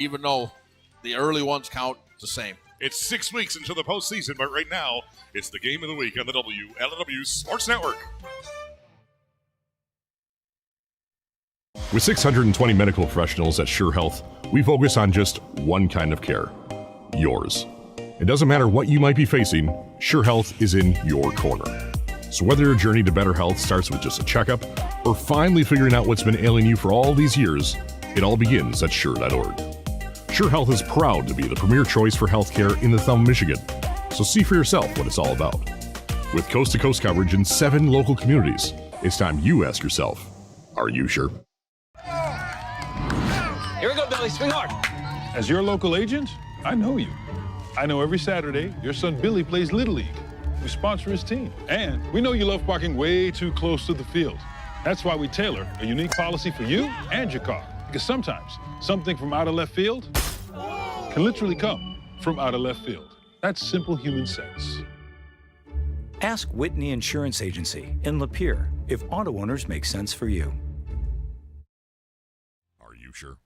even though the early ones count the same. It's 6 weeks until the postseason, but right now, it's the game of the week on the WLEW Sports Network. With 620 medical professionals at Scheurer Health, we focus on just one kind of care, yours. It doesn't matter what you might be facing, Scheurer Health is in your corner. So whether your journey to better health starts with just a checkup or finally figuring out what's been ailing you for all these years, it all begins at Scheurer.org. Scheurer Health is proud to be the premier choice for healthcare in the Thumb, Michigan. So see for yourself what it's all about. With coast-to-coast coverage in 7 local communities, it's time you ask yourself, are you sure? Here we go, Billy. Swing hard. As your local agent, I know you. I know every Saturday your son Billy plays Little League. We sponsor his team. And we know you love parking way too close to the field. That's why we tailor a unique policy for you and your car. Because sometimes something from out of left field can literally come from out of left field. That's simple human sense. Ask Whitney Insurance Agency in Lapeer if auto owners make sense for you. Are you sure?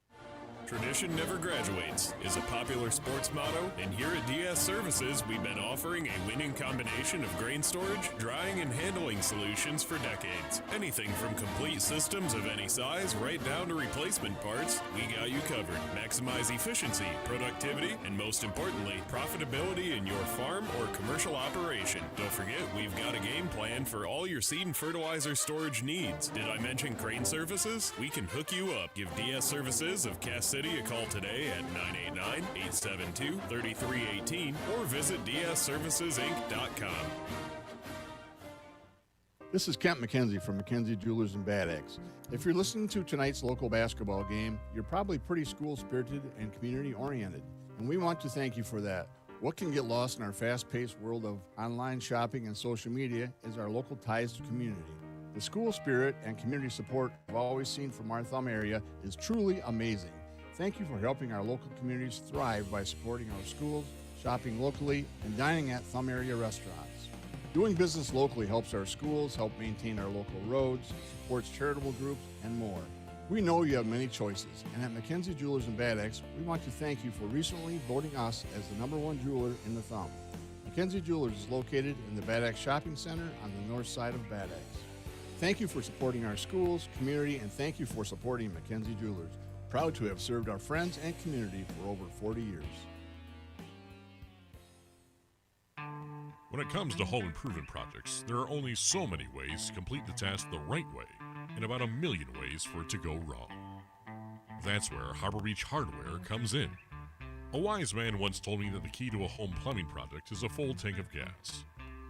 Tradition never graduates is a popular sports motto, and here at DS Services, we've been offering a winning combination of grain storage, drying, and handling solutions for decades. Anything from complete systems of any size right down to replacement parts, we got you covered. Maximize efficiency, productivity, and most importantly, profitability in your farm or commercial operation. Don't forget, we've got a game plan for all your seed and fertilizer storage needs. Did I mention crane services? We can hook you up. Give DS Services of Cass City a call today at 989-872-3318 or visit dsservicesinc.com. This is Kent McKenzie from McKenzie Jewelers and Bad Eggs. If you're listening to tonight's local basketball game, you're probably pretty school-spirited and community-oriented, and we want to thank you for that. What can get lost in our fast-paced world of online shopping and social media is our local ties to community. The school spirit and community support I've always seen from our Thumb area is truly amazing. Thank you for helping our local communities thrive by supporting our schools, shopping locally, and dining at Thumb area restaurants. Doing business locally helps our schools, help maintain our local roads, supports charitable groups, and more. We know you have many choices, and at McKenzie Jewelers and Bad Eggs, we want to thank you for recently voting us as the #1 jeweler in the Thumb. McKenzie Jewelers is located in the Bad Eggs Shopping Center on the north side of Bad Eggs. Thank you for supporting our schools, community, and thank you for supporting McKenzie Jewelers. Proud to have served our friends and community for over 40 years. When it comes to home improvement projects, there are only so many ways to complete the task the right way, and about 1 million ways for it to go wrong. That's where Harbor Beach Hardware comes in. A wise man once told me that the key to a home plumbing project is a full tank of gas.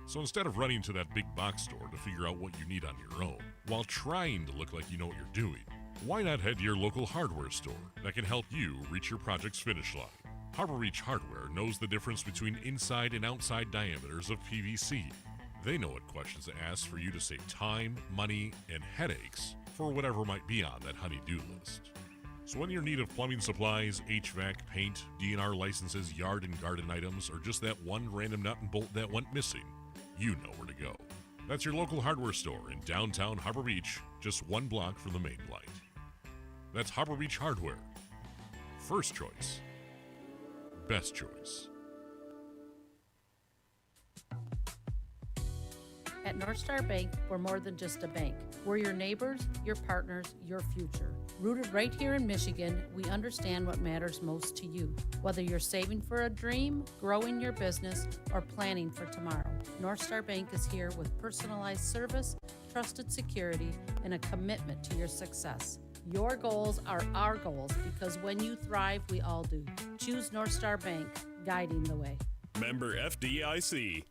So instead of running to that big box store to figure out what you need on your own, while trying to look like you know what you're doing, why not head to your local hardware store that can help you reach your project's finish line? Harbor Beach Hardware knows the difference between inside and outside diameters of PVC. They know what questions to ask for you to save time, money, and headaches for whatever might be on that honey-do list. So when you're in need of plumbing supplies, HVAC, paint, DNR licenses, yard and garden items, or just that one random nut and bolt that went missing, you know where to go. That's your local hardware store in downtown Harbor Beach, just 1 block from the main light. That's Harbor Beach Hardware. First choice. Best choice. At North Star Bank, we're more than just a bank. We're your neighbors, your partners, your future. Rooted right here in Michigan, we understand what matters most to you. Whether you're saving for a dream, growing your business, or planning for tomorrow, North Star Bank is here with personalized service, trusted security, and a commitment to your success. Your goals are our goals because when you thrive, we all do. Choose North Star Bank, guiding the way. Member FDIC.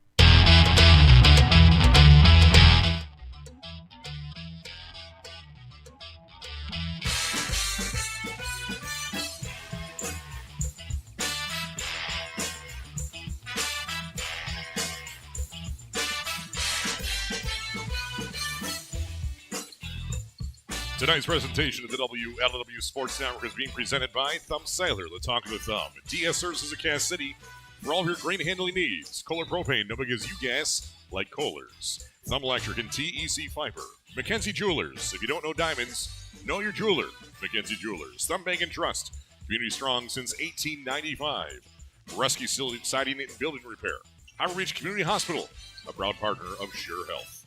Tonight's presentation of the WLEW Sports Network is being presented by Thumb Sailor, the talk of the thumb. DS Services of Cass City for all of your grain handling needs. Kohler Propane, nobody gives you gas like Kohler's. Thumb Electric and TEC Fiber. McKenzie Jewelers, if you don't know diamonds, know your jeweler. McKenzie Jewelers. Thumb Bank and Trust. Community strong since 1895. Rescue Siding and Building Repair. Harbor Beach Community Hospital, a proud partner of Scheurer Health.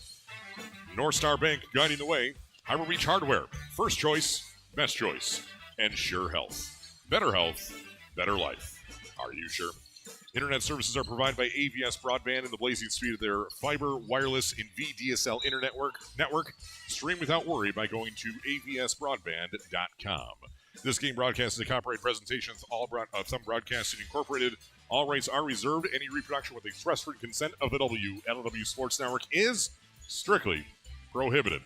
North Star Bank guiding the way. Harbor Beach Hardware, first choice, best choice, and Scheurer Health. Better health, better life. Are you sure? Internet services are provided by AVS Broadband and the blazing speed of their fiber, wireless, and VDSL internet network. Stream without worry by going to avsbroadband.com. This game broadcast is a copyright presentation of Thumb Broadcasting Incorporated. All rights are reserved. Any reproduction with express written consent of the WLEW Sports Network is strictly prohibited.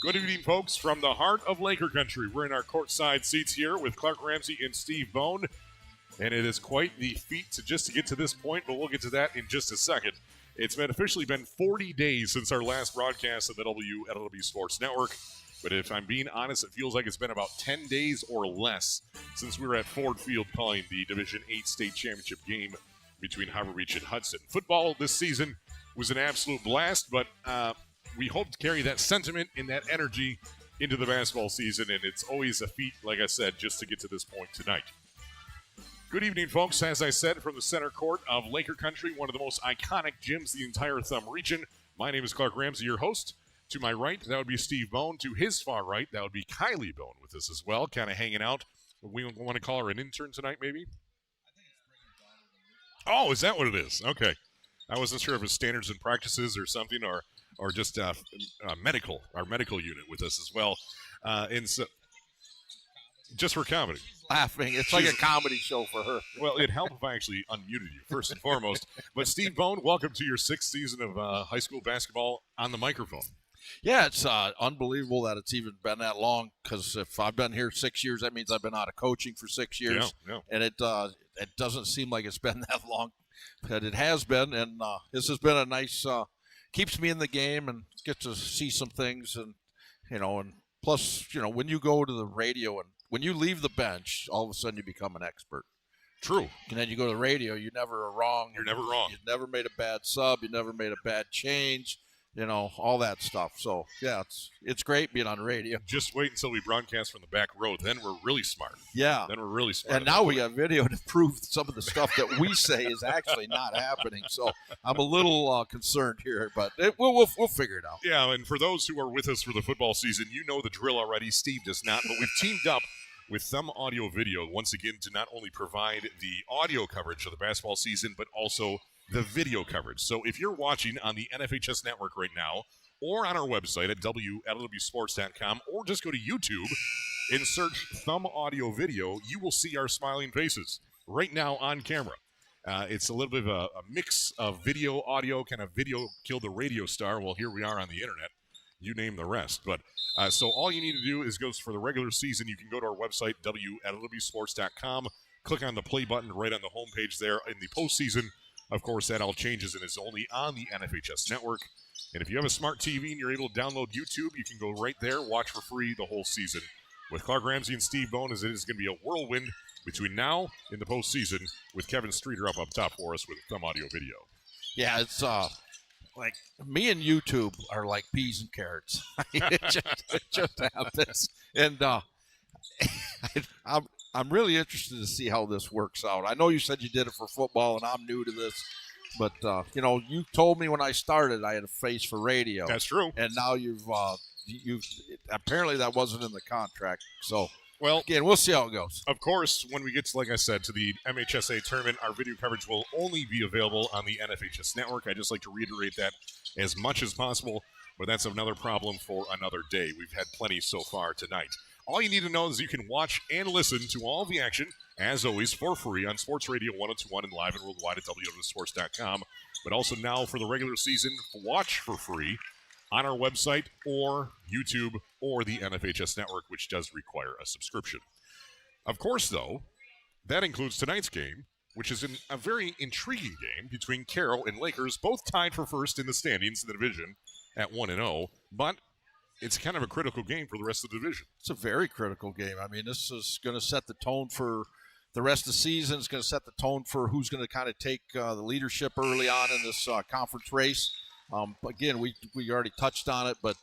Good evening, folks, from the heart of Laker country. We're in our courtside seats here with Clark Ramsey and Steve Bone. And it is quite the feat to get to this point, but we'll get to that in just a second. It's officially been 40 days since our last broadcast of the WLEW Sports Network. But if I'm being honest, it feels like it's been about 10 days or less since we were at Ford Field calling the Division 8 state championship game between Harbor Beach and Hudson. Football this season was an absolute blast, but we hope to carry that sentiment and that energy into the basketball season, and it's always a feat, like I said, just to get to this point tonight. Good evening, folks. As I said, from the center court of Laker Country, one of the most iconic gyms in the entire Thumb region. My name is Clark Ramsey, your host. To my right, that would be Steve Bone. To his far right, that would be Kylie Bone with us as well, kind of hanging out. We want to call her an intern tonight, maybe? Oh, is that what it is? Okay. I wasn't sure if it's standards and practices or something, or just our medical unit with us as well. And so, just for comedy. Laughing. It's like a comedy show for her. Well, it'd help if I actually unmuted you, first and foremost. But Steve Bone, welcome to your 6th season of high school basketball on the microphone. Yeah, it's unbelievable that it's even been that long, because if I've been here 6 years, that means I've been out of coaching for 6 years. Yeah. And it doesn't seem like it's been that long, but it has been. And this has been a nice, keeps me in the game and get to see some things. And, and plus, when you go to the radio and when you leave the bench, all of a sudden you become an expert. True. And then you go to the radio, you never are wrong. You're never wrong. You never made a bad sub. You never made a bad change. All that stuff. So, yeah, it's great being on the radio. Just wait until we broadcast from the back row. Then we're really smart. Yeah. Then we're really smart. And now we got video to prove some of the stuff that we say is actually not happening. So I'm a little concerned here, but we'll figure it out. Yeah, and for those who are with us for the football season, you know the drill already. Steve does not, but we've teamed up with Thumb Audio Video once again to not only provide the audio coverage of the basketball season, but also the video coverage. So if you're watching on the NFHS network right now, or on our website at WLEWsports.com, or just go to YouTube and search Thumb Audio Video, you will see our smiling faces right now on camera. It's a little bit of a mix of video, audio, kind of video killed the radio star. Well, here we are on the internet. You name the rest. But so all you need to do is go for the regular season. You can go to our website, WLEWsports.com, click on the play button right on the homepage there. In the postseason, of course, that all changes and is only on the NFHS network. And if you have a smart TV and you're able to download YouTube, you can go right there, watch for free the whole season. With Clark Ramsey and Steve Bone, as it is going to be a whirlwind between now and the postseason, with Kevin Streeter up top for us with Thumb Audio Video. Yeah, it's like me and YouTube are like peas and carrots. it just happens. And I'm really interested to see how this works out. I know you said you did it for football, and I'm new to this. But, you told me when I started I had a face for radio. That's true. And now you've apparently that wasn't in the contract. So, well, again, we'll see how it goes. Of course, when we get to, like I said, to the MHSAA tournament, our video coverage will only be available on the NFHS network. I just like to reiterate that as much as possible, but that's another problem for another day. We've had plenty so far tonight. All you need to know is you can watch and listen to all the action, as always, for free on Sports Radio 102.1 and live and worldwide at WLEWsports.com. But also now for the regular season, watch for free on our website or YouTube or the NFHS network, which does require a subscription. Of course, though, that includes tonight's game, which is a very intriguing game between Caro and Lakers, both tied for first in the standings in the division at 1-0, but it's kind of a critical game for the rest of the division. It's a very critical game. I mean, this is going to set the tone for the rest of the season. It's going to set the tone for who's going to kind of take the leadership early on in this conference race. Again, we already touched on it, but,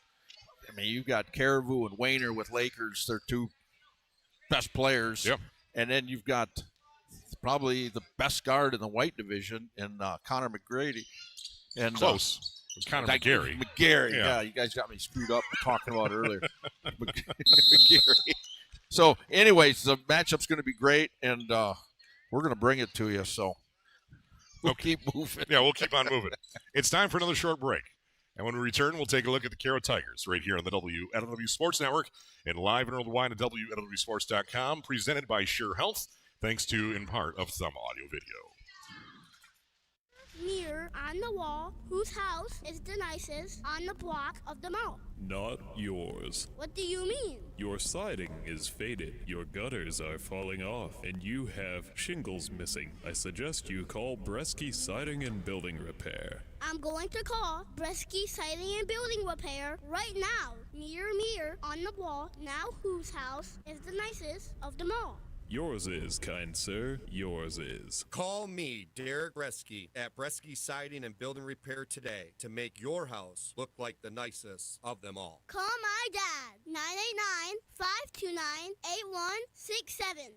I mean, you've got Caribou and Wayner with Lakers. They're two best players. Yep. And then you've got probably the best guard in the white division in Connor McGrady. And Close. It was Connor McGarry. McGarry, yeah. You guys got me screwed up talking about it earlier. McGarry. So, anyways, the matchup's going to be great, and we're going to bring it to you. So, we'll keep moving. Yeah, we'll keep on moving. It's time for another short break. And when we return, we'll take a look at the Caro Tigers right here on the WLEW Sports Network and live and worldwide at WLEWsports.com, presented by Scheurer Health, thanks to, in part, of Thumb Audio Video. Mirror on the wall, whose house is the nicest on the block of them all? Not yours. What do you mean? Your siding is faded, your gutters are falling off, and you have shingles missing. I suggest you call Bresky Siding and Building Repair. I'm going to call Bresky Siding and Building Repair right now. Mirror, mirror on the wall, now whose house is the nicest of them all? Yours is, kind sir, yours is. Call me, Derek Bresky, at Bresky Siding and Building Repair today to make your house look like the nicest of them all. Call my dad, 989-529-8167.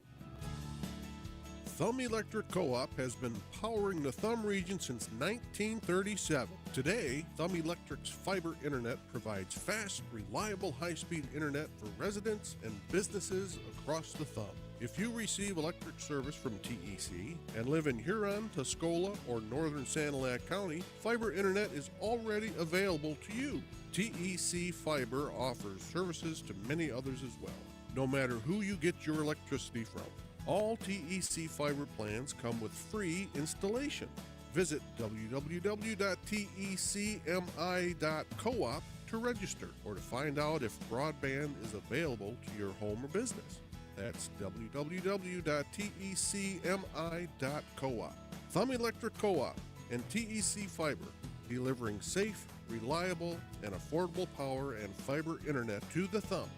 Thumb Electric Co-op has been powering the Thumb region since 1937. Today, Thumb Electric's fiber internet provides fast, reliable, high-speed internet for residents and businesses across the Thumb. If you receive electric service from TEC and live in Huron, Tuscola, or northern Sanilac County, fiber internet is already available to you. TEC Fiber offers services to many others as well, no matter who you get your electricity from. All TEC fiber plans come with free installation. Visit www.tecmi.coop to register or to find out if broadband is available to your home or business. That's www.tecmi.coop. Thumb Electric Co-op and TEC Fiber, delivering safe, reliable, and affordable power and fiber internet to the Thumb.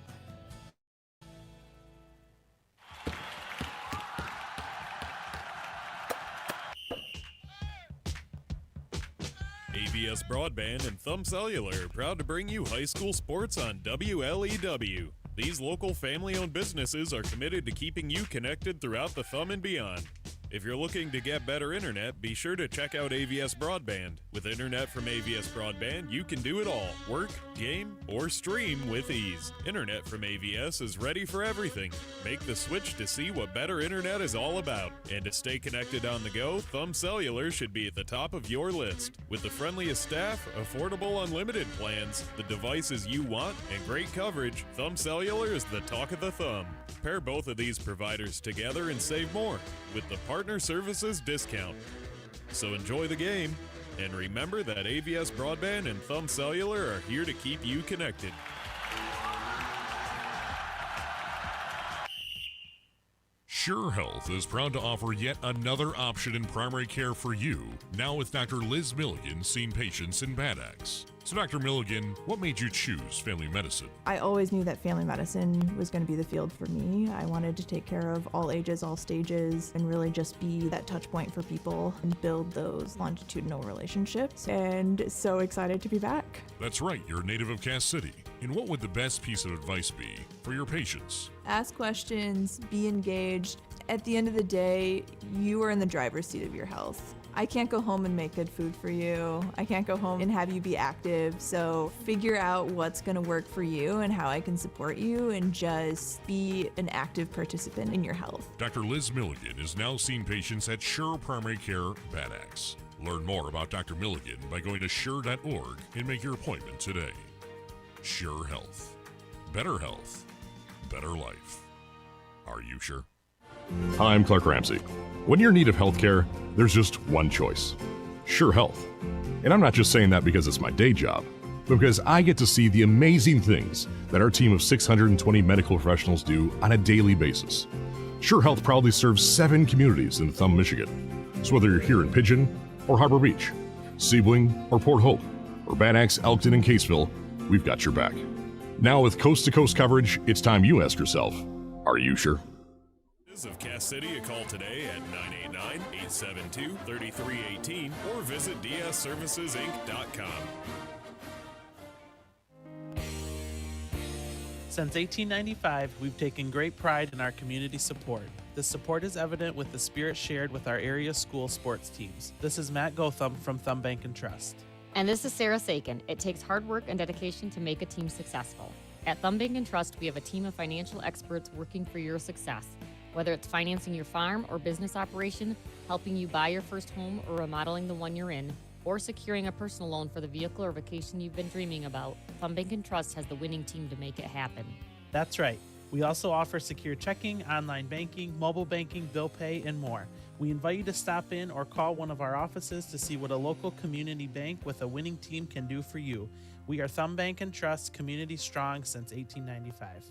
AVS Broadband and Thumb Cellular are proud to bring you high school sports on WLEW. These local family-owned businesses are committed to keeping you connected throughout the Thumb and beyond. If you're looking to get better internet, be sure to check out AVS Broadband. With internet from AVS Broadband, you can do it all. Work, game, or stream with ease. Internet from AVS is ready for everything. Make the switch to see what better internet is all about. And to stay connected on the go, Thumb Cellular should be at the top of your list. With the friendliest staff, affordable unlimited plans, the devices you want, and great coverage, Thumb Cellular is the talk of the Thumb. Pair both of these providers together and save more with the Partner Services discount. So enjoy the game, and remember that AVS Broadband and Thumb Cellular are here to keep you connected. Scheurer Health is proud to offer yet another option in primary care for you, now with Dr. Liz Milligan seeing patients in Bad Axe. So Dr. Milligan, what made you choose family medicine? I always knew that family medicine was going to be the field for me. I wanted to take care of all ages, all stages, and really just be that touch point for people and build those longitudinal relationships. And so excited to be back. That's right, you're a native of Cass City. And what would the best piece of advice be for your patients? Ask questions, be engaged. At the end of the day, you are in the driver's seat of your health. I can't go home and make good food for you. I can't go home and have you be active. So figure out what's going to work for you and how I can support you, and just be an active participant in your health. Dr. Liz Milligan is now seeing patients at Scheurer Primary Care, Bad Axe. Learn more about Dr. Milligan by going to scheurer.org and make your appointment today. Scheurer Health. Better health. Better life. Are you sure? Hi, I'm Clark Ramsey. When you're in need of health care, there's just one choice. Scheurer Health. And I'm not just saying that because it's my day job, but because I get to see the amazing things that our team of 620 medical professionals do on a daily basis. Scheurer Health proudly serves 7 communities in Thumb, Michigan. So whether you're here in Pigeon or Harbor Beach, Sebling or Port Hope, or Bad Axe, Elkton, and Caseville, we've got your back. Now with coast-to-coast coverage, it's time you ask yourself, are you sure? Of Cass City, a call today at 989-872-3318 or visit dsservicesinc.com. Since 1895, we've taken great pride in our community support. The support is evident with the spirit shared with our area school sports teams. This is Matt Gotham from Thumb Bank and Trust. And this is Sarah Sakin. It takes hard work and dedication to make a team successful. At Thumb Bank and Trust, we have a team of financial experts working for your success. Whether it's financing your farm or business operation, helping you buy your first home or remodeling the one you're in, or securing a personal loan for the vehicle or vacation you've been dreaming about, Thumb Bank and Trust has the winning team to make it happen. That's right. We also offer secure checking, online banking, mobile banking, bill pay, and more. We invite you to stop in or call one of our offices to see what a local community bank with a winning team can do for you. We are Thumb Bank and Trust, community strong since 1895.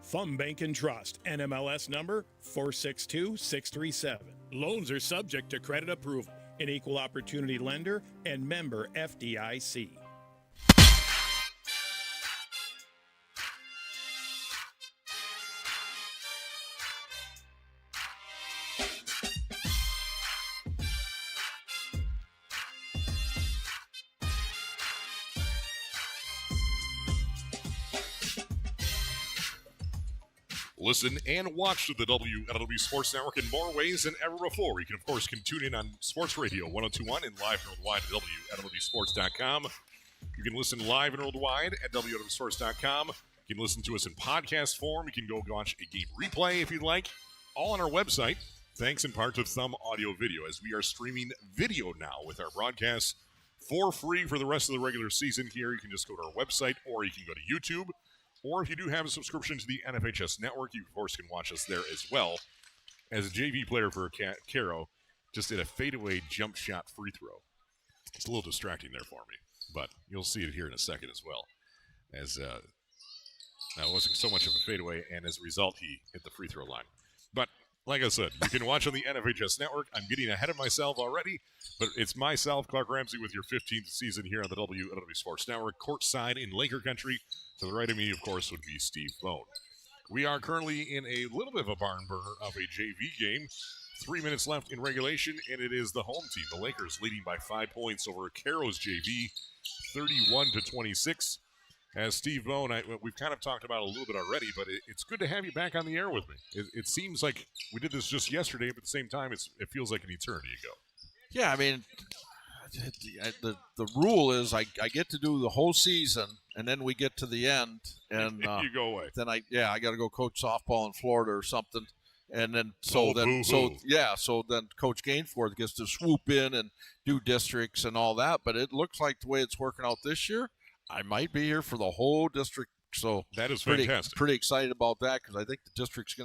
Thumb Bank and Trust, NMLS number 462637. Loans are subject to credit approval. An equal opportunity lender and member FDIC. Listen and watch the WLEW Sports Network in more ways than ever before. You can, of course, tune in on Sports Radio 102.1 and live and worldwide at WLEWsports.com. You can listen live and worldwide at WLEWsports.com. You can listen to us in podcast form. You can go watch a game replay if you'd like, all on our website, thanks in part to Thumb Audio Video, as we are streaming video now with our broadcasts for free for the rest of the regular season here. You can just go to our website, or you can go to YouTube. Or if you do have a subscription to the MHSAA network, you, of course, can watch us there as well. As a JV player for Caro, just did a fadeaway jump shot free throw. It's a little distracting there for me, but you'll see it here in a second as well. As that wasn't so much of a fadeaway, and as a result, he hit the free throw line. But like I said, you can watch on the NFHS network. I'm getting ahead of myself already, but it's myself, Clark Ramsey, with your 15th season here on the WLEW Sports Network, courtside in Laker Country. To the right of me, of course, would be Steve Bone. We are currently in a little bit of a barn burner of a JV game. 3 minutes left in regulation, and it is the home team, the Lakers, leading by 5 points over Caro's JV, 31-26. As Steve Bone, we've kind of talked about it a little bit already, but it's good to have you back on the air with me. It seems like we did this just yesterday, but at the same time, it feels like an eternity ago. Yeah, I mean, the rule is I get to do the whole season, and then we get to the end, and you go away. Then I got to go coach softball in Florida or something, and then so then Coach Gainforth gets to swoop in and do districts and all that. But it looks like the way it's working out this year, I might be here for the whole district. So that is fantastic. Pretty excited about that, because I think the district's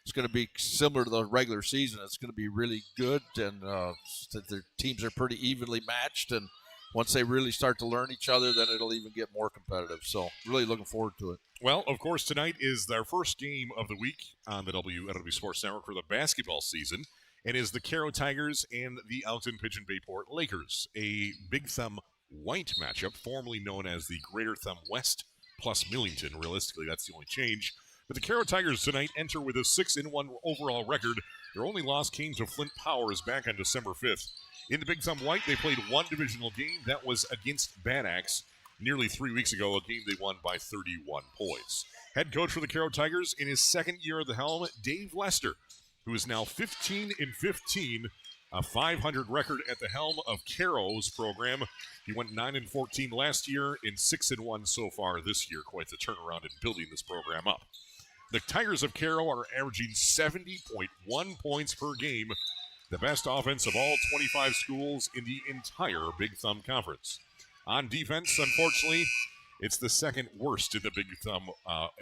it's going to be similar to the regular season. It's going to be really good, and the teams are pretty evenly matched. And once they really start to learn each other, then it'll even get more competitive. So really looking forward to it. Well, of course, tonight is our first game of the week on the WLEW Sports Network for the basketball season, and is the Caro Tigers and the Elkton-Pigeon-Bay Port Lakers, a Big Thumb White matchup, formerly known as the Greater Thumb West plus Millington. Realistically, that's the only change. But the Caro Tigers tonight enter with a 6-1 overall record. Their only loss came to Flint Powers back on December 5th. In the Big Thumb White, they played one divisional game. That was against Bad Axe nearly 3 weeks ago, a game they won by 31 points. Head coach for the Caro Tigers in his second year at the helm, Dave Lester, who is now 15-15, a 500 record at the helm of Caro's program. He went 9-14 last year and 6-1 so far this year. Quite the turnaround in building this program up. The Tigers of Caro are averaging 70.1 points per game, the best offense of all 25 schools in the entire Big Thumb Conference. On defense, unfortunately, it's the second worst in the Big Thumb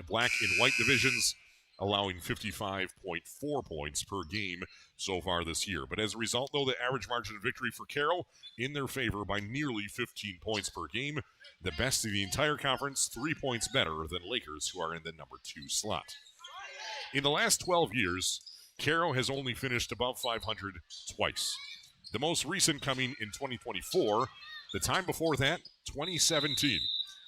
black and white divisions, allowing 55.4 points per game so far this year. But as a result, though, the average margin of victory for Caro in their favor by nearly 15 points per game. The best in the entire conference, 3 points better than Lakers, who are in the number 2 slot. In the last 12 years, Caro has only finished above 500 twice. The most recent coming in 2024. The time before that, 2017.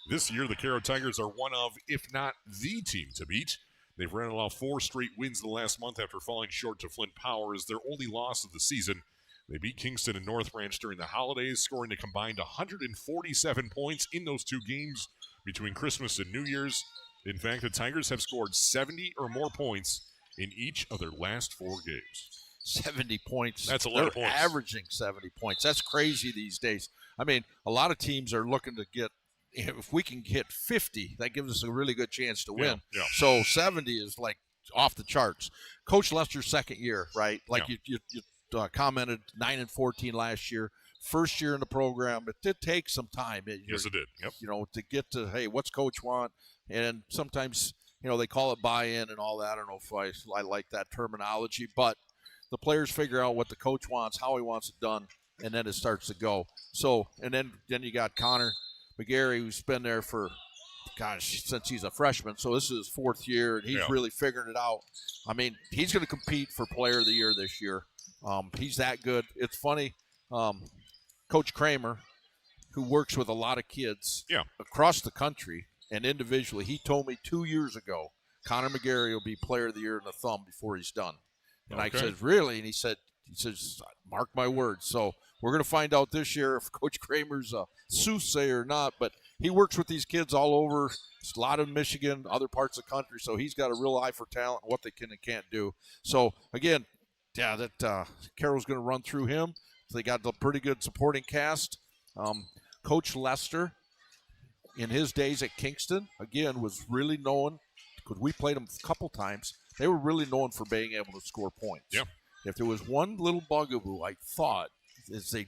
This year, the Caro Tigers are one of, if not the team to beat. They've ran off 4 straight wins the last month after falling short to Flint Powers, their only loss of the season. They beat Kingston and North Branch during the holidays, scoring a combined 147 points in those 2 games between Christmas and New Year's. In fact, the Tigers have scored 70 or more points in each of their last 4 games. 70 points. That's a lot of They're points. averaging 70 points. That's crazy these days. I mean, a lot of teams are looking to get, if we can hit 50, that gives us a really good chance to win. Yeah. So 70 is like off the charts. Coach Lester's second year, right? Like you commented, 9-14 last year. First year in the program, it did take some time. Yes, it did. Yep. You know, to get to, hey, what's coach want? And sometimes, you know, they call it buy-in and all that. I don't know if I like that terminology, but the players figure out what the coach wants, how he wants it done, and then it starts to go. So, and then you got Connor McGarry, who's been there for, since he's a freshman. So this is his 4th year, and he's really figuring it out. I mean, he's going to compete for Player of the Year this year. He's that good. It's funny. Coach Kramer, who works with a lot of kids across the country and individually, he told me 2 years ago, Connor McGarry will be Player of the Year in the Thumb before he's done. And I said, really? And he says, mark my words. So we're going to find out this year if Coach Kramer's a soothsayer or not. But he works with these kids all over, a lot of Michigan, other parts of the country. So he's got a real eye for talent and what they can and can't do. So, again, that Caro's going to run through him. So they got a pretty good supporting cast. Coach Lester, in his days at Kingston, again, was really known, because we played him a couple times, they were really known for being able to score points. Yeah. If there was one little bugaboo, I thought, is they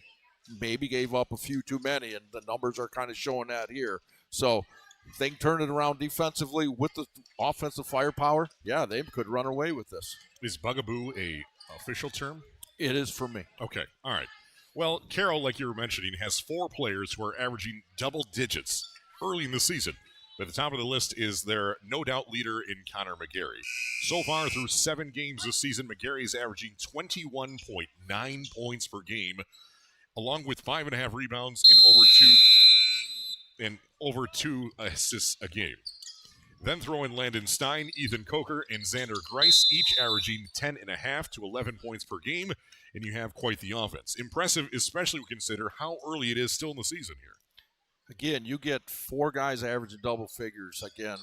maybe gave up a few too many, and the numbers are kind of showing that here. So if they can turn it around defensively with the offensive firepower, they could run away with this. Is bugaboo a official term? It is for me. Okay, all right. Well, Caro, like you were mentioning, has 4 players who are averaging double digits early in the season. But at the top of the list is their no-doubt leader in Connor McGarry. So far, through 7 games this season, McGarry is averaging 21.9 points per game, along with 5.5 rebounds and over 2 assists a game. Then throw in Landon Stein, Ethan Coker, and Xander Grice, each averaging 10.5 to 11 points per game, and you have quite the offense. Impressive, especially when you consider how early it is still in the season here. Again, you get 4 guys averaging double figures. Again,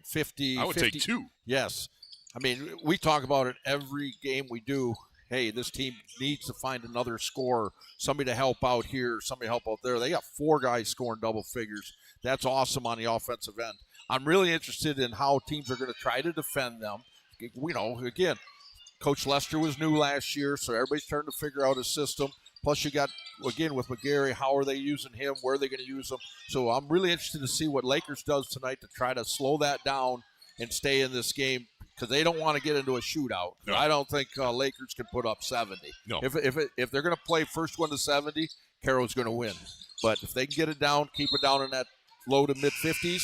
50. I would 50, take 2. Yes. I mean, we talk about it every game we do. Hey, this team needs to find another scorer, somebody to help out here, somebody to help out there. They got 4 guys scoring double figures. That's awesome on the offensive end. I'm really interested in how teams are going to try to defend them. You know, again, Coach Lester was new last year, so everybody's trying to figure out his system. Plus, you got, again, with McGarry, how are they using him? Where are they going to use him? So I'm really interested to see what Lakers does tonight to try to slow that down and stay in this game, because they don't want to get into a shootout. No. I don't think Lakers can put up 70. No. If they're going to play first one to 70, Caro's going to win. But if they can get it down, keep it down in that low to mid-50s,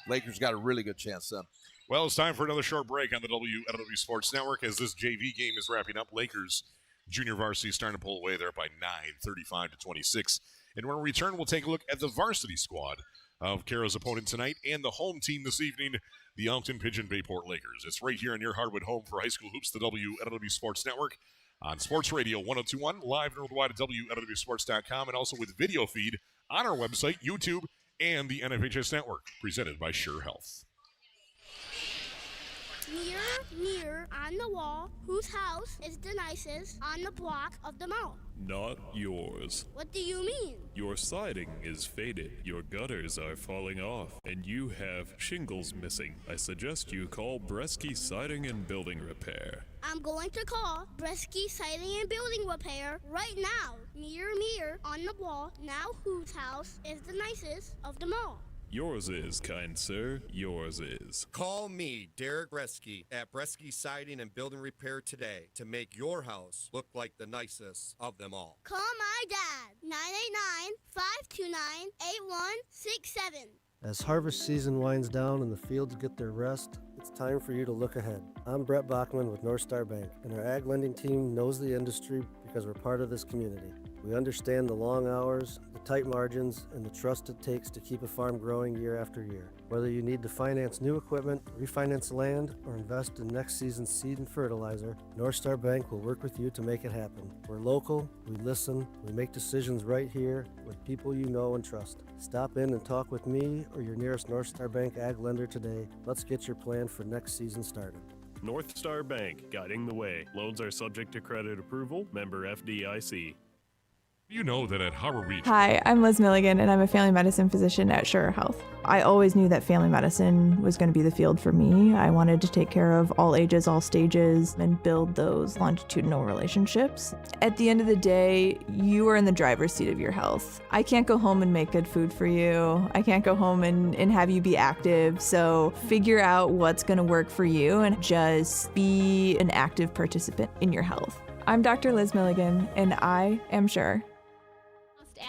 Lakers got a really good chance then. Well, it's time for another short break on the WLEW Sports Network as this JV game is wrapping up. Lakers junior varsity starting to pull away there by 9, 35-26. And when we return, we'll take a look at the varsity squad of Caro's opponent tonight and the home team this evening, the Elkton-Pigeon-Bay Port Lakers. It's right here in your Hardwood home for high school hoops, the WLEW Sports Network on Sports Radio 1021, live and worldwide at WLEWsports.com, and also with video feed on our website, YouTube, and the MHSAA Network, presented by Scheurer Health. Near, on the wall, whose house is the nicest on the block of them all? Not yours. What do you mean? Your siding is faded, your gutters are falling off, and you have shingles missing. I suggest you call Bresky Siding and Building Repair. I'm going to call Bresky Siding and Building Repair right now. Near, on the wall, now whose house is the nicest of them all? Yours is, kind sir, yours is. Call me, Derek Bresky, at Bresky Siding and Building Repair today to make your house look like the nicest of them all. Call my dad, 989-529-8167. As harvest season winds down and the fields get their rest, it's time for you to look ahead. I'm Brett Bachman with North Star Bank, and our ag lending team knows the industry because we're part of this community. We understand the long hours, the tight margins, and the trust it takes to keep a farm growing year after year. Whether you need to finance new equipment, refinance land, or invest in next season's seed and fertilizer, North Star Bank will work with you to make it happen. We're local, we listen, we make decisions right here with people you know and trust. Stop in and talk with me or your nearest North Star Bank ag lender today. Let's get your plan for next season started. North Star Bank, guiding the way. Loans are subject to credit approval. Member FDIC. You know that at Harbor Beach. Hi, I'm Liz Milligan, and I'm a family medicine physician at Scheurer Health. I always knew that family medicine was going to be the field for me. I wanted to take care of all ages, all stages, and build those longitudinal relationships. At the end of the day, you are in the driver's seat of your health. I can't go home and make good food for you. I can't go home and have you be active. So figure out what's going to work for you and just be an active participant in your health. I'm Dr. Liz Milligan, and I am Scheurer.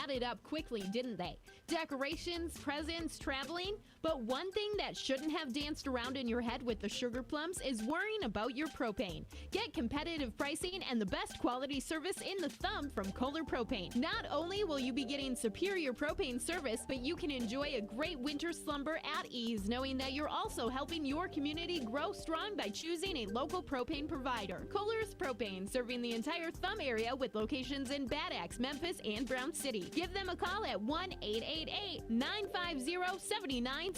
Added up quickly, didn't they? Decorations, presents, traveling. But one thing that shouldn't have danced around in your head with the sugar plums is worrying about your propane. Get competitive pricing and the best quality service in the thumb from Kohler Propane. Not only will you be getting superior propane service, but you can enjoy a great winter slumber at ease, knowing that you're also helping your community grow strong by choosing a local propane provider. Kohler's Propane, serving the entire thumb area with locations in Bad Axe, Memphis, and Brown City. Give them a call at 1-888-950-7975.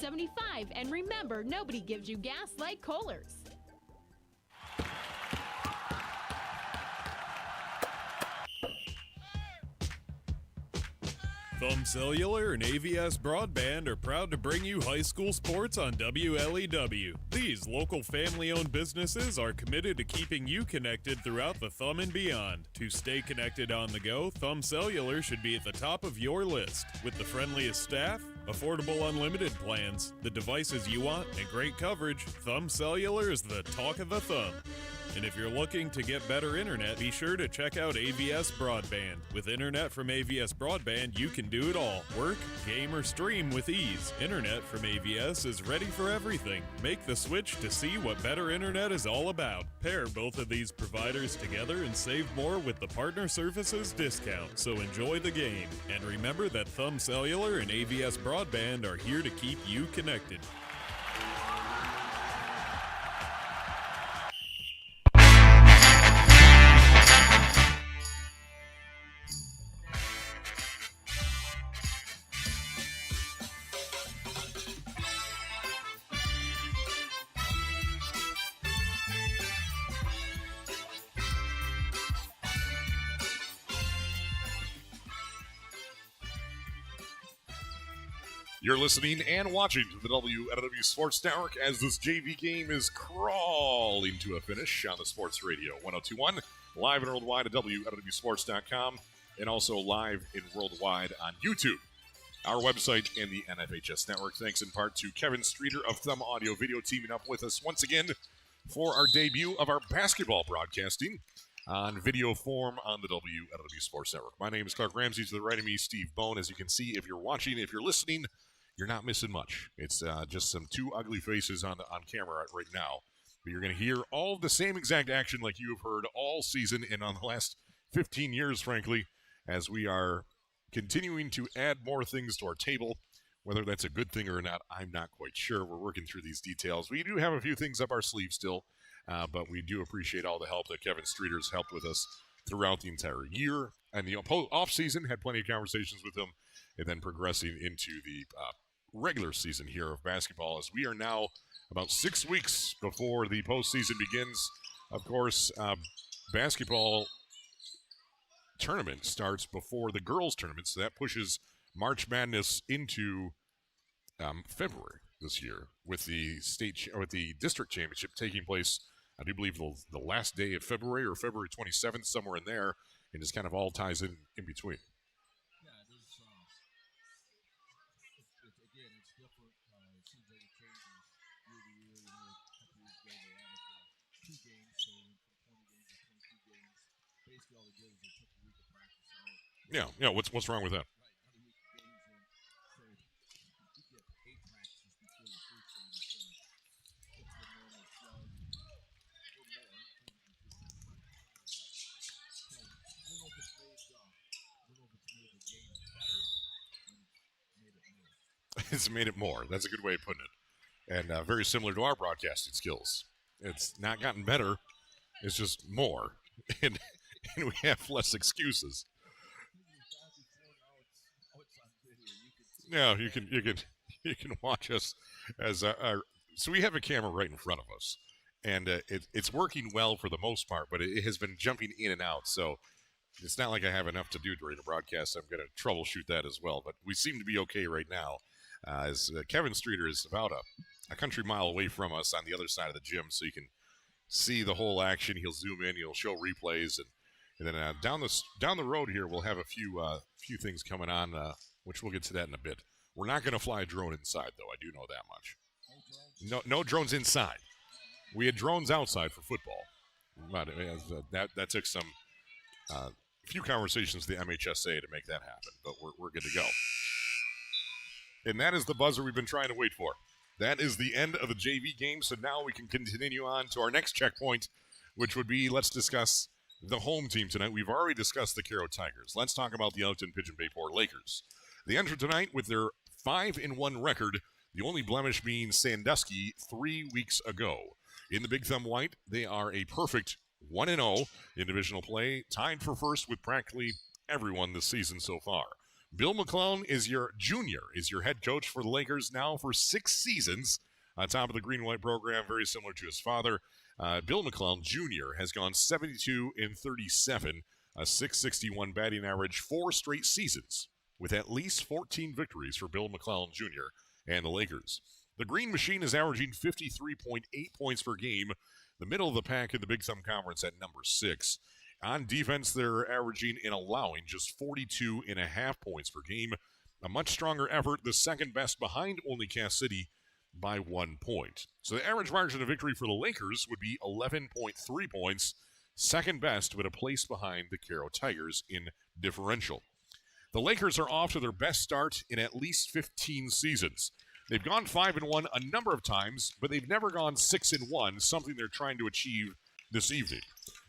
And remember, nobody gives you gas like Kohler's. Thumb Cellular and AVS Broadband are proud to bring you high school sports on WLEW. These local family-owned businesses are committed to keeping you connected throughout the Thumb and beyond. To stay connected on the go, Thumb Cellular should be at the top of your list. With the friendliest staff, affordable unlimited plans, the devices you want, and great coverage, Thumb Cellular is the talk of the thumb. And if you're looking to get better internet, be sure to check out AVS Broadband. With internet from AVS Broadband, you can do it all. Work, game, or stream with ease. Internet from AVS is ready for everything. Make the switch to see what better internet is all about. Pair both of these providers together and save more with the Partner Services discount. So enjoy the game. And remember that Thumb Cellular and AVS Broadband are here to keep you connected. You're listening and watching to the WLEW Sports Network as this JV game is crawling to a finish on the Sports Radio 1021, live and worldwide at WLEWsports.com, and also live and worldwide on YouTube. Our website and the NFHS Network. Thanks in part to Kevin Streeter of Thumb Audio Video teaming up with us once again for our debut of our basketball broadcasting on video form on the WLEW Sports Network. My name is Clark Ramsey. To the right of me, Steve Bone. As you can see, if you're watching, if you're listening, you're not missing much. It's just some two ugly faces on camera right now. But you're going to hear all the same exact action like you have heard all season and on the last 15 years, frankly, as we are continuing to add more things to our table. Whether that's a good thing or not, I'm not quite sure. We're working through these details. We do have a few things up our sleeve still, but we do appreciate all the help that Kevin Streeter's helped with us throughout the entire year. And the off-season, had plenty of conversations with him, and then progressing into the regular season here of basketball, as we are now about 6 weeks before the postseason begins. Of course, basketball tournament starts before the girls' tournament, so that pushes March Madness into February this year, with the district championship taking place, I do believe, the last day of February or February 27th, somewhere in there, and just kind of all ties in between. Yeah, it is. Again, it's different. It seems like it changes year to year. A couple years ago, they added 2 games, so from 20 games to 22 games. Basically, all they did is they took a week of practice out. Yeah. What's wrong with that? It's made it more. That's a good way of putting it. And very similar to our broadcasting skills. It's not gotten better. It's just more. And we have less excuses. Yeah, you can watch us as our. So we have a camera right in front of us. And it's working well for the most part, but it has been jumping in and out. So it's not like I have enough to do during the broadcast. I'm going to troubleshoot that as well. But we seem to be okay right now, as Kevin Streeter is about a country mile away from us on the other side of the gym, so you can see the whole action. He'll zoom in, he'll show replays, and then down the road here, we'll have a few things coming on, which we'll get to that in a bit. We're not going to fly a drone inside, though. I do know that much. No drones inside. We had drones outside for football, but that took some few conversations with the MHSAA to make that happen. But we're good to go. And that is the buzzer we've been trying to wait for. That is the end of the JV game. So now we can continue on to our next checkpoint, which would be, let's discuss the home team tonight. We've already discussed the Caro Tigers. Let's talk about the Elkton-Pigeon-Bay Port Lakers. They enter tonight with their 5-1 record, the only blemish being Sandusky 3 weeks ago. In the Big Thumb White, they are a perfect 1-0 in divisional play, tied for first with practically everyone this season so far. Bill McClellan is your head coach for the Lakers now for 6 seasons on top of the Green White program, very similar to his father. Bill McClellan Jr. has gone 72-37, a .661 batting average, 4 straight seasons with at least 14 victories for Bill McClellan Jr. and the Lakers. The Green Machine is averaging 53.8 points per game, the middle of the pack in the Big Thumb Conference at number 6. On defense, they're averaging and allowing just 42.5 points per game. A much stronger effort, the second best behind only Cass City by 1 point. So the average margin of victory for the Lakers would be 11.3 points, second best, but a place behind the Caro Tigers in differential. The Lakers are off to their best start in at least 15 seasons. They've gone 5-1 a number of times, but they've never gone 6-1, something they're trying to achieve this evening.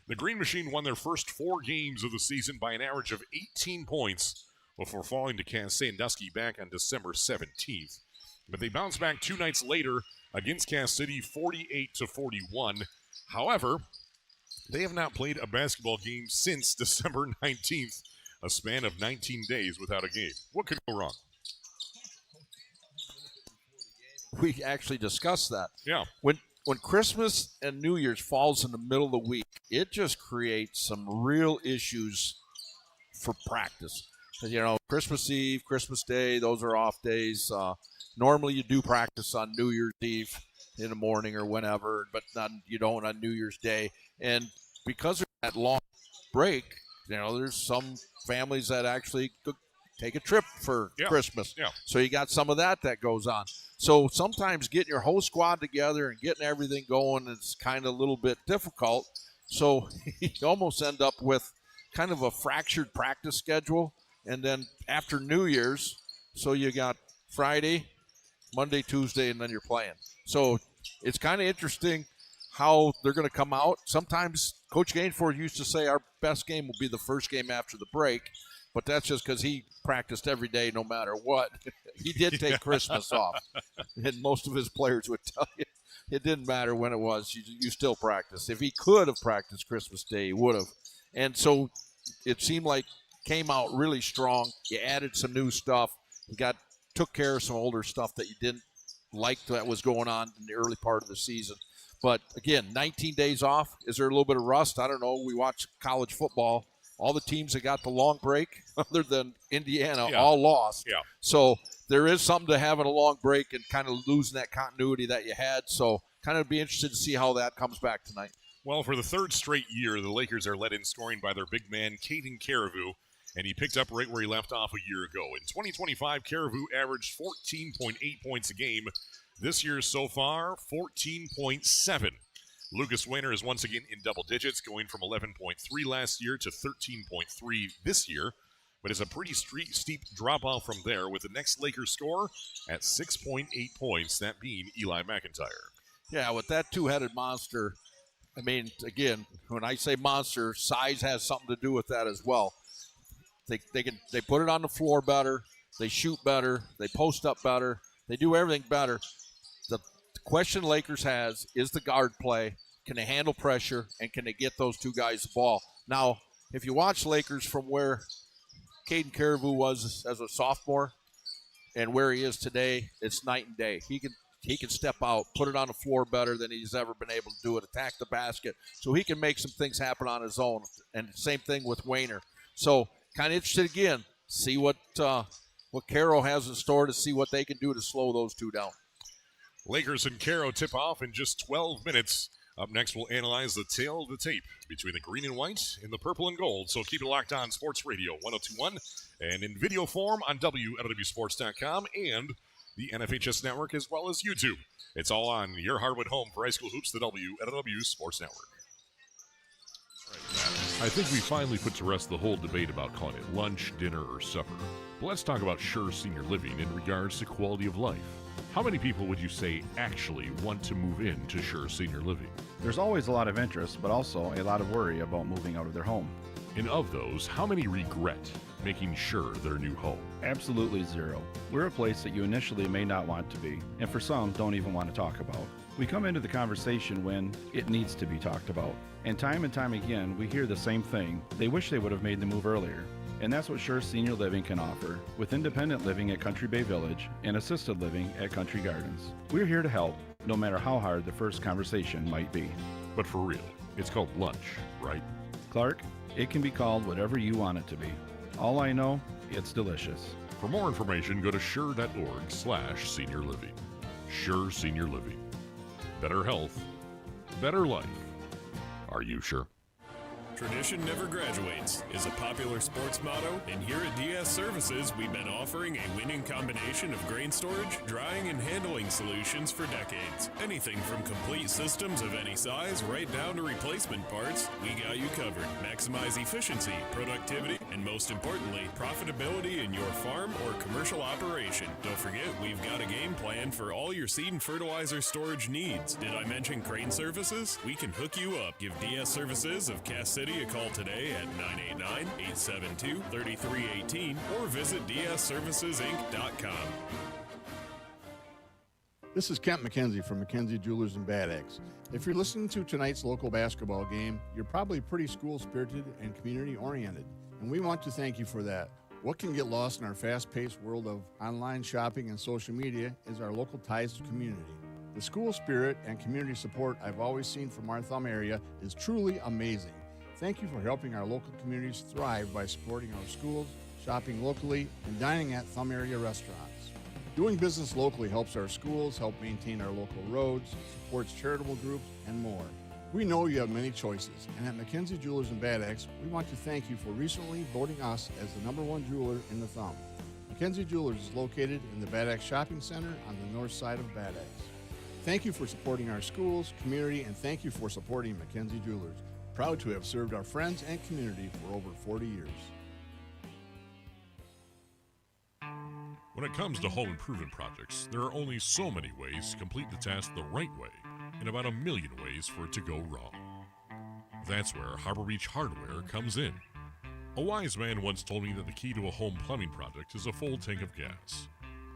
The Green Machine won their first 4 games of the season by an average of 18 points before falling to Cass Sandusky back on December 17th. But they bounced back 2 nights later against Cass City, 48-41. However, they have not played a basketball game since December 19th, a span of 19 days without a game. What could go wrong? We actually discussed that. Yeah. When Christmas and New Year's falls in the middle of the week, it just creates some real issues for practice. You know, Christmas Eve, Christmas Day, those are off days. Normally you do practice on New Year's Eve in the morning or whenever, but you don't on New Year's Day. And because of that long break, you know, there's some families that actually take a trip for Christmas. Yeah. So you got some of that goes on. So sometimes getting your whole squad together and getting everything going is kind of a little bit difficult. So you almost end up with kind of a fractured practice schedule. And then after New Year's, so you got Friday, Monday, Tuesday, and then you're playing. So it's kind of interesting how they're going to come out. Sometimes Coach Gainford used to say our best game will be the first game after the break. But that's just because he practiced every day no matter what. He did take Christmas off. And most of his players would tell you it didn't matter when it was. You still practice. If he could have practiced Christmas Day, he would have. And so it seemed like came out really strong. You added some new stuff. You took care of some older stuff that you didn't like that was going on in the early part of the season. But, again, 19 days off. Is there a little bit of rust? I don't know. We watch college football. All the teams that got the long break, other than Indiana, all lost. Yeah. So there is something to having a long break and kind of losing that continuity that you had. So kind of be interested to see how that comes back tonight. Well, for the 3rd straight year, the Lakers are led in scoring by their big man, Caden Caribou, and he picked up right where he left off a year ago. In 2025, Caribou averaged 14.8 points a game. This year so far, 14.7. Lucas Weiner is once again in double digits, going from 11.3 last year to 13.3 this year, but is a pretty steep drop-off from there with the next Lakers score at 6.8 points, that being Eli McIntyre. Yeah, with that two-headed monster, I mean, again, when I say monster, size has something to do with that as well. They put it on the floor better, they shoot better, they post up better, they do everything better. The question Lakers has is the guard play. Can they handle pressure, and can they get those two guys the ball? Now, if you watch Lakers from where Caden Caribou was as a sophomore and where he is today, it's night and day. he can step out, put it on the floor better than he's ever been able to do it, attack the basket, so he can make some things happen on his own. And same thing with Wayner. So kind of interested again, see what Caro has in store to see what they can do to slow those two down. Lakers and Caro tip off in just 12 minutes. Up next, we'll analyze the tale of the tape between the green and white and the purple and gold. So keep it locked on Sports Radio 1021 and in video form on WLEWsports.com and the MHSAA Network, as well as YouTube. It's all on your hardwood home for high school hoops, the WLEW Sports Network. I think we finally put to rest the whole debate about calling it lunch, dinner, or supper. But let's talk about Scheurer Senior Living in regards to quality of life. How many people would you say actually want to move into Scheurer Senior Living? There's always a lot of interest, but also a lot of worry about moving out of their home. And of those, how many regret making Scheurer their new home? Absolutely zero. We're a place that you initially may not want to be, and for some, don't even want to talk about. We come into the conversation when it needs to be talked about. And time again, we hear the same thing. They wish they would have made the move earlier. And that's what Scheurer Senior Living can offer, with independent living at Country Bay Village and assisted living at Country Gardens. We're here to help, no matter how hard the first conversation might be. But for real, it's called lunch, right? Clark, it can be called whatever you want it to be. All I know, it's delicious. For more information, go to scheurer.org/senior living. Scheurer Senior Living. Better health, better life. Are you sure? Tradition never graduates is a popular sports motto, and here at DS Services, we've been offering a winning combination of grain storage, drying, and handling solutions for decades. Anything from complete systems of any size right down to replacement parts, we got you covered. Maximize efficiency, productivity, and most importantly, profitability in your farm or commercial operation. Don't forget, we've got a game plan for all your seed and fertilizer storage needs. Did I mention crane services? We can hook you up. Give DS Services of Cass City a call today at 989-872-3318 or visit dsservicesinc.com. This is Kent McKenzie from McKenzie Jewelers and Bad Eggs. If you're listening to tonight's local basketball game, you're probably pretty school-spirited and community-oriented, and we want to thank you for that. What can get lost in our fast-paced world of online shopping and social media is our local ties to community. The school spirit and community support I've always seen from our Thumb area is truly amazing. Thank you for helping our local communities thrive by supporting our schools, shopping locally, and dining at Thumb area restaurants. Doing business locally helps our schools, help maintain our local roads, supports charitable groups, and more. We know you have many choices, and at McKenzie Jewelers and Bad Eggs, we want to thank you for recently voting us as the #1 jeweler in the Thumb. McKenzie Jewelers is located in the Bad Eggs Shopping Center on the north side of Bad Eggs. Thank you for supporting our schools, community, and thank you for supporting McKenzie Jewelers. Proud to have served our friends and community for over 40 years. When it comes to home improvement projects, there are only so many ways to complete the task the right way, and about 1 million ways for it to go wrong. That's where Harbor Beach Hardware comes in. A wise man once told me that the key to a home plumbing project is a full tank of gas.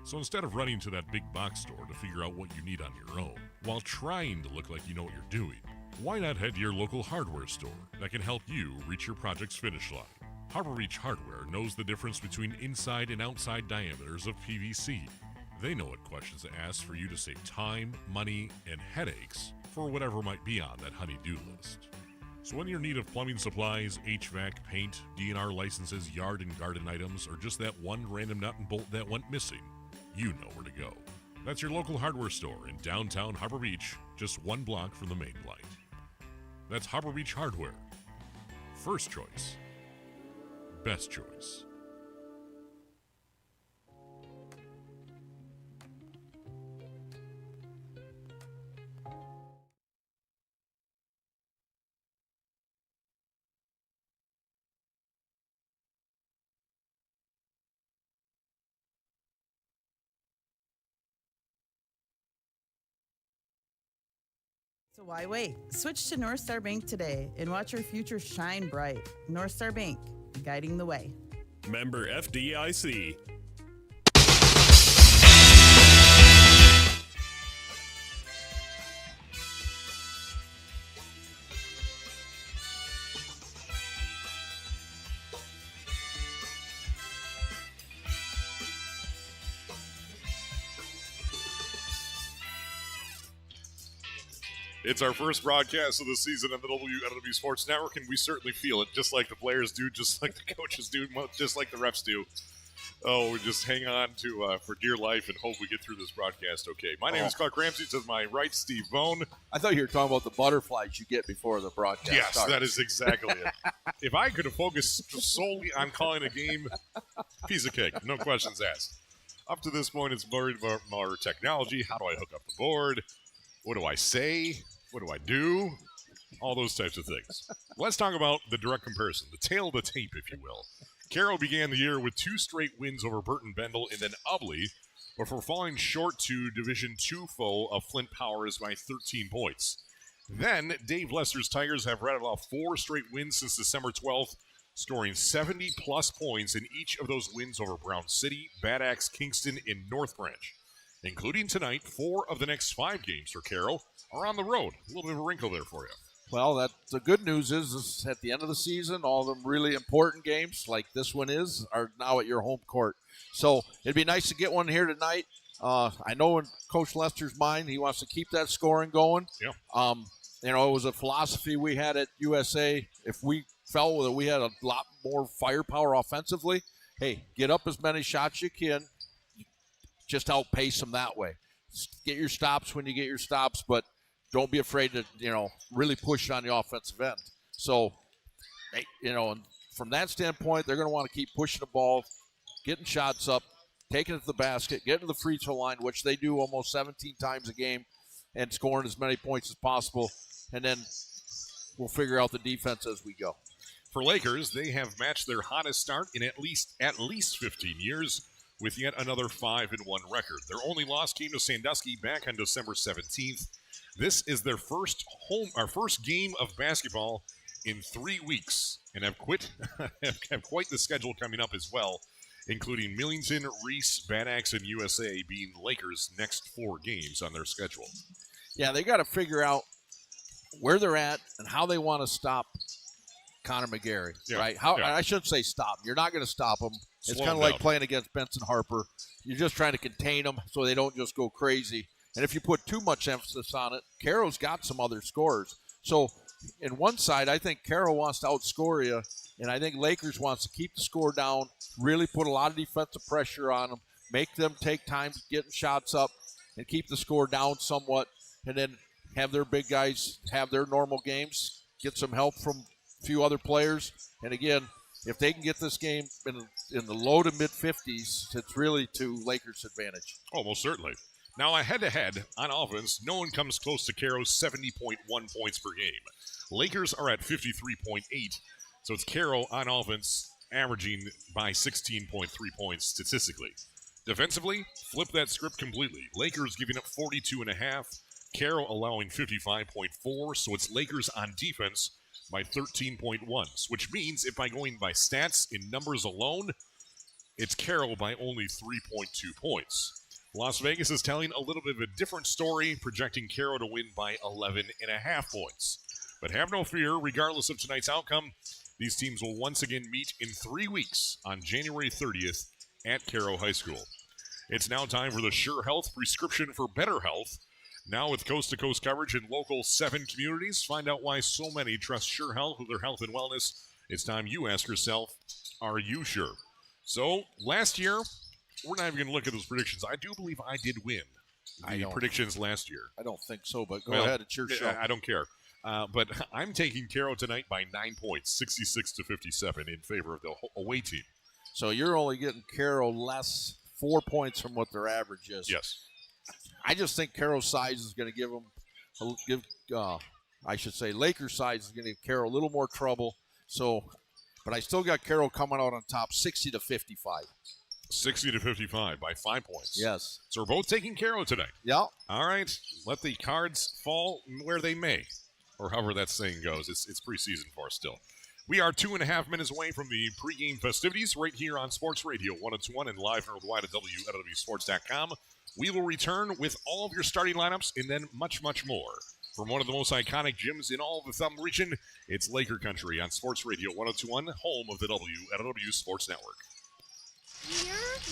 So instead of running to that big box store to figure out what you need on your own, while trying to look like you know what you're doing, why not head to your local hardware store that can help you reach your project's finish line? Harbor Beach Hardware knows the difference between inside and outside diameters of PVC. They know what questions to ask for you to save time, money, and headaches for whatever might be on that honey-do list. So when you're in need of plumbing supplies, HVAC, paint, DNR licenses, yard and garden items, or just that one random nut and bolt that went missing, you know where to go. That's your local hardware store in downtown Harbor Beach, just 1 block from the main light. That's Harbor Beach Hardware. First choice. Best choice. So why wait? Switch to North Star Bank today and watch your future shine bright. North Star Bank, guiding the way. Member FDIC. It's our first broadcast of the season on the WLEW Sports Network, and we certainly feel it, just like the players do, just like the coaches do, just like the refs do. Oh, we just hang on to for dear life and hope we get through this broadcast okay. My name is Clark Ramsey. To my right, Steve Bone. I thought you were talking about the butterflies you get before the broadcast Yes, starts. that is exactly it. If I could have focused solely on calling a game, piece of cake, no questions asked. Up to this point, it's worried about our technology. How do I hook up the board? What do I say? What do I do? All those types of things. Let's talk about the direct comparison, the tail of the tape, if you will. Caro began the year with 2 straight wins over Burton Bendel and then Ubley, before falling short to Division II foe of Flint Powers by 13 points. Then, Dave Lester's Tigers have rattled off 4 straight wins since December 12th, scoring 70-plus points in each of those wins over Brown City, Bad Axe, Kingston, and North Branch. Including tonight, 4 of the next 5 games for Caro are on the road. A little bit of a wrinkle there for you. Well, the good news is at the end of the season, all of them really important games, like this one is, are now at your home court. So it'd be nice to get one here tonight. I know in Coach Lester's mind, he wants to keep that scoring going. Yeah. It was a philosophy we had at USA. If we felt that we had a lot more firepower offensively, hey, get up as many shots you can. Just outpace them that way. Get your stops when you get your stops, but don't be afraid to, really push on the offensive end. So, and from that standpoint, they're going to want to keep pushing the ball, getting shots up, taking it to the basket, getting to the free throw line, which they do almost 17 times a game, and scoring as many points as possible. And then we'll figure out the defense as we go. For Lakers, they have matched their hottest start in at least 15 years, with yet another 5-1 record. Their only loss came to Sandusky back on December 17th. This is their first game of basketball in 3 weeks, and have quite the schedule coming up as well, including Millington, Reese, Bad Axe, and USA being Lakers' next 4 games on their schedule. Yeah, they got to figure out where they're at and how they want to stop Connor McGarry, right? I shouldn't say stop. You're not going to stop him. It's kind of like playing against Benson Harper. You're just trying to contain them so they don't just go crazy. And if you put too much emphasis on it, Caro's got some other scorers. So in one side, I think Caro wants to outscore you, and I think Lakers wants to keep the score down, really put a lot of defensive pressure on them, make them take time getting shots up, and keep the score down somewhat, and then have their big guys have their normal games, get some help from a few other players. And again, if they can get this game in the low to mid-50s, it's really to Lakers' advantage. Oh, most certainly. Now, a head-to-head on offense, no one comes close to Caro's 70.1 points per game. Lakers are at 53.8, so it's Caro on offense averaging by 16.3 points statistically. Defensively, flip that script completely. Lakers giving up 42.5, Caro allowing 55.4, so it's Lakers on defense by 13.1, which means if by going by stats in numbers alone, it's Caro by only 3.2 points. Las Vegas is telling a little bit of a different story, projecting Caro to win by 11.5 points. But have no fear, regardless of tonight's outcome, these teams will once again meet in 3 weeks on January 30th at Caro High School. It's now time for the Scheurer Health prescription for better health. Now with coast-to-coast coverage in local 7 communities, find out why so many trust Scheurer Health with their health and wellness. It's time you ask yourself, are you sure? So, last year, we're not even going to look at those predictions. I do believe I did win the predictions last year. I don't think so, but go ahead. It's your show. I don't care. But I'm taking Caro tonight by 9 points, 66-57 in favor of the away team. So you're only getting Caro less 4 points from what their average is. Yes. I just think Caro's size is going to give them, Lakers' size is going to give Caro a little more trouble. So, but I still got Caro coming out on top, 60-55. 60-55 by 5 points. Yes. So we're both taking Caro tonight. Yeah. All right. Let the cards fall where they may, or however that saying goes. It's preseason for us still. We are 2.5 minutes away from the pregame festivities right here on Sports Radio 102.1 and live and worldwide at WLEWSports.com. We will return with all of your starting lineups and then much, much more. From one of the most iconic gyms in all of the Thumb region, it's Laker Country on Sports Radio 102.1, home of the WLEW Sports Network.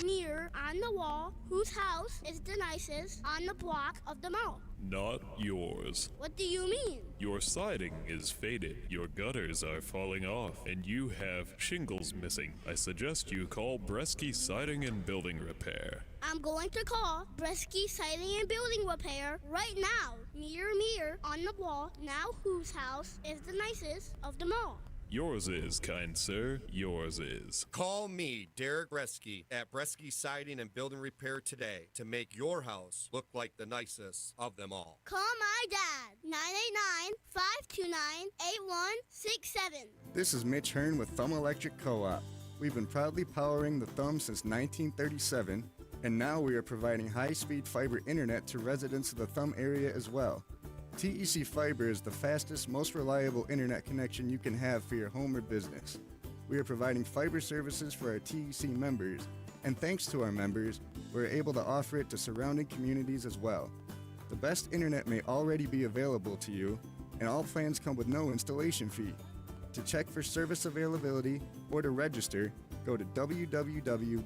Mirror on the wall. Whose house is the nicest on the block of them all? Not yours. What do you mean? Your siding is faded, your gutters are falling off, and you have shingles missing. I suggest you call Bresky Siding and Building Repair. I'm going to call Bresky Siding and Building Repair right now. Mirror on the wall. Now whose house is the nicest of them all? Yours is, kind sir, yours is. Call me, Derek Bresky, at Bresky Siding and Building Repair today to make your house look like the nicest of them all. Call my dad, 989-529-8167. This is Mitch Hearn with Thumb Electric Co-op. We've been proudly powering the Thumb since 1937, and now we are providing high-speed fiber internet to residents of the Thumb area as well. TEC Fiber is the fastest, most reliable internet connection you can have for your home or business. We are providing fiber services for our TEC members, and thanks to our members, we're able to offer it to surrounding communities as well. The best internet may already be available to you, and all plans come with no installation fee. To check for service availability or to register, go to www.tecmi.coop.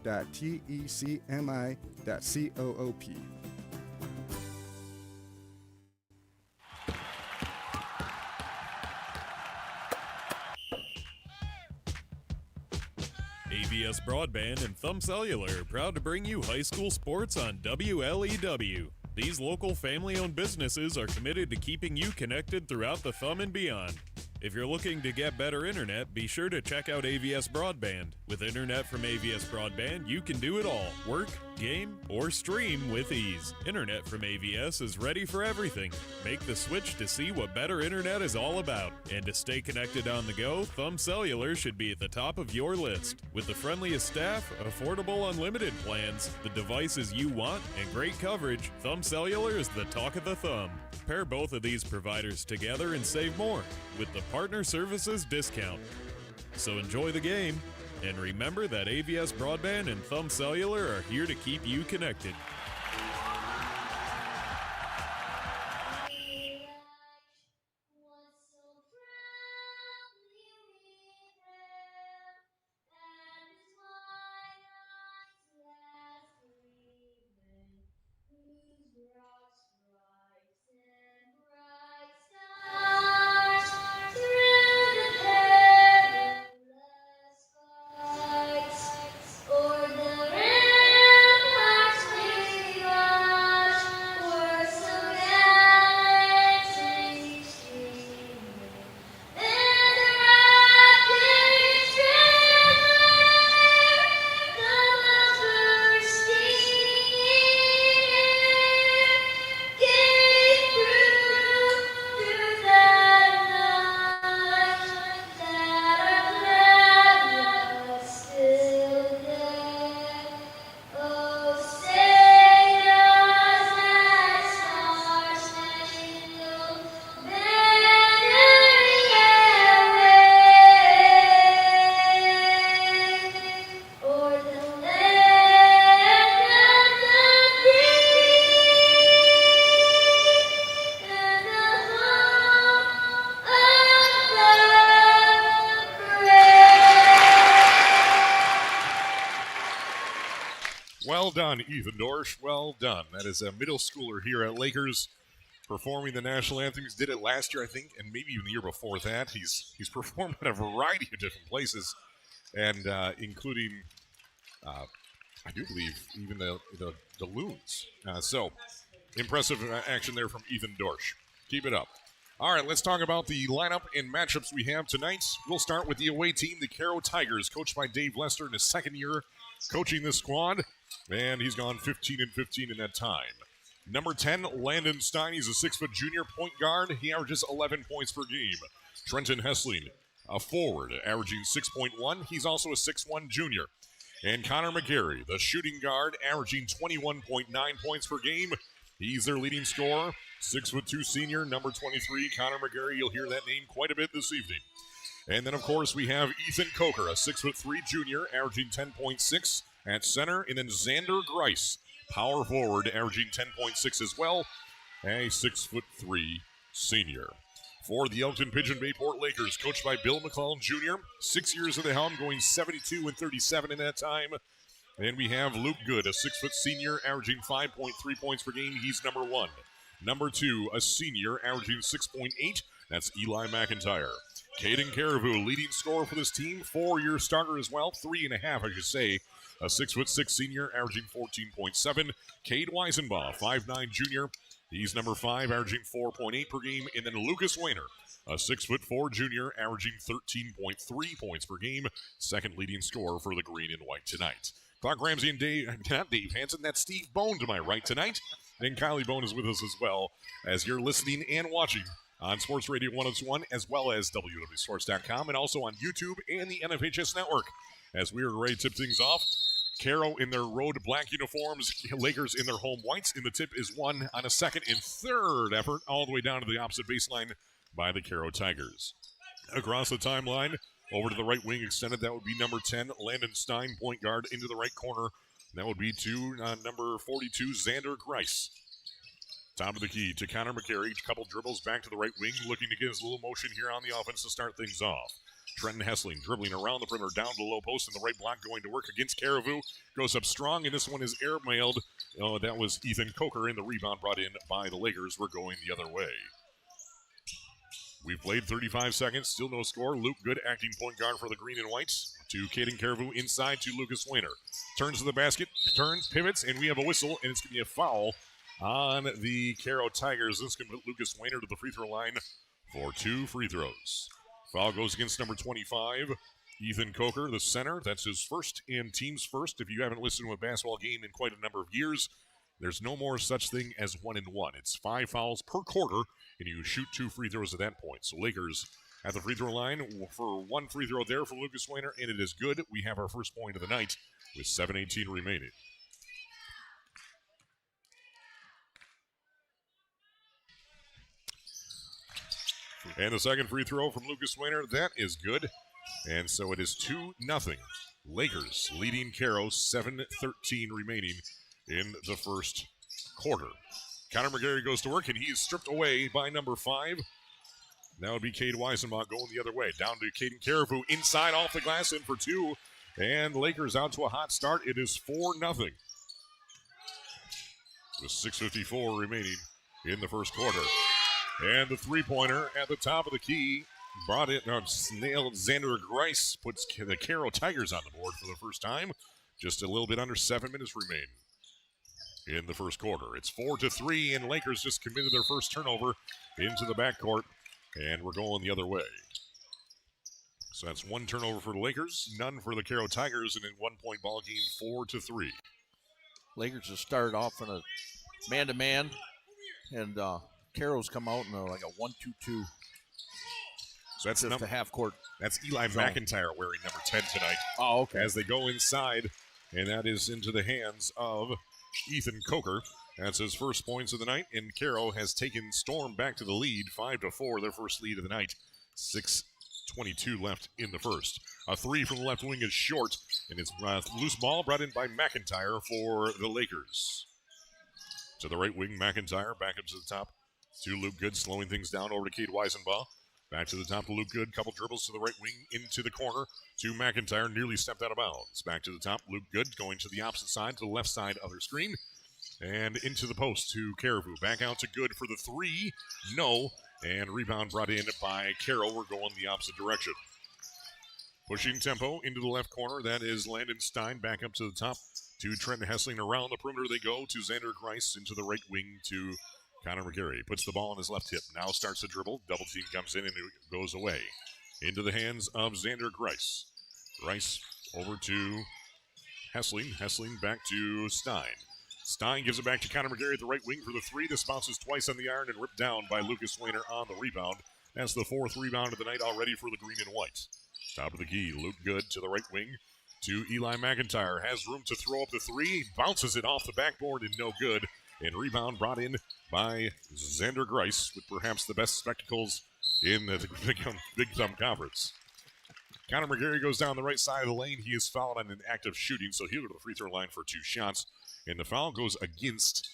AVS Broadband and Thumb Cellular are proud to bring you high school sports on WLEW. These local family-owned businesses are committed to keeping you connected throughout the Thumb and beyond. If you're looking to get better internet, be sure to check out AVS Broadband. With internet from AVS Broadband, you can do it all. Work, game, or stream with ease. Internet from AVS is ready for everything. Make the switch to see what better internet is all about. And to stay connected on the go, Thumb Cellular should be at the top of your list. With the friendliest staff, affordable unlimited plans, the devices you want, and great coverage, Thumb Cellular is the talk of the Thumb. Pair both of these providers together and save more with the Partner Services discount. So enjoy the game, and remember that AVS Broadband and Thumb Cellular are here to keep you connected. Well done, Ethan Dorsch. Well done. That is a middle schooler here at Lakers performing the national anthems. Did it last year, I think, and maybe even the year before that. He's performed at a variety of different places, and including, I do believe, even the Loons. So, impressive action there from Ethan Dorsch. Keep it up. All right, let's talk about the lineup and matchups we have tonight. We'll start with the away team, the Caro Tigers, coached by Dave Lester in his second year coaching this squad, and he's gone 15-15 in that time. Number 10, Landon Stein. He's a 6-foot junior point guard. He averages 11 points per game. Trenton Hessling, a forward, averaging 6.1. He's also a 6'1 junior. And Connor McGarry, the shooting guard, averaging 21.9 points per game. He's their leading scorer. 6'2 senior, number 23, Connor McGarry. You'll hear that name quite a bit this evening. And then, of course, we have Ethan Coker, a 6'3 junior, averaging 10.6 at center. And then Xander Grice, power forward, averaging 10.6 as well, a 6'3 senior. For the Elkton-Pigeon-Bay Port Lakers, coached by Bill McClellan Jr., 6 years at the helm, going 72-37 in that time. And we have Luke Good, a 6-foot senior, averaging 5.3 points per game. He's number 1. Number 2, a senior, averaging 6.8. That's Eli McIntyre. Caden Caribou, leading scorer for this team. 4-year starter as well. 3.5, I should say. A 6'6" senior, averaging 14.7. Cade Weisenbaugh, 5'9" junior. He's number 5, averaging 4.8 per game. And then Lucas Weiner, a 6'4" junior, averaging 13.3 points per game. Second leading scorer for the green and white tonight. Clark Ramsey and not Dave Hanson, that's Steve Bone to my right tonight. And Kylie Bone is with us as well, as you're listening and watching on Sports Radio 102.1, as well as WLEWSports.com, and also on YouTube and the MHS Network. As we are ready to tip things off, Caro in their road black uniforms, Lakers in their home whites, and the tip is won on a second and third effort, all the way down to the opposite baseline by the Caro Tigers. Across the timeline, over to the right wing extended, that would be number 10, Landon Stein, point guard, into the right corner. That would be to number 42, Xander Grice. Top of the key to Connor McGarry. Couple dribbles back to the right wing, looking to get his little motion here on the offense to start things off. Trenton Hessling dribbling around the perimeter, down to the low post, and the right block going to work against Caribou. Goes up strong, and this one is airmailed. Oh, that was Ethan Coker, and the rebound brought in by the Lakers. We're going the other way. We've played 35 seconds, still no score. Luke Good acting point guard for the green and whites. To Caden Caribou, inside to Lucas Weiner. Turns to the basket, turns, pivots, and we have a whistle, and it's going to be a foul on the Caro Tigers. This is going to put Lucas Weiner to the free throw line for 2 free throws. Foul goes against number 25, Ethan Coker, the center. That's his first and team's first. If you haven't listened to a basketball game in quite a number of years, there's no more such thing as 1-and-1. It's 5 fouls per quarter, and you shoot 2 free throws at that point. So Lakers at the free throw line for 1 free throw there for Lucas Weiner, and it is good. We have our first point of the night with 7:18 remaining. And the second free throw from Lucas Weiner, that is good. And so it is 2-0. Lakers leading Caro, 7:13 remaining in the first quarter. Connor McGarry goes to work, and he is stripped away by number 5. That would be Cade Weisenbach going the other way. Down to Caden Caribou, inside off the glass, in for 2. And Lakers out to a hot start. It is 4-0. With 6:54 remaining in the first quarter. And the three-pointer at the top of the key brought it, snailed Xander Grice, puts the Caro Tigers on the board for the first time. Just a little bit under 7 minutes remain in the first quarter. It's 4-3, and Lakers just committed their first turnover into the backcourt, and we're going the other way. So that's 1 turnover for the Lakers, none for the Caro Tigers, and in 1-point ball game, 4-3. Lakers have started off in a man-to-man, and Caro's come out in like a 1-2-2. So that's just a half court. That's Eli McIntyre wearing number 10 tonight. Oh, okay. As they go inside, and that is into the hands of Ethan Coker. That's his first points of the night, and Caro has taken Storm back to the lead, 5-4, their first lead of the night. 6:22 left in the first. A 3 from the left wing is short, and it's loose ball brought in by McIntyre for the Lakers. To the right wing, McIntyre back up to the top to Luke Good, slowing things down over to Cade Weisenbaugh. Back to the top to Luke Good, couple dribbles to the right wing, into the corner to McIntyre, nearly stepped out of bounds. Back to the top, Luke Good going to the opposite side, to the left side of their screen, and into the post to Caribou. Back out to Good for the 3, no, and rebound brought in by Caro. We're going the opposite direction. Pushing tempo into the left corner, that is Landon Stein. Back up to the top to Trenton Hessling. Around the perimeter they go to Xander Grice, into the right wing to Connor McGarry. Puts the ball on his left hip. Now starts to dribble. Double team comes in and it goes away. Into the hands of Xander Grice. Grice over to Hessling. Hessling back to Stein. Stein gives it back to Connor McGarry at the right wing for the 3. This bounces twice on the iron and ripped down by Lucas Weiner on the rebound. That's the 4th rebound of the night already for the green and white. Top of the key. Luke Good to the right wing to Eli McIntyre. Has room to throw up the 3. Bounces it off the backboard and no good. And rebound brought in by Xander Grice, with perhaps the best spectacles in the Big Thumb Conference. Connor McGarry goes down the right side of the lane. He is fouled on an active shooting, so he'll go to the free throw line for 2 shots. And the foul goes against,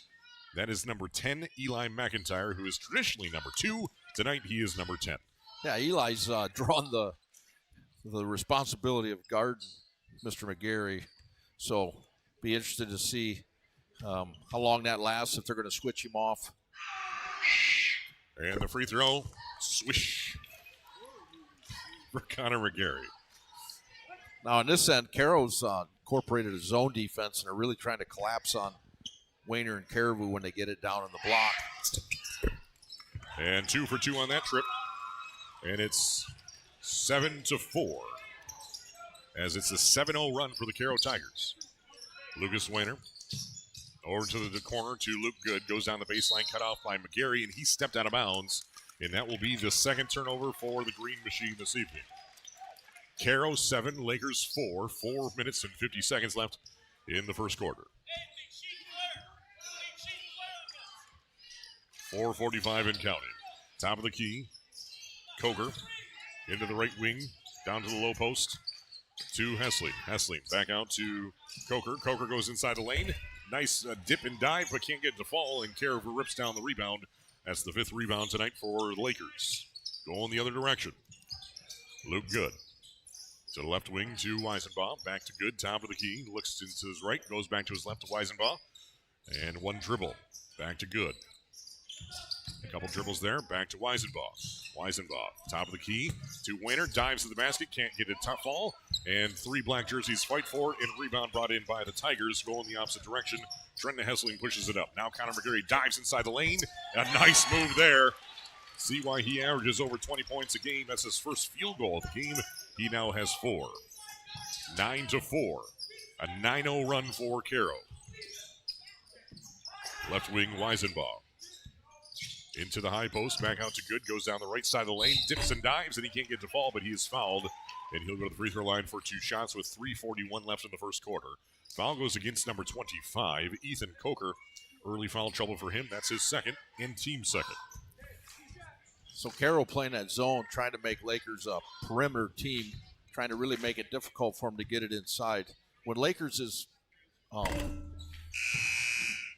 that is number 10, Eli McIntyre, who is traditionally number 2. Tonight he is number 10. Yeah, Eli's drawn the responsibility of guarding Mr. McGarry. So be interested to see how long that lasts, if they're going to switch him off. And the free throw, swish, for Connor McGarry. Now, on this end, Caro's incorporated a zone defense and are really trying to collapse on Wayner and Caribou when they get it down in the block. And 2 for 2 on that trip. And it's 7-4. As it's a 7-0 run for the Caro Tigers. Lucas Wayner over to the corner to Luke Good. Goes down the baseline, cut off by McGarry, and he stepped out of bounds. And that will be the second turnover for the Green Machine this evening. Caro 7, Lakers 4. 4 minutes and 50 seconds left in the first quarter. 4:45 and counting. Top of the key. Coker into the right wing, down to the low post to Hessling. Hessling back out to Coker. Coker goes inside the lane. Nice dip and dive, but can't get it to fall, and Carver rips down the rebound. That's the 5th rebound tonight for the Lakers. Going the other direction. Luke Good. To the left wing to Weisenbaugh. Back to Good, top of the key. Looks into his right, goes back to his left to Weisenbaugh. And one dribble. Back to Good. A couple dribbles there. Back to Weisenbaugh. Weisenbaugh, top of the key to Wayner. Dives to the basket. Can't get it to fall. And 3 black jerseys fight for it. And rebound brought in by the Tigers. Going the opposite direction. Trenton Hessling pushes it up. Now Connor McGarry dives inside the lane. A nice move there. See why he averages over 20 points a game. That's his first field goal of the game. He now has 4. 9-4. A 9-0 run for Caro. Left wing Weisenbaugh. Into the high post, back out to Good, goes down the right side of the lane, dips and dives, and he can't get to fall, but he is fouled, and he'll go to the free throw line for 2 shots with 3:41 left in the first quarter. Foul goes against number 25, Ethan Coker. Early foul trouble for him. That's his second and team second. So Caro playing that zone, trying to make Lakers a perimeter team, trying to really make it difficult for them to get it inside. When Lakers is,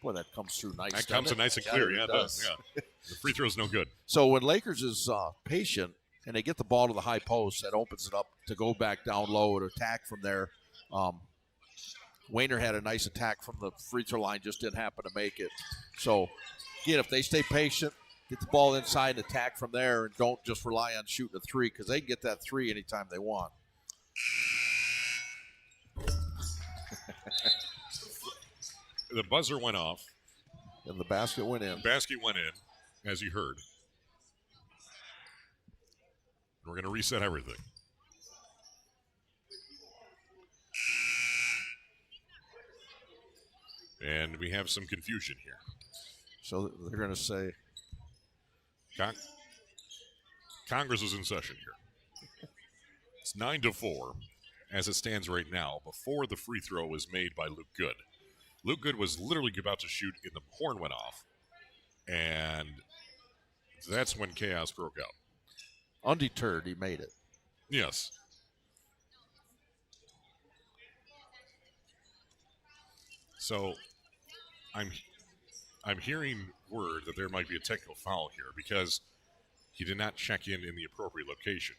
boy, that comes through nice. That comes in nice and clear. Yeah, it does. Yeah. The free throw's no good. So when Lakers is patient and they get the ball to the high post, that opens it up to go back down low and attack from there. Wayner had a nice attack from the free throw line, just didn't happen to make it. So, again, if they stay patient, get the ball inside and attack from there, and don't just rely on shooting a 3, because they can get that 3 anytime they want. The buzzer went off. And the basket went in. Basket went in, as you heard. We're going to reset everything. And we have some confusion here. So they're going to say Congress is in session here. It's 9-4 as it stands right now before the free throw was made by Luke Good. Luke Good was literally about to shoot and the horn went off. And that's when chaos broke out. Undeterred, he made it. Yes. So I'm hearing word that there might be a technical foul here because he did not check in the appropriate location.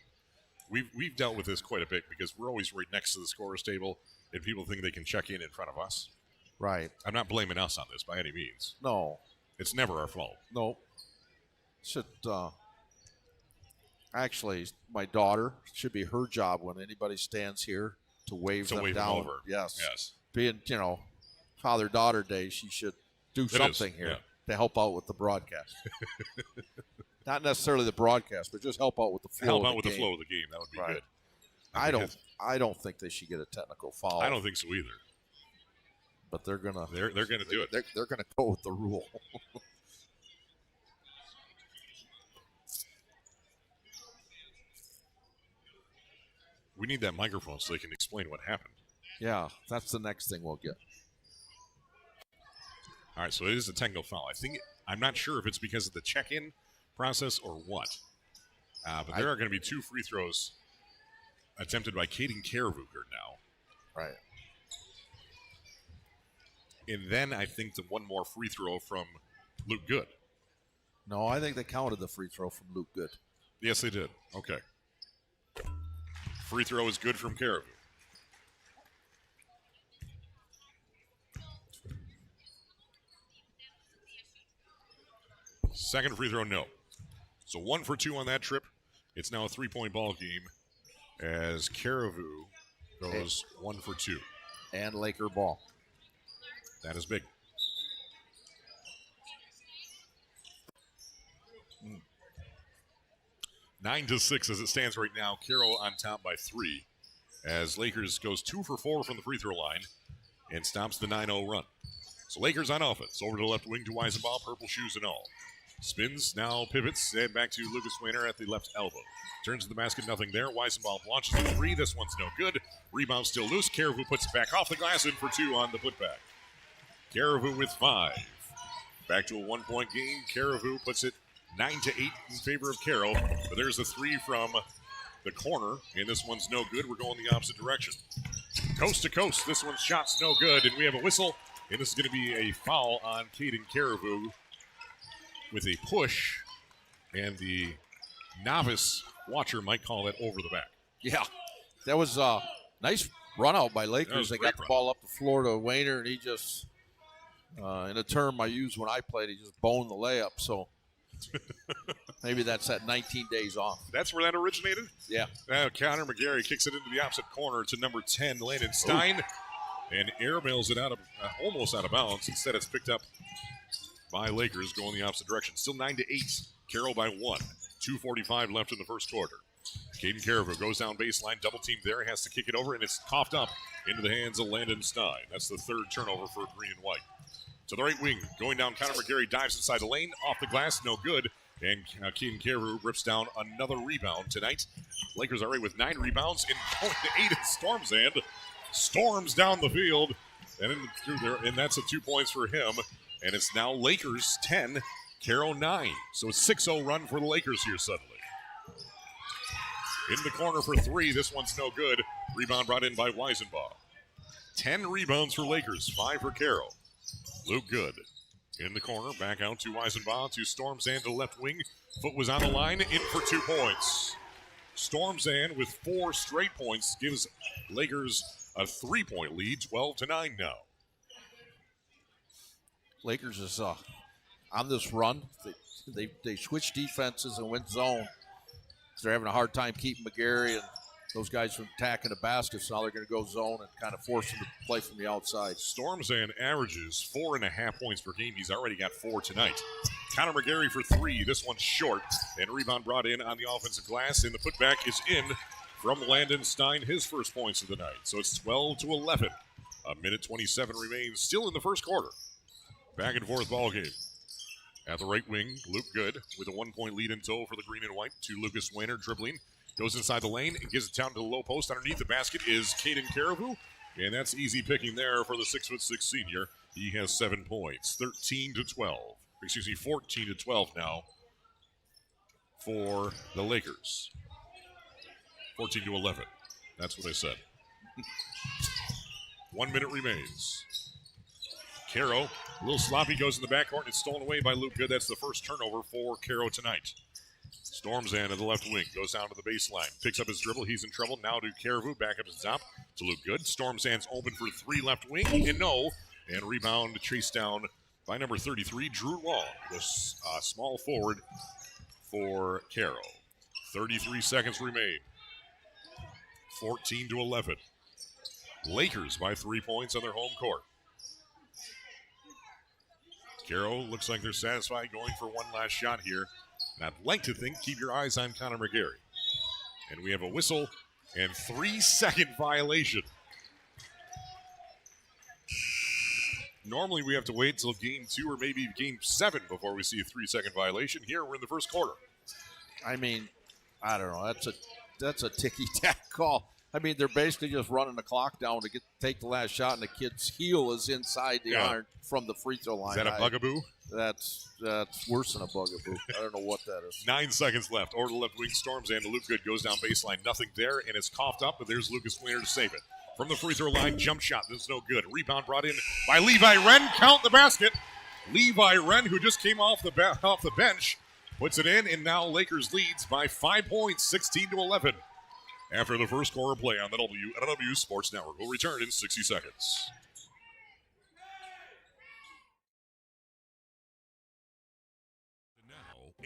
We've dealt with this quite a bit because we're always right next to the scorer's table and people think they can check in front of us. Right. I'm not blaming us on this by any means. No. It's never our fault. No. Should actually, my daughter, should be her job when anybody stands here to wave them down. Them over. Yes. Yes. Being, Father-daughter day, she should do something here to help out with the broadcast. Not necessarily the broadcast, but just help out with the flow. Help out with the flow of the game. That would be good. I don't think they should get a technical foul. I don't think so either. But they're gonna do it. They're gonna go with the rule. We need that microphone so they can explain what happened. Yeah, that's the next thing we'll get. All right, so it is a technical foul. I'm not sure if it's because of the check-in process or what. But there are going to be 2 free throws attempted by Caden Karavuker now. Right. And then I think the one more free throw from Luke Good. No, I think they counted the free throw from Luke Good. Yes, they did. Okay. Free throw is good from Karavuker. Second free throw, no. So 1 for 2 on that trip. It's now a 3-point ball game as Caribou goes 1 for 2. And Laker ball. That is big. 9-6 as it stands right now. Caro on top by 3 as Lakers goes 2 for 4 from the free throw line and stops the 9-0 run. So Lakers on offense. Over to the left wing to Weisenbaugh, purple shoes and all. Spins, now pivots, and back to Lucas Weiner at the left elbow. Turns to the basket, nothing there. Weisenbaugh launches the 3. This one's no good. Rebound still loose. Caribou puts it back off the glass, in for 2 on the putback. Caribou with 5. Back to a 1-point game. Caribou puts it 9-8 in favor of Caro. But there's a 3 from the corner, and this one's no good. We're going the opposite direction. Coast to coast, this one's shot's no good, and we have a whistle, and this is going to be a foul on Caden Caribou with a push, and the novice watcher might call that over the back. Yeah, that was a nice run out by Lakers. They got the ball up the floor to Weiner, and he just, in a term I used when I played, he just boned the layup. So maybe that's that 19 days off. That's where that originated? Yeah. Now Connor McGarry kicks it into the opposite corner to number 10, Landon Stein, and airmails it out of almost out of bounds. Instead, it's picked up by Lakers going the opposite direction. Still 9-8. Caro by 1. 2:45 left in the first quarter. Caden Caribou goes down baseline, double team there, has to kick it over, and it's coughed up into the hands of Landon Stein. That's the 3rd turnover for green and white. To the right wing, going down, Connor McGarry dives inside the lane, off the glass, no good. And Caden Caribou rips down another rebound tonight. Lakers already with 9 rebounds, and going to 8 in Stormsand. Storms down the field, and through there, and that's a 2 points for him. And it's now Lakers 10, Caro 9. So a 6-0 run for the Lakers here suddenly. In the corner for 3. This one's no good. Rebound brought in by Weisenbaugh. 10 rebounds for Lakers, 5 for Caro. Luke Good in the corner, back out to Weisenbaugh, to Stormsand to left wing. Foot was on the line, in for 2 points. Stormsand with 4 straight points gives Lakers a 3-point lead, 12-9 now. Lakers is on this run. They switch defenses and went zone. They're having a hard time keeping McGarry and those guys from attacking the basket, so now they're going to go zone and kind of force them to play from the outside. Stormsand averages 4.5 points per game. He's already got 4 tonight. Connor McGarry for 3. This one's short, and rebound brought in on the offensive glass, and the putback is in from Landon Stein, his first points of the night. So it's 12-11. A minute 27 remains, still in the first quarter. Back and forth ball game. At the right wing, Luke Good with a 1-point lead in tow for the green and white to Lucas Weiner dribbling. Goes inside the lane and gives it down to the low post. Underneath the basket is Caden Caribou. And that's easy picking there for the 6'6" senior. He has 7 points. 13-12. Excuse me, 14-12 now for the Lakers. 14-11. That's what I said. 1 minute remains. Caro, a little sloppy, goes in the backcourt, and it's stolen away by Luke Good. That's the first turnover for Caro tonight. Stormsand at the left wing, goes down to the baseline, picks up his dribble, he's in trouble. Now to Caribou, back up to top to Luke Good. Stormsand's open for 3 left wing, and no. And rebound chased down by number 33, Drew Long, the small forward for Caro. 33 seconds remain. 14-11. Lakers by 3 points on their home court. Caro looks like they're satisfied going for one last shot here. And I'd like to think, keep your eyes on Connor McGarry. And we have a whistle and 3-second violation. Normally we have to wait until game 2 or maybe game 7 before we see a 3-second violation. Here we're in the first quarter. I mean, I don't know. That's a ticky-tack call. I mean, they're basically just running the clock down to take the last shot, and the kid's heel is inside the iron from the free throw line. Is that a bugaboo? That's worse than a bugaboo. I don't know what that is. 9 seconds left. Over the left wing, Stormsand to Luke Good goes down baseline. Nothing there, and it's coughed up, but there's Lucas Weiner to save it. From the free throw line, jump shot. This is no good. Rebound brought in by Levi Wren. Count the basket. Levi Wren, who just came off the bench, puts it in, and now Lakers leads by 5 points, 16-11. After the first quarter play on the WLEW Sports Network. We'll return in 60 seconds.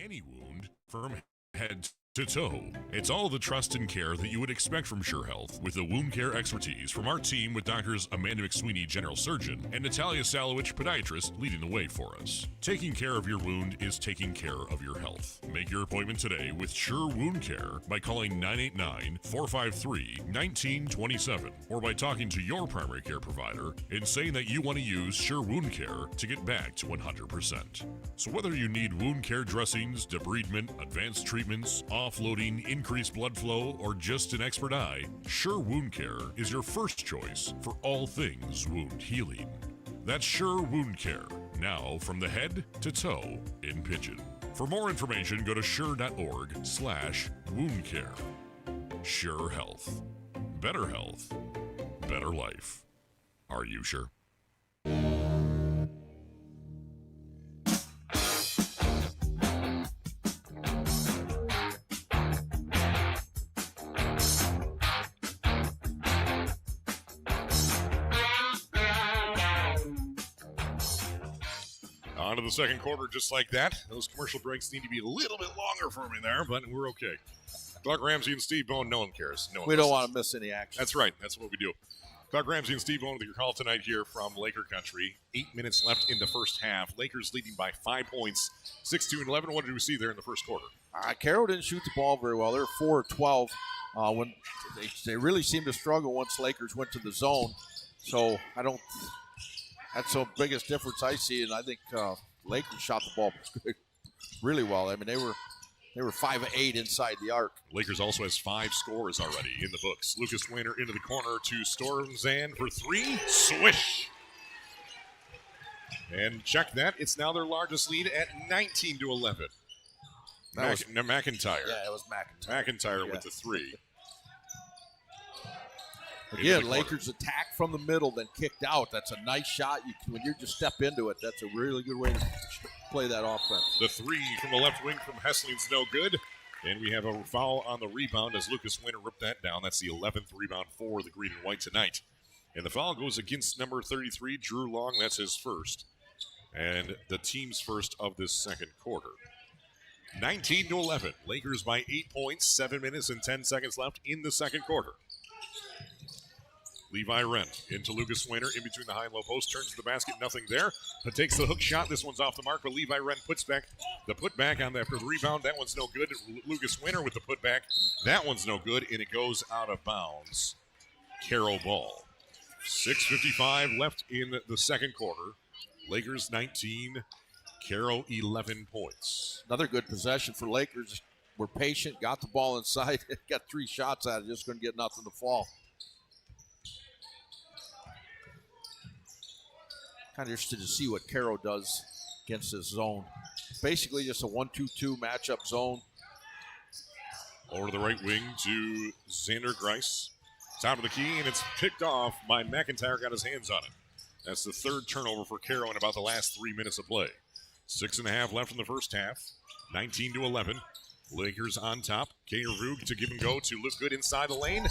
any wound from head to toe. It's all the trust and care that you would expect from Scheurer Health, with the wound care expertise from our team with doctors Amanda McSweeney, general surgeon, and Natalia Salowich, podiatrist, leading the way for us. Taking care of your wound is taking care of your health. Make your appointment today with Scheurer Wound Care by calling 989-453-1927 or by talking to your primary care provider and saying that you want to use Scheurer Wound Care to get back to 100%. So whether you need wound care dressings, debridement, advanced treatments, offloading, increased blood flow, or just an expert eye, Scheurer Wound Care is your first choice for all things wound healing. That's Scheurer Wound Care, now from the head to toe in Pigeon. For more information, go to scheurer.org/wound care. Scheurer Health. Better health. Better life. Are you sure? On to the second quarter, just like that. Those commercial breaks need to be a little bit longer for me there, but we're okay. Clark Ramsey and Steve Bone, no one cares. No one We don't listens. want to miss any action. That's right. That's what we do. Clark Ramsey and Steve Bone with your call tonight here from Laker Country. 8 minutes left in the first half. Lakers leading by 5 points, 6-2-11. What did we see there in the first quarter? Caro didn't shoot the ball very well. They were 4 of 12. When they really seemed to struggle once Lakers went to the zone. So that's the biggest difference I see, and I think Lakers shot the ball really well. I mean, they were 5 of 8 inside the arc. Lakers also has 5 scores already in the books. Lucas Weiner into the corner to Stormzan for 3. Swish! And check that. It's now their largest lead at 19-11. That was McIntyre. Yeah, it was McIntyre. McIntyre with the 3. Again, Lakers attack from the middle, then kicked out. That's a nice shot. When you just step into it, that's a really good way to play that offense. The 3 from the left wing from Hessling's no good. And we have a foul on the rebound as Lucas Weiner ripped that down. That's the 11th rebound for the green and white tonight. And the foul goes against number 33, Drew Long. That's his first. And the team's first of this second quarter. 19-11. Lakers by 8 points, 7 minutes and 10 seconds left in the second quarter. Levi Wren into Lucas Weiner in between the high and low post, turns to the basket, nothing there, but takes the hook shot. This one's off the mark, but Levi Wren puts back the putback on after the rebound. That one's no good. Lucas Weiner with the putback. That one's no good, and it goes out of bounds. Caro ball. 6:55 left in the second quarter. Lakers 19, Caro 11 points. Another good possession for Lakers. Were patient, got the ball inside, got 3 shots at it, just couldn't get nothing to fall. Kind of interested to see what Caro does against this zone. Basically just a 1-2-2 matchup zone. Over to the right wing to Xander Grice. Top of the key, and it's picked off by McIntyre, got his hands on it. That's the 3rd turnover for Caro in about the last 3 minutes of play. 6.5 left in the first half. 19-11. Lakers on top. Kaner Vug to give and go to look good inside the lane.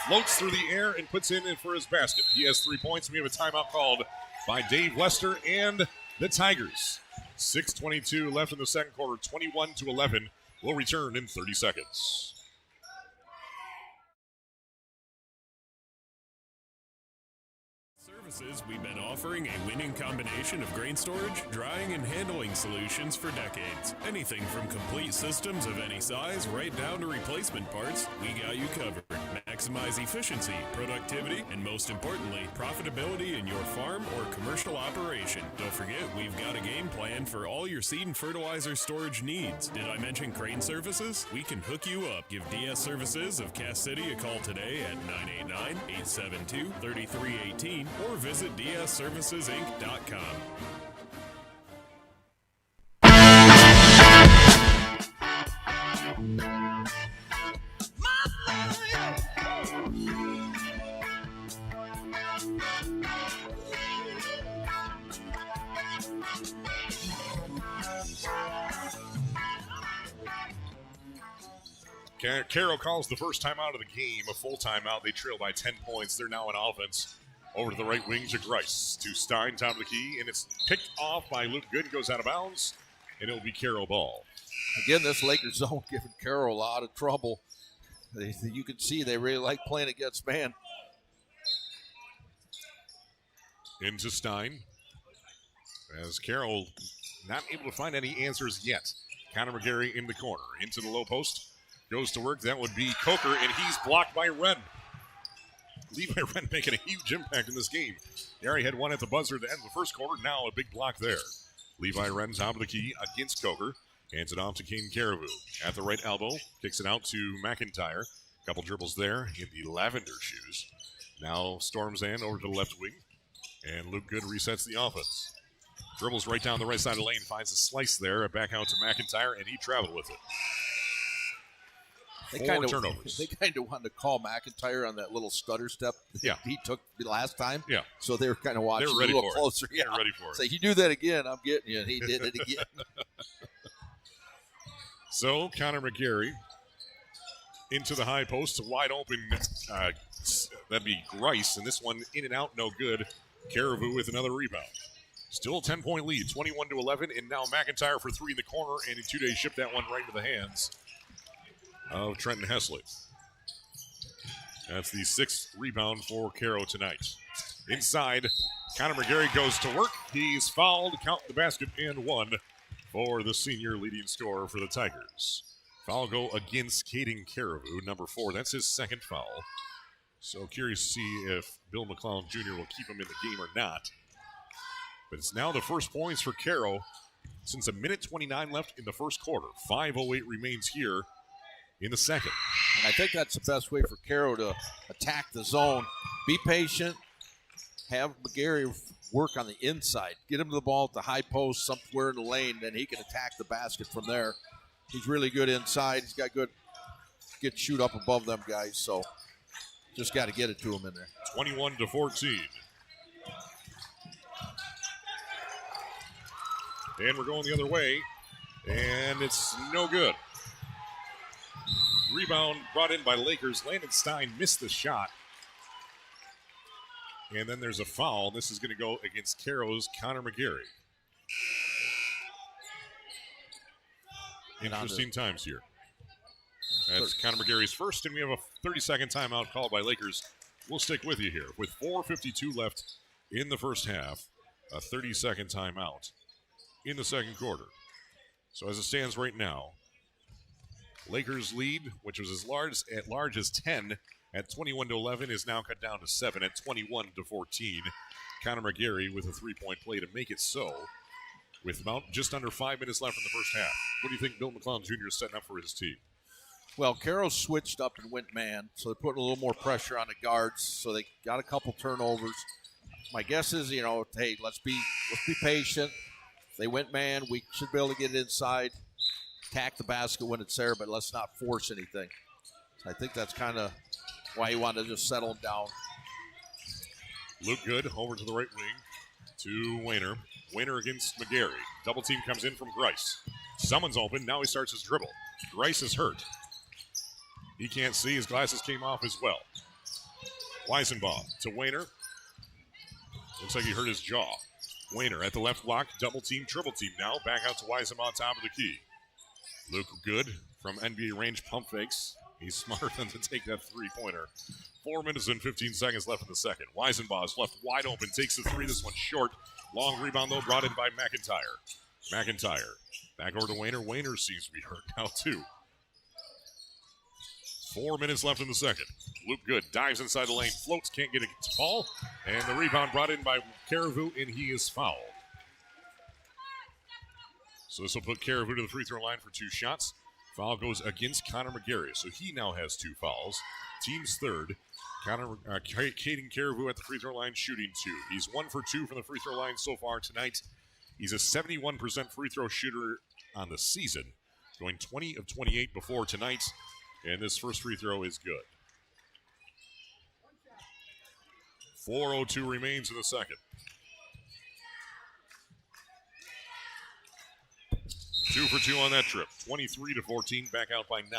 Floats through the air and puts in for his basket. He has 3 points. We have a timeout called by Dave Lester and the Tigers. 6:22 left in the second quarter, 21-11. We'll return in 30 seconds. Services, we've been offering a winning combination of grain storage, drying, and handling solutions for decades. Anything from complete systems of any size right down to replacement parts, we got you covered. Maximize efficiency, productivity, and most importantly, profitability in your farm or commercial operation. Don't forget, we've got a game plan for all your seed and fertilizer storage needs. Did I mention crane services? We can hook you up. Give DS Services of Cass City a call today at 989-872-3318 or visit dsservicesinc.com. Caro calls the first time out of the game, a full timeout. They trail by 10 points. They're now in offense. Over to the right wing to Grice. To Stein, top of the key, and it's picked off by Luke Good. Goes out of bounds. and it'll be Caro ball. Again, this Lakers zone giving Caro a lot of trouble. You can see they really like playing against man. Into Stein. As Caro not able to find any answers yet. Connor McGarry in the corner. Into the low post. Goes to work. That would be Coker, and he's blocked by Wren. Levi Wren making a huge impact in this game. He already had one at the buzzer at the end of the first quarter. Now a big block there. Levi Wren top of the key against Coker. Hands it off to Caden Caribou. At the right elbow. Kicks it out to McIntyre. Couple dribbles there in the lavender shoes. Now storms in over to the left wing. And Luke Good resets the offense. Dribbles right down the right side of the lane. Finds a slice there. Back out to McIntyre, and he traveled with it. Four turnovers. They kind of wanted to call McIntyre on that little stutter step he took the last time. Yeah. So they were kind of watching They were ready a little for it. closer. They were ready for it. Say, you do that again, I'm getting you. And he did it again. So Connor McGarry into the high post, wide open. That'd be Grice, and this one in and out, no good. Caribou with another rebound. Still a 10-point lead, 21-11, and now McIntyre for three in the corner, and in 2 days shipped that one right into the hands of Trenton Hesley. That's the sixth rebound for Caro tonight. Inside, Connor McGarry goes to work. He's fouled, count the basket, and one for the senior leading scorer for the Tigers. Foul go against Caden Caribou, number 4. That's his second foul. So curious to see if Bill McClellan Jr. will keep him in the game or not. But it's now the first points for Caro since a minute 29 left in the first quarter. 5:08 remains here in the second. And I think that's the best way for Caro to attack the zone. Be patient. Have McGarry work on the inside. Get him the ball at the high post somewhere in the lane, then he can attack the basket from there. He's really good inside. He's got good shoot up above them guys, so just got to get it to him in there. 21-14. And we're going the other way, and it's no good. Rebound brought in by Lakers. Landon Stein missed the shot. And then there's a foul. This is going to go against Caro's Connor McGarry. Interesting times here. That's Connor McGarry's first, and we have a 30-second timeout called by Lakers. We'll stick with you here. With 4:52 left in the first half, a 30-second timeout in the second quarter. So as it stands right now, Lakers lead, which was as large as 10 at 21-11, is now cut down to 7 at 21-14. Connor McGarry with a three-point play to make it so, with about just under 5 minutes left in the first half. What do you think Bill McClellan Jr. is setting up for his team? Well, Caro switched up and went man, so they're putting a little more pressure on the guards, so they got a couple turnovers. My guess is, hey, let's be patient. If they went man, we should be able to get it inside, attack the basket when it's there, but let's not force anything. So I think that's kind of why he wanted to just settle down. Luke Good over to the right wing to Wayner. Wayner against McGarry. Double team comes in from Grice. Someone's open. Now he starts his dribble. Grice is hurt. He can't see. His glasses came off as well. Weisenbaugh to Wayner. Looks like he hurt his jaw. Wayner at the left block. Double team, triple team now. Back out to Weisenbaugh, top of the key. Luke Good from NBA range pump fakes. He's smart enough to take that three-pointer. 4 minutes and 15 seconds left in the second. Weisenbaugh is left wide open. Takes the three. This one short. Long rebound, though, brought in by McIntyre. McIntyre back over to Wayner. Wayner seems to be hurt now, too. 4 minutes left in the second. Luke Good dives inside the lane. Floats, can't get it to fall. And the rebound brought in by Caribou, and he is fouled. So this will put Caribou to the free throw line for 2 shots. Foul goes against Connor McGarry, so he now has 2 fouls. Team's third. Caden Caribou at the free throw line, shooting 2. He's 1 for 2 from the free throw line so far tonight. He's a 71% free throw shooter on the season, going 20 of 28 before tonight, and this first free throw is good. 4:02 remains in the second. 2 for 2 on that trip. 23-14, back out by 9.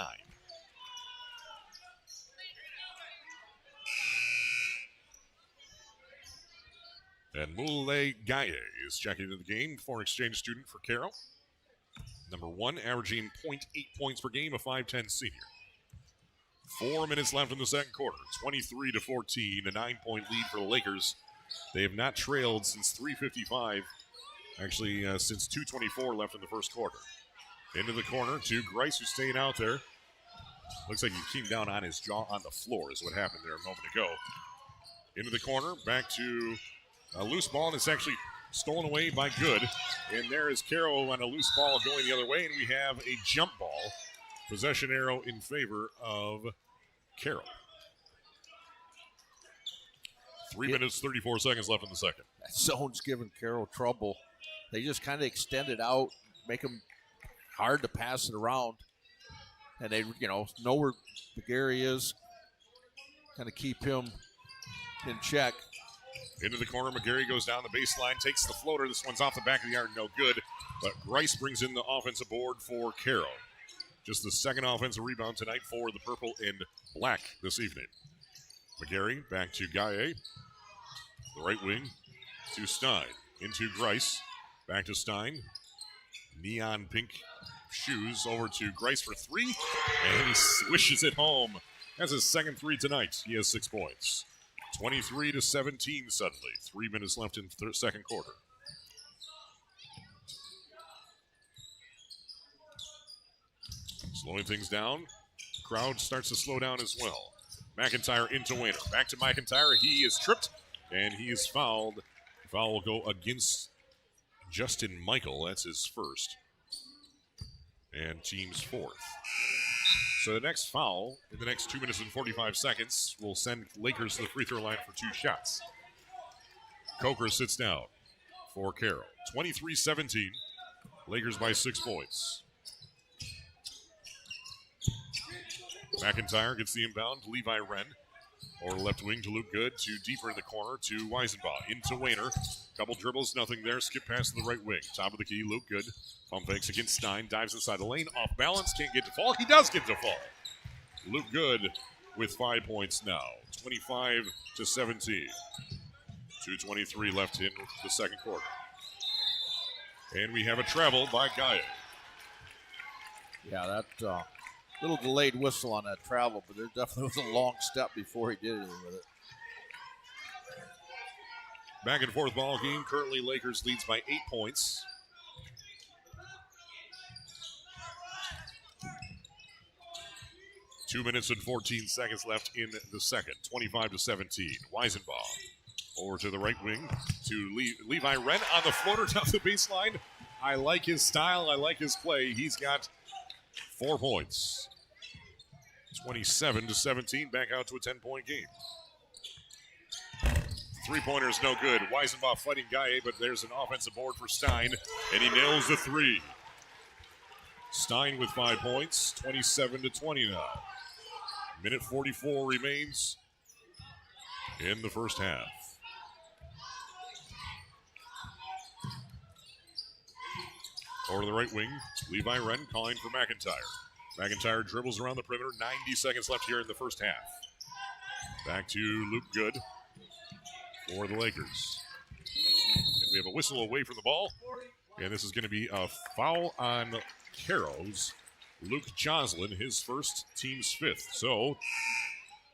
And Mule Gaye is checking into the game, foreign exchange student for Caro. number 1, averaging 0.8 points per game, a 5'10 senior. 4 minutes left in the second quarter. 23-14, a 9-point lead for the Lakers. They have not trailed since 3:55. Actually, since 2:24 left in the first quarter. Into the corner to Grice, who's staying out there. Looks like he came down on his jaw on the floor is what happened there a moment ago. Into the corner, back to a loose ball, and it's actually stolen away by Good. And there is Caro on a loose ball going the other way, and we have a jump ball. Possession arrow in favor of Caro. 3 minutes, 34 seconds left in the second. That zone's giving Caro trouble. They just kind of extend it out, make them hard to pass it around. And they, know where McGarry is. Kind of keep him in check. Into the corner, McGarry goes down the baseline, takes the floater. This one's off the back of the iron, no good. But Grice brings in the offensive board for Caro. Just the second offensive rebound tonight for the purple and black this evening. McGarry back to Gaye. The right wing to Stein. Into Grice. Back to Stein. Neon pink shoes over to Grice for 3. And he swishes it home. That's his second 3 tonight. He has 6 points. 23-17 suddenly. 3 minutes left in the second quarter. Slowing things down. Crowd starts to slow down as well. McIntyre into Wayner. Back to McIntyre. He is tripped, and he is fouled. The foul will go against Justin Michael. That's his first. And team's 4th. So the next foul in the next 2 minutes and 45 seconds will send Lakers to the free throw line for 2 shots. Coker sits down for Caro. 23-17. Lakers by 6 points. McIntyre gets the inbound. Levi Wren over left wing to Luke Good. To deeper in the corner to Weisenbaugh. Into Wayner. Couple dribbles, nothing there. Skip pass to the right wing. Top of the key, Luke Good. Pump fakes against Stein. Dives inside the lane. Off balance. Can't get to fall. He does get to fall. Luke Good with 5 points now. 25-17. 2:23 left in the second quarter. And we have a travel by Gaia. Yeah, that little delayed whistle on that travel, but there definitely was a long step before he did anything with it. Back and forth ball game. Currently, Lakers leads by 8 points. Two minutes and 14 seconds left in the second. 25-17. Weisenbaugh over to the right wing to Levi Wren on the floater down the baseline. I like his style. I like his play. He's got 4 points. 27-17. Back out to a 10-point game. 3-pointer is no good. Weisenbaugh fighting Gaye, but there's an offensive board for Stein, and he nails the 3. Stein with 5 points. 27-20 now. Minute 44 remains in the first half. Over the right wing, Levi Wren calling for McIntyre. McIntyre dribbles around the perimeter. 90 seconds left here in the first half. Back to Luke Good for the Lakers. And we have a whistle away from the ball. And this is going to be a foul on Caro's Luke Joslin, his first, team's 5th. So,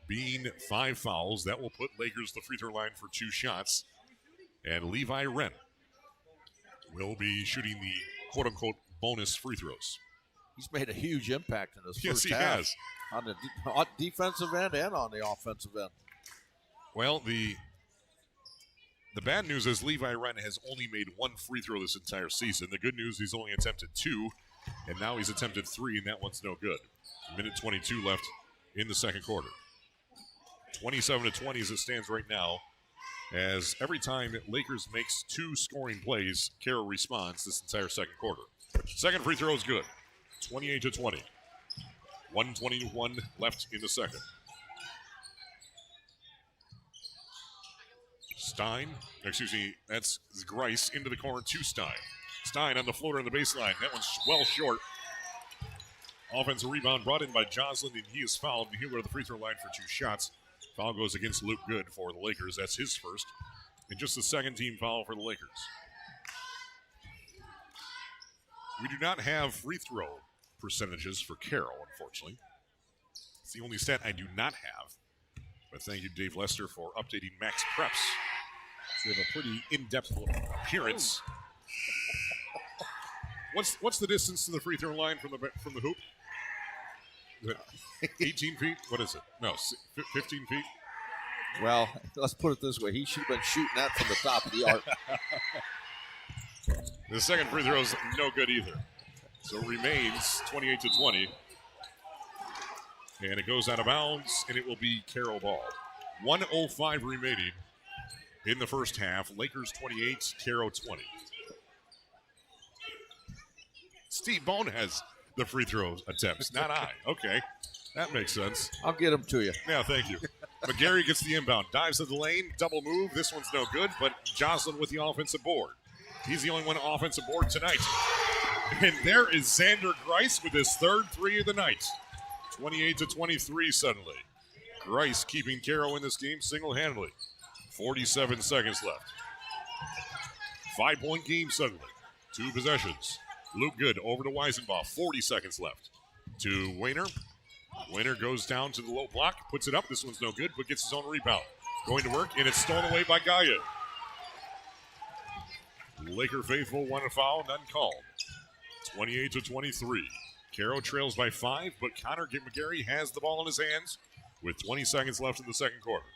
being 5 fouls, that will put Lakers the free throw line for 2 shots. And Levi Wren will be shooting the quote-unquote bonus free throws. He's made a huge impact in this Yes, first he half. has. On the defensive end and on the offensive end. Well, the bad news is Levi Wren has only made 1 free throw this entire season. The good news, he's only attempted 2, and now he's attempted 3, and that one's no good. Minute 22 left in the second quarter. 27-20 as it stands right now. As every time Lakers makes 2 scoring plays, Caro responds this entire second quarter. Second free throw is good. 28-20. 1:21 left in the second. That's Grice into the corner to Stein. Stein on the floater on the baseline. That one's well short. Offensive rebound brought in by Joslin, and he is fouled. He'll go to the free throw line for 2 shots. Foul goes against Luke Good for the Lakers. That's his first. And just the second team foul for the Lakers. We do not have free throw percentages for Caro, unfortunately. It's the only stat I do not have. But thank you, Dave Lester, for updating Max Preps. We have a pretty in-depth appearance. What's the distance to the free throw line from the hoop? Is it 18 feet? What is it? No, 15 feet? Well, let's put it this way. He should have been shooting that from the top of the arc. The second free throw is no good either. So it remains 28-20. And it goes out of bounds, and it will be Caro ball. 1:05 remaining in the first half. Lakers 28, Caro 20. Steve Bone has the free throw attempts, not I. Okay, that makes sense. I'll get him to you. Yeah, thank you. McGarry gets the inbound, dives to the lane, double move. This one's no good, but Jocelyn with the offensive board. He's the only one offensive board tonight. And there is Xander Grice with his third three of the night. 28-23 suddenly. Grice keeping Caro in this game single-handedly. 47 seconds left. 5-point game suddenly. 2 possessions. Luke Good over to Weisenbaugh. 40 seconds left. To Wayner. Wayner goes down to the low block, puts it up. This one's no good, but gets his own rebound. Going to work, and it's stolen away by Gaia. Laker faithful want a foul, none called. 28-23. Caro trails by 5, but Connor McGarry has the ball in his hands with 20 seconds left in the second quarter.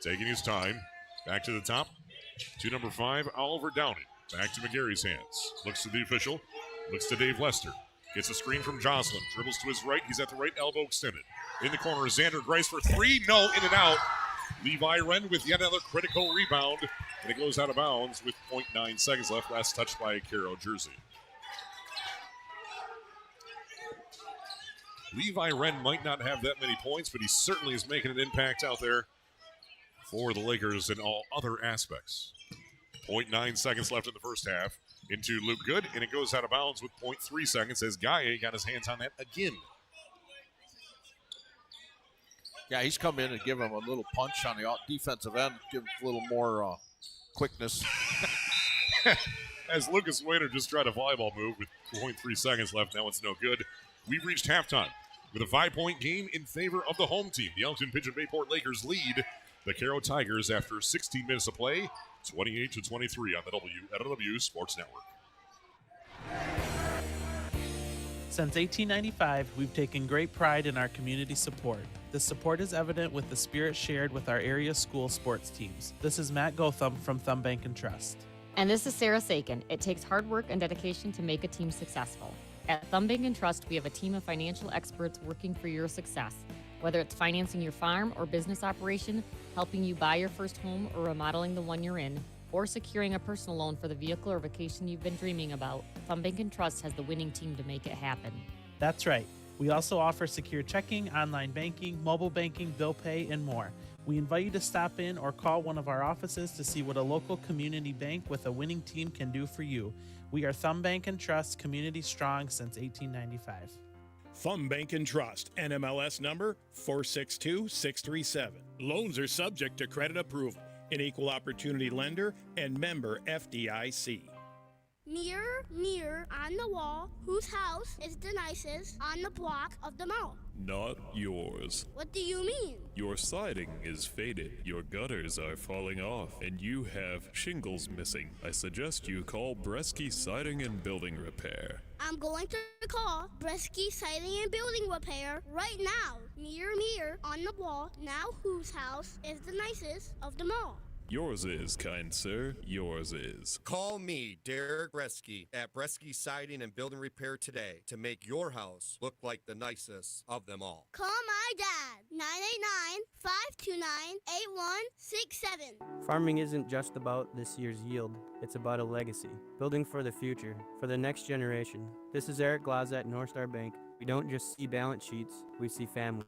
Taking his time. Back to the top. To number 5, Oliver Downing. Back to McGarry's hands. Looks to the official. Looks to Dave Lester. Gets a screen from Jocelyn. Dribbles to his right. He's at the right elbow extended. In the corner, Xander Grice for 3. No, in and out. Levi Wren with yet another critical rebound. And it goes out of bounds with 0.9 seconds left. Last touched by a Caro jersey. Levi Wren might not have that many points, but he certainly is making an impact out there for the Lakers in all other aspects. 0.9 seconds left in the first half. Into Luke Good, and it goes out of bounds with 0.3 seconds as Gaia got his hands on that again. Yeah, he's come in and give him a little punch on the defensive end, give him a little more quickness. As Lucas Wayner just tried a volleyball move with 0.3 seconds left, now it's no good. We've reached halftime with a 5-point game in favor of the home team. The Elkton-Pigeon-Bay Port Lakers lead the Caro Tigers after 16 minutes of play, 28-23 on the WLEW Sports Network. Since 1895, we've taken great pride in our community support. This support is evident with the spirit shared with our area school sports teams. This is Matt Gotham from Thumb Bank and Trust. And this is Sarah Sakin. It takes hard work and dedication to make a team successful. At Thumb Bank and Trust, we have a team of financial experts working for your success. Whether it's financing your farm or business operation, helping you buy your first home or remodeling the one you're in, or securing a personal loan for the vehicle or vacation you've been dreaming about, Thumb Bank and Trust has the winning team to make it happen. That's right. We also offer secure checking, online banking, mobile banking, bill pay, and more. We invite you to stop in or call one of our offices to see what a local community bank with a winning team can do for you. We are Thumb Bank and Trust, community strong since 1895. Thumb Bank and Trust, NMLS number 462637. Loans are subject to credit approval. An equal opportunity lender and member FDIC. Mirror, mirror on the wall, whose house is the nicest on the block of them all? Not yours. What do you mean? Your siding is faded, your gutters are falling off, and you have shingles missing. I suggest you call Bresky Siding and Building Repair. I'm going to call Bresky Siding and Building Repair right now. Mirror, mirror on the wall, now whose house is the nicest of them all? Yours is, kind sir, yours is. Call me, Derek Bresky, at Bresky Siding and Building Repair today to make your house look like the nicest of them all. Call my dad, 989-529-8167. Farming isn't just about this year's yield, it's about a legacy. Building for the future, for the next generation. This is Eric Glaza at North Star Bank. We don't just see balance sheets, we see families.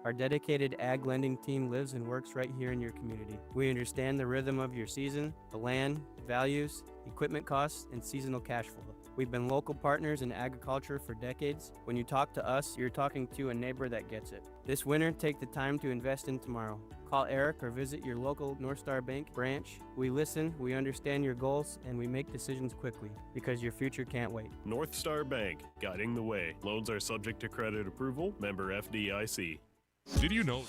Our dedicated ag lending team lives and works right here in your community. We understand the rhythm of your season, the land, values, equipment costs, and seasonal cash flow. We've been local partners in agriculture for decades. When you talk to us, you're talking to a neighbor that gets it. This winter, take the time to invest in tomorrow. Call Eric or visit your local North Star Bank branch. We listen, we understand your goals, and we make decisions quickly because your future can't wait. North Star Bank, guiding the way. Loans are subject to credit approval. Member FDIC. Did you know?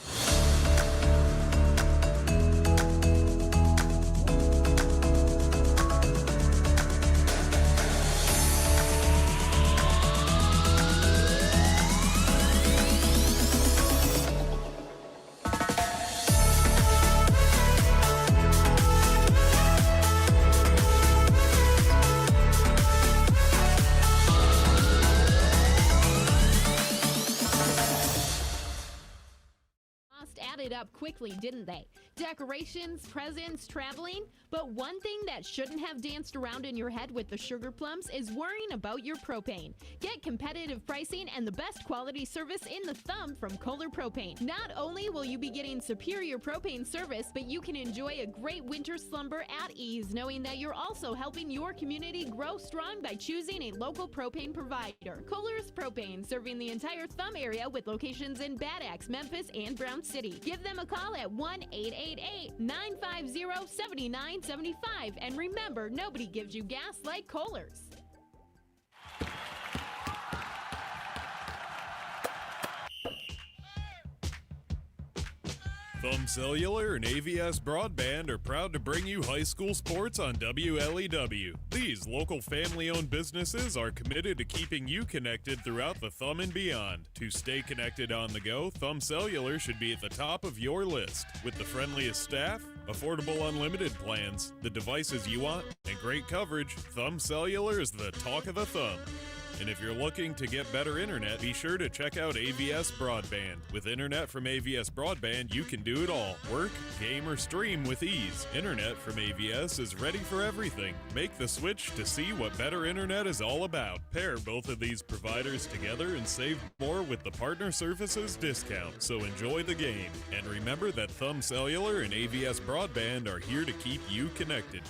Added up quickly, didn't they? Decorations, presents, traveling. But one thing that shouldn't have danced around in your head with the sugar plums is worrying about your propane. Get competitive pricing and the best quality service in the thumb from Kohler Propane. Not only will you be getting superior propane service, but you can enjoy a great winter slumber at ease, knowing that you're also helping your community grow strong by choosing a local propane provider. Kohler's Propane, serving the entire thumb area with locations in Bad Axe, Memphis, and Brown City. Give them a call at 1-888-950-7975. And remember, nobody gives you gas like Kohler's. Thumb Cellular and AVS Broadband are proud to bring you high school sports on WLEW. These local family-owned businesses are committed to keeping you connected throughout the Thumb and beyond. To stay connected on the go, Thumb Cellular should be at the top of your list. With the friendliest staff, affordable unlimited plans, the devices you want, and great coverage, Thumb Cellular is the talk of the Thumb. And if you're looking to get better internet, be sure to check out AVS Broadband. With internet from AVS Broadband, you can do it all. Work, game, or stream with ease. Internet from AVS is ready for everything. Make the switch to see what better internet is all about. Pair both of these providers together and save more with the Partner Services discount. So enjoy the game. And remember that Thumb Cellular and AVS Broadband are here to keep you connected.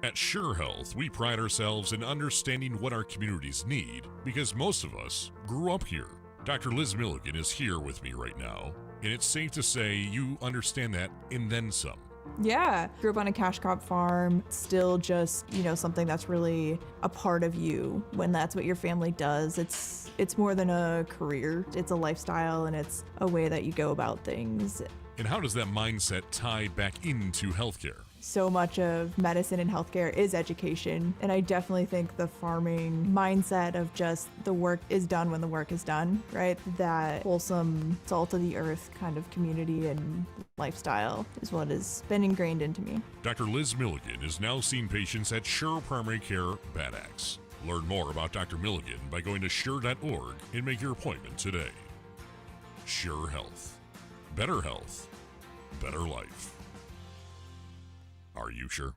At Scheurer Health, we pride ourselves in understanding what our communities need because most of us grew up here. Dr. Liz Milligan is here with me right now, and it's safe to say you understand that and then some. Yeah, grew up on a cash crop farm, still just, something that's really a part of you when that's what your family does. It's more than a career. It's a lifestyle and it's a way that you go about things. And how does that mindset tie back into healthcare? So much of medicine and healthcare is education, and I definitely think the farming mindset of just the work is done when the work is done, right? That wholesome, salt of the earth kind of community and lifestyle is what has been ingrained into me. Dr. Liz Milligan is now seeing patients at Scheurer Primary Care, Bad Axe. Learn more about Dr. Milligan by going to Scheurer.org and make your appointment today. Scheurer Health. Better health. Better life. Are you sure?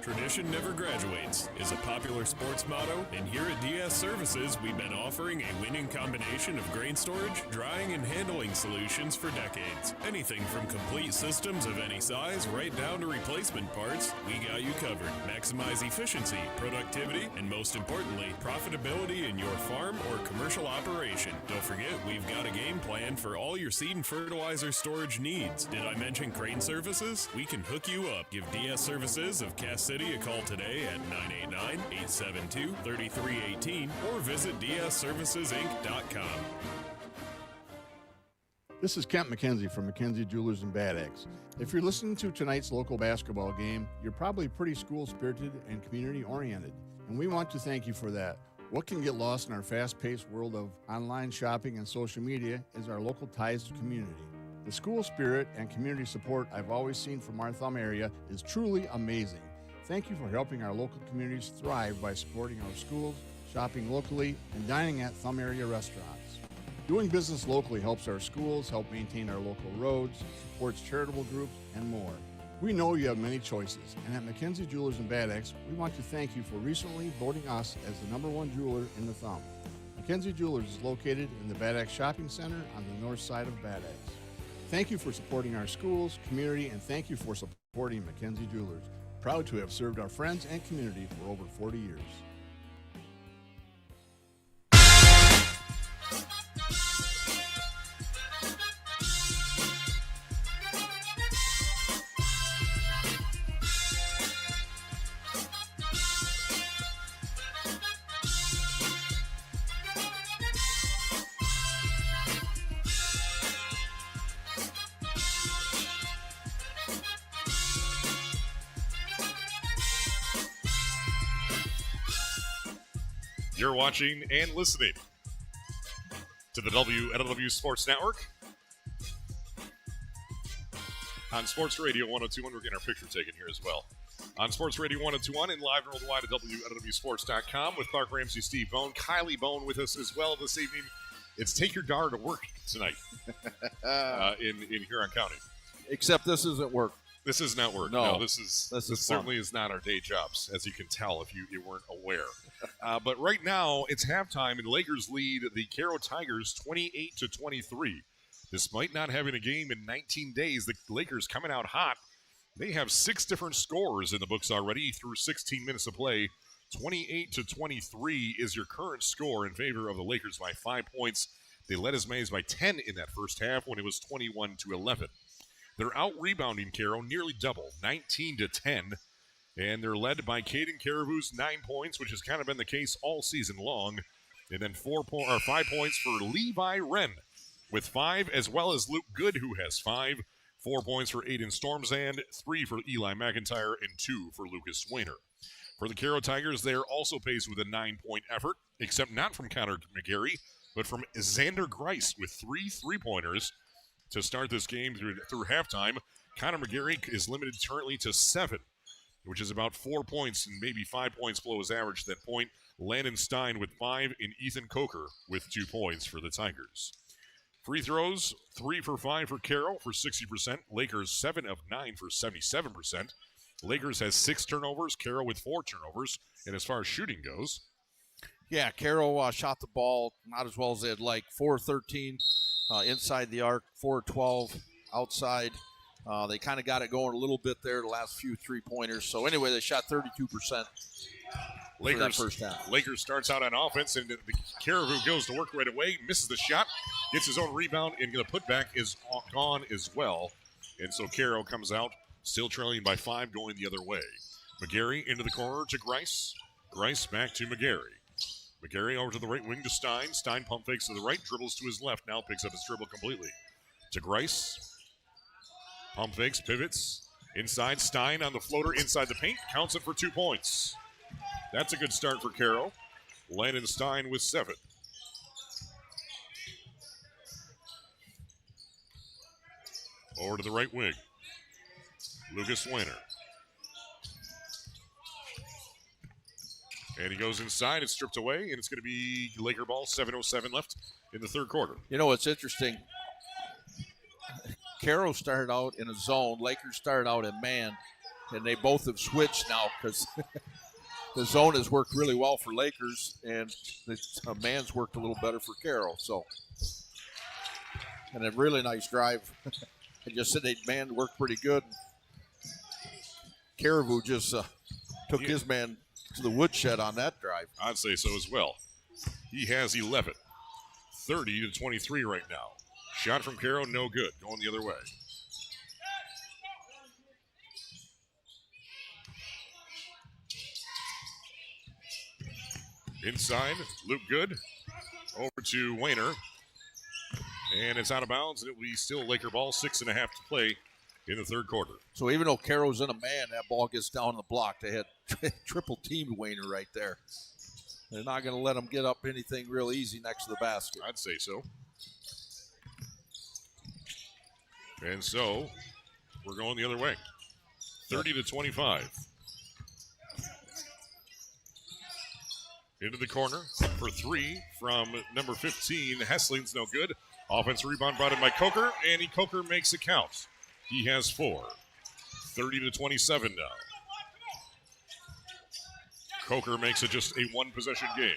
Tradition never graduates is a popular sports motto, and here at DS Services, we've been offering a winning combination of grain storage, drying, and handling solutions for decades. Anything from complete systems of any size right down to replacement parts, we got you covered. Maximize efficiency, productivity, and most importantly, profitability in your farm or commercial operation. Don't forget, we've got a game plan for all your seed and fertilizer storage needs. Did I mention crane services? We can hook you up. Give DS Services of Cass City a call today at 989-872-3318 or visit dsservicesinc.com. This is Kent McKenzie from McKenzie Jewelers in Bad Axe. If you're listening to tonight's local basketball game, you're probably pretty school-spirited and community-oriented, and we want to thank you for that. What can get lost in our fast-paced world of online shopping and social media is our local ties to community. The school spirit and community support I've always seen from our Thumb area is truly amazing. Thank you for helping our local communities thrive by supporting our schools, shopping locally, and dining at Thumb area restaurants. Doing business locally helps our schools, help maintain our local roads, supports charitable groups, and more. We know you have many choices, and at McKenzie Jewelers in Bad Axe, we want to thank you for recently voting us as the #1 jeweler in the Thumb. McKenzie Jewelers is located in the Bad Axe Shopping Center on the north side of Bad Axe. Thank you for supporting our schools, community, and thank you for supporting Mackenzie Jewelers. Proud to have served our friends and community for over 40 years. You're watching and listening to the WLEW Sports Network on Sports Radio 102.1. We're getting our picture taken here as well. On Sports Radio 102.1 and live worldwide at WLEWsports.com with Clark Ramsey, Steve Bone, Kylie Bone with us as well this evening. It's Take Your Daughter to Work tonight in Huron County. Except this isn't work. This is not work. No, this certainly is not our day jobs, as you can tell if you weren't aware. But right now, it's halftime, and Lakers lead the Caro Tigers 28-23. Despite not having a game in 19 days, the Lakers coming out hot. They have 6 different scores in the books already through 16 minutes of play. 28-23 is your current score in favor of the Lakers by 5 points. They led as many as by 10 in that first half when it was 21-11. They're out-rebounding Caro nearly double, 19-10. And they're led by Caden Caribou's 9 points, which has kind of been the case all season long. And then 5 points for Levi Wren with 5, as well as Luke Good, who has 5. 4 points for Aiden Stormzand, 3 for Eli McIntyre, and 2 for Lucas Weiner. For the Caro Tigers, they are also paced with a 9-point effort, except not from Connor McGarry, but from Xander Grice with 3 3-pointers to start this game through halftime. Connor McGarry is limited currently to 7, which is about 4 points and maybe 5 points below his average at that point. Landon Stein with 5 and Ethan Coker with 2 points for the Tigers. Free throws, 3 for 5 for Caro for 60%. Lakers 7 of 9 for 77%. Lakers has 6 turnovers, Caro with 4 turnovers. And as far as shooting goes, yeah, Caro shot the ball not as well as they'd like. 4-13 inside the arc, 4-12 outside. They kind of got it going a little bit there, the last few 3-pointers. So anyway, they shot 32%. Lakers that first half. Lakers starts out on offense, and the Caribou goes to work right away, misses the shot, gets his own rebound, and the putback is gone as well. And so Caro comes out, still trailing by 5, going the other way. McGarry into the corner to Grice. Grice back to McGarry. McGarry over to the right wing to Stein. Stein pump fakes to the right, dribbles to his left, now picks up his dribble completely. To Grice. Pump fakes, pivots. Inside, Stein on the floater inside the paint. Counts it for 2 points. That's a good start for Caro. Landon Stein with 7. Over to the right wing. Lucas Weiner. And he goes inside. It's stripped away, and it's going to be Laker ball. 7:07 left in the third quarter. You know, it's interesting. Caro started out in a zone. Lakers started out in man, and they both have switched now because the zone has worked really well for Lakers, and the man's worked a little better for Caro. So, and a really nice drive. I just said that man worked pretty good. Caribou just took his man to the woodshed on that drive. I'd say so as well. He has 11. 30-23 right now. Shot from Caro, no good. Going the other way. Inside, Luke Good. Over to Weiner. And it's out of bounds, and it will be still Laker ball. 6.5 to play in the third quarter. So even though Caro's in a man, that ball gets down the block. They had triple teamed Weiner right there. They're not going to let him get up anything real easy next to the basket. I'd say so. And so we're going the other way. 30-25. Into the corner for 3 from number 15. Hessling's no good. Offensive rebound brought in by Coker, and Coker makes it count. He has 4. 30-27 now. Coker makes it just a one-possession game.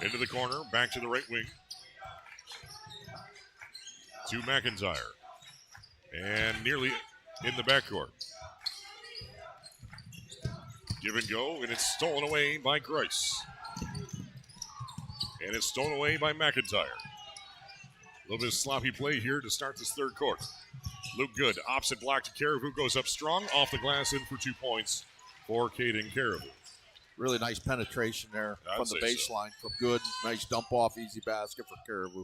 Into the corner, back to the right wing. to McIntyre. And nearly in the backcourt. Give and go, and it's stolen away by Grice. And it's stolen away by McIntyre. A little bit of sloppy play here to start this third quarter. Luke Good, opposite block to Caribou, goes up strong, off the glass, in for 2 points for Caden Caribou. Really nice penetration there from the baseline from Good. Nice dump off, easy basket for Caribou.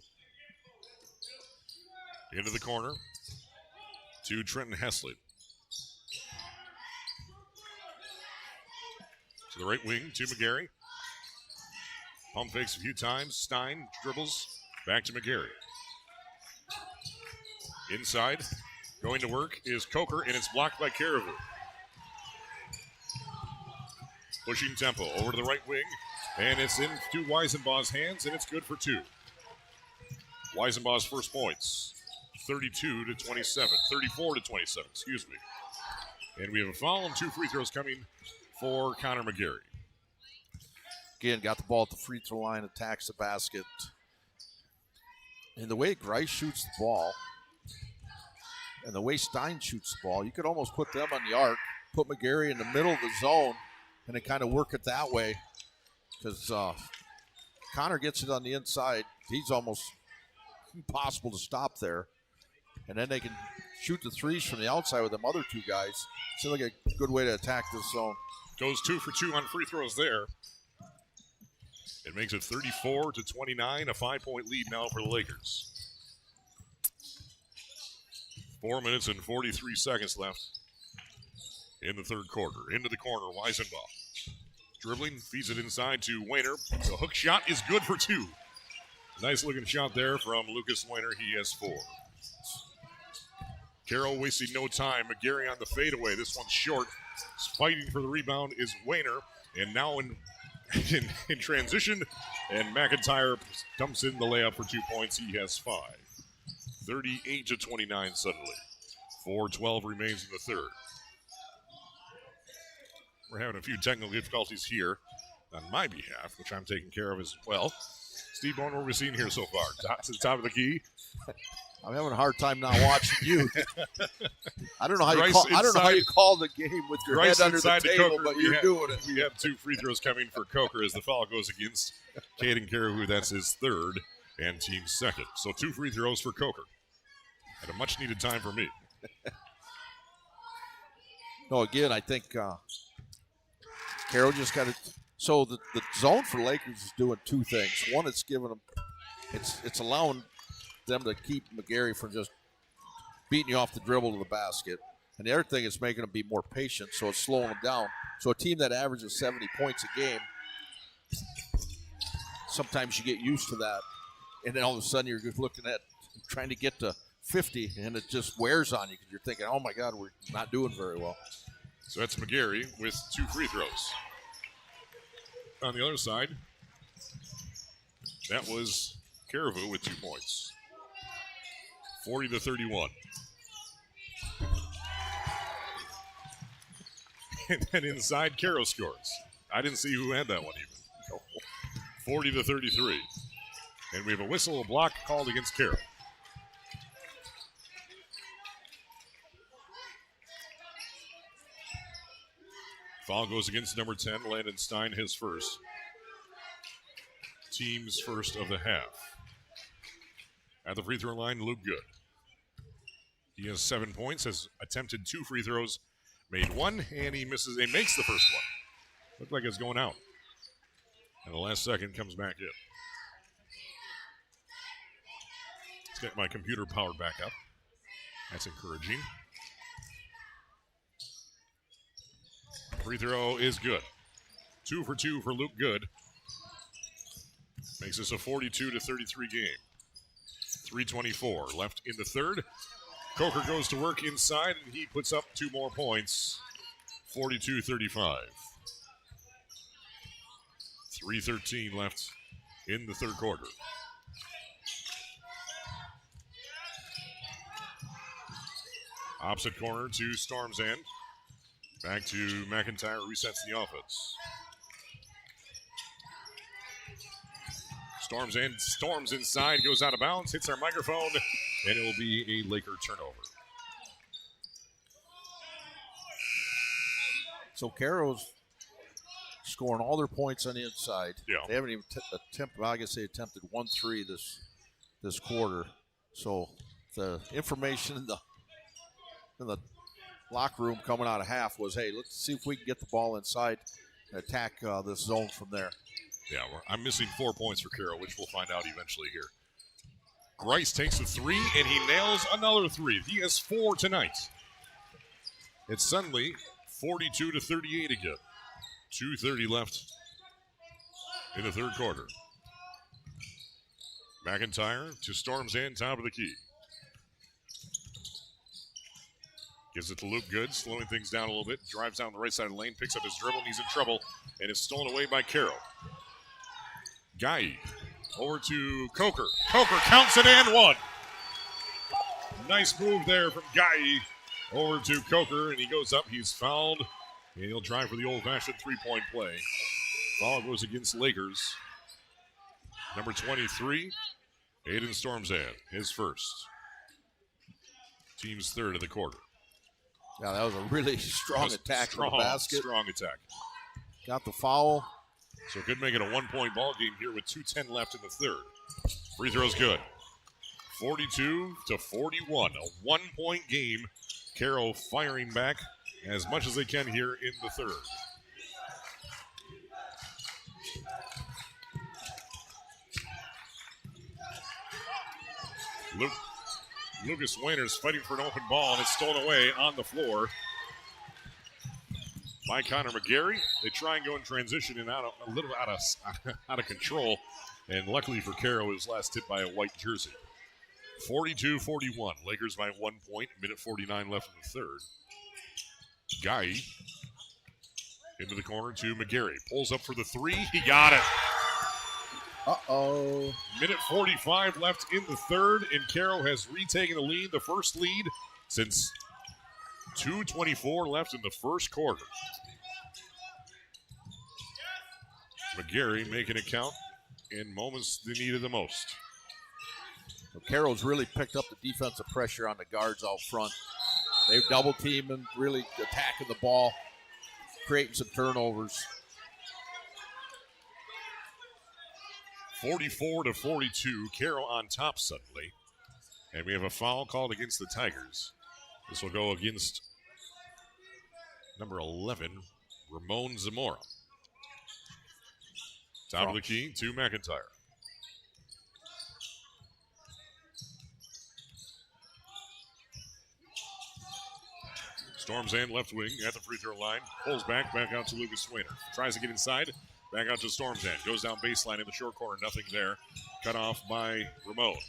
Into the corner to Trenton Hesley. To the right wing to McGarry. Pump fakes a few times. Stein dribbles back to McGarry. Inside, going to work is Coker, and it's blocked by Caribou. Pushing tempo over to the right wing, and it's into Weisenbaugh's hands, and it's good for 2. Weisenbaugh's first points, 32-27, 34-27, excuse me. And we have a foul and 2 free throws coming for Connor McGarry. Again, got the ball at the free throw line, attacks the basket. And the way Grice shoots the ball, and the way Stein shoots the ball, you could almost put them on the arc, put McGarry in the middle of the zone, and then kind of work it that way. Because Connor gets it on the inside. He's almost impossible to stop there. And then they can shoot the threes from the outside with them other 2 guys. Seems like a good way to attack this zone. Goes 2 for 2 on free throws there. It makes it 34-29, a 5-point lead now for the Lakers. 4 minutes and 43 seconds left in the third quarter. Into the corner, Weisenbaugh. Dribbling, feeds it inside to Wayner. The hook shot is good for 2. Nice looking shot there from Lucas Wayner. He has 4. Carroll wasting no time. McGarry on the fadeaway. This one's short. Fighting for the rebound is Wayner. And now in transition, and McIntyre dumps in the layup for 2 points. He has 5. 38-29 suddenly. 4:12 remains in the third. We're having a few technical difficulties here on my behalf, which I'm taking care of as well. Steve Bone, what are we seeing here so far? To the top of the key. I'm having a hard time now watching you. I don't know how you call the game with your head under the table, but you're doing it. We have 2 free throws coming for Coker as the foul goes against Caden Caribou. That's his 3rd and team's 2nd. So 2 free throws for Coker at a much-needed time for me. No, again, I think Carroll just got it. So the zone for Lakers is doing 2 things. One, it's giving them, it's allowing them to keep McGarry from just beating you off the dribble to the basket. And the other thing is making them be more patient, so it's slowing them down. So a team that averages 70 points a game, sometimes you get used to that. And then all of a sudden you're just looking at trying to get to 50, and it just wears on you because you're thinking, oh, my God, we're not doing very well. So that's McGarry with 2 free throws. On the other side, that was Caribou with 2 points. 40-31. And then inside, Caro scores. I didn't see who had that one even. 40-33. And we have a whistle, a block called against Caro. Foul goes against number 10, Landon Stein, his first. Team's first of the half. At the free throw line, Luke Good. He has 7 points, has attempted 2 free throws, made 1, and he misses. He makes the first one. Looked like it's going out. And the last second comes back in. Let's get my computer powered back up. That's encouraging. Free throw is good. 2 for 2 for Luke Good. Makes this a 42-33 game. 3:24 left in the third. Coker goes to work inside, and he puts up 2 more points. 42-35. 3:13 left in the third quarter. Opposite corner to Storm's End. Back to McIntyre, resets the offense. Storms inside, goes out of bounds, hits our microphone, and it will be a Laker turnover. So Caro's scoring all their points on the inside. Yeah. They haven't even attempted. Well, I guess they attempted 1-3 this quarter. So the information in the locker room coming out of half was, hey, let's see if we can get the ball inside and attack this zone from there. Yeah, I'm missing 4 points for Caro, which we'll find out eventually here. Grice takes a 3, and he nails another 3. He has 4 tonight. It's suddenly 42-38 again. 2:30 left in the third quarter. McIntyre to Storms and top of the key. Gives it to Luke Good, slowing things down a little bit. Drives down the right side of the lane, picks up his dribble, and he's in trouble. And it's stolen away by Caro. Guy over to Coker. Coker counts it and one. Nice move there from Guy over to Coker, and he goes up. He's fouled, and he'll try for the old-fashioned three-point play. Foul goes against Lakers. Number 23, Aiden Stormzad, his first. Team's third of the quarter. Yeah, that was a really strong attack from the basket. Strong attack. Got the foul. So could make it a one-point ball game here with 2:10 left in the third. Free throw's good. 42-41, a one-point game. Caro firing back as much as they can here in the third. Lucas Wayner's fighting for an open ball, and it's stolen away on the floor by Connor McGarry. They try and go in transition and a little out of control, and luckily for Caro, it was last hit by a white jersey. 42-41, Lakers by 1 point, minute 49 left in the third. Guy into the corner to McGarry, pulls up for the three, he got it. Uh-oh. Minute 45 left in the third, and Caro has retaken the lead, the first lead since 2:24 left in the first quarter. McGarry making it count in moments they needed the most. So Caro's really picked up the defensive pressure on the guards out front. They've double teamed and really attacking the ball, creating some turnovers. 44-42, Caro on top suddenly. And we have a foul called against the Tigers. This will go against number 11, Ramon Zamora. Top of the key to McIntyre. Storms and left wing at the free throw line. Pulls back out to Lucas Swainer. Tries to get inside. Back out to Storms end. Goes down baseline in the short corner. Nothing there. Cut off by Ramon.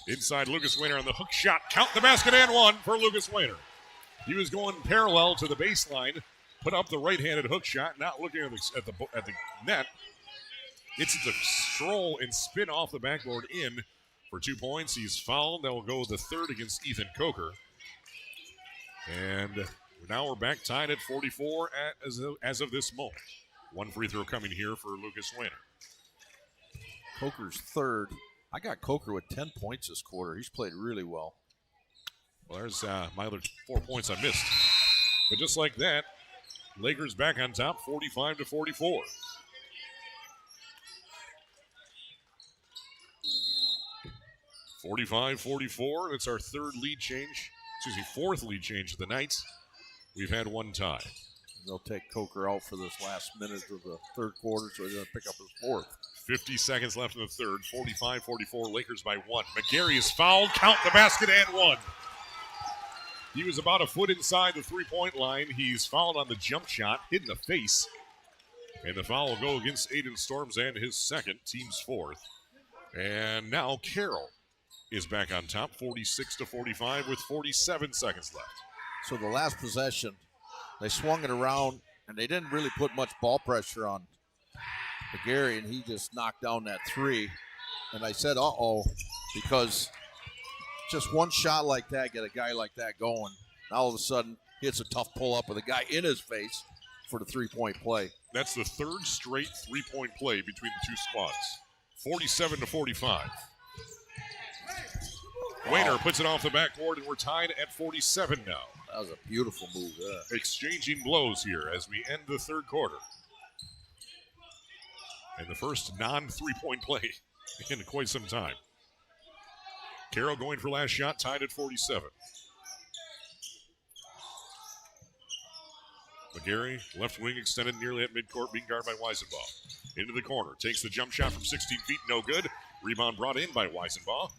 Inside, Lucas Swainer on the hook shot. Count the basket and one for Lucas Swainer. He was going parallel to the baseline. Put up the right-handed hook shot. Not looking at the net. It's the stroll and spin off the backboard in for 2 points. He's fouled. That will go the third against Ethan Coker. And now we're back tied at 44 as of this moment. One free throw coming here for Lucas Swainer. Coker's third. I got Coker with 10 points this quarter. He's played really well. Well, there's my other 4 points I missed. But just like that, Lakers back on top, 45-44. It's our third lead change. Fourth lead change of the night. We've had one tie. They'll take Coker out for this last minute of the third quarter, so he's going to pick up his fourth. 50 seconds left in the third. 45-44, Lakers by 1. McGarry is fouled. Count the basket and one. He was about a foot inside the three-point line. He's fouled on the jump shot, hit in the face. And the foul will go against Aiden Storms and his second, team's fourth. And now Caro is back on top, 46-45 with 47 seconds left. So the last possession, they swung it around, and they didn't really put much ball pressure on McGarry, and he just knocked down that three. And I said, uh-oh, because just one shot like that, get a guy like that going. All of a sudden, he hits a tough pull-up with a guy in his face for the three-point play. That's the third straight three-point play between the two squads. 47-45. Wayner puts it off the backboard, and we're tied at 47 now. That was a beautiful move there. Exchanging blows here as we end the third quarter. And the first non-3-point play in quite some time. Caro going for last shot, tied at 47. McGarry, left wing extended nearly at midcourt, being guarded by Weisenbaugh. Into the corner, takes the jump shot from 16 feet, no good. Rebound brought in by Weisenbaugh.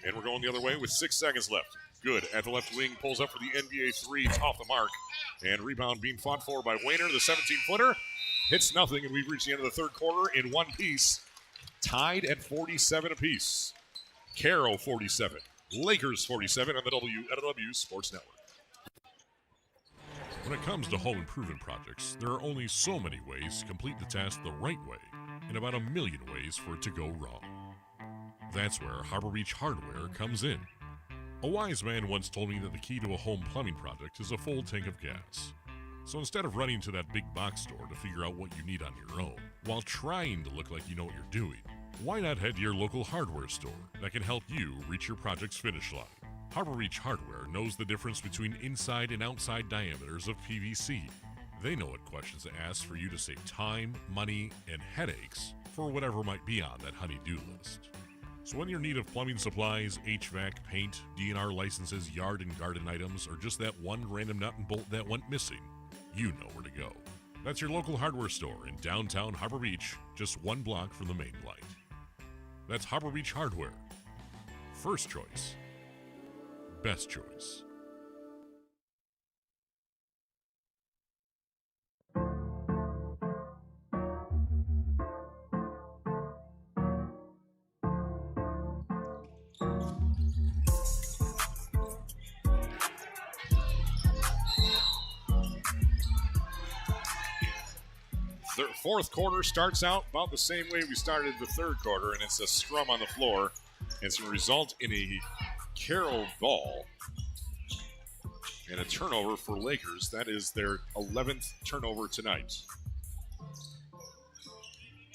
And we're going the other way with 6 seconds left. Good at the left wing, pulls up for the NBA three. It's off the mark. And rebound being fought for by Wayner, the 17-footer. Hits nothing, and we've reached the end of the third quarter in one piece. Tied at 47 apiece. Caro 47, Lakers 47 on the WLEW Sports Network. When it comes to home improvement projects, there are only so many ways to complete the task the right way, and about a million ways for it to go wrong. That's where Harbor Beach Hardware comes in. A wise man once told me that the key to a home plumbing project is a full tank of gas. So instead of running to that big box store to figure out what you need on your own, while trying to look like you know what you're doing, why not head to your local hardware store that can help you reach your project's finish line? Harbor Beach Hardware knows the difference between inside and outside diameters of PVC. They know what questions to ask for you to save time, money, and headaches for whatever might be on that honey-do list. So when you're in need of plumbing supplies, HVAC, paint, DNR licenses, yard and garden items, or just that one random nut and bolt that went missing, you know where to go. That's your local hardware store in downtown Harbor Beach, just 1 block from the main light. That's Harbor Beach Hardware. First choice. Best choice. Fourth quarter starts out about the same way we started the third quarter, and it's a scrum on the floor. It's going to result in a Caro ball and a turnover for Lakers. That is their 11th turnover tonight.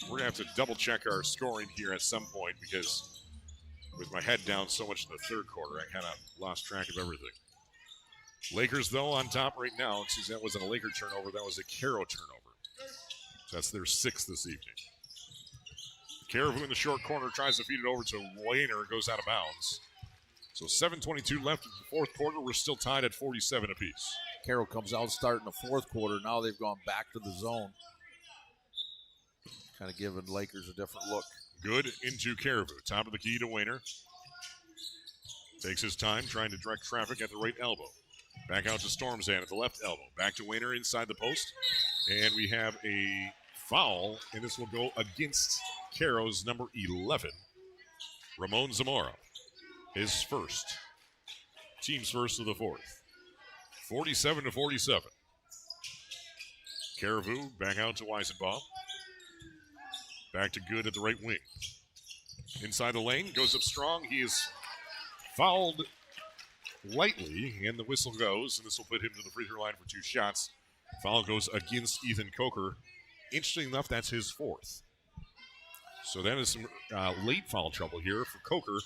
We're going to have to double check our scoring here at some point because with my head down so much in the third quarter, I kind of lost track of everything. Lakers, though, on top right now. Since that wasn't a Laker turnover, that was a Caro turnover. That's their 6th this evening. Caro in the short corner tries to feed it over to Wayner. It goes out of bounds. So 7:22 left in the fourth quarter. We're still tied at 47 apiece. Caro comes out starting the fourth quarter. Now they've gone back to the zone. Kind of giving Lakers a different look. Good into Caribou. Top of the key to Wayner. Takes his time trying to direct traffic at the right elbow. Back out to Stormzan at the left elbow. Back to Wayner inside the post. And we have a foul, and this will go against Caro's number 11, Ramon Zamora. His first. Team's first of the fourth. 47-47. Caribou back out to Weisenbaugh. Back to Good at the right wing. Inside the lane, goes up strong. He is fouled lightly, and the whistle goes, and this will put him to the free throw line for 2 shots. Foul goes against Ethan Coker. Interesting enough, that's his 4th. So that is some late foul trouble here for Coker,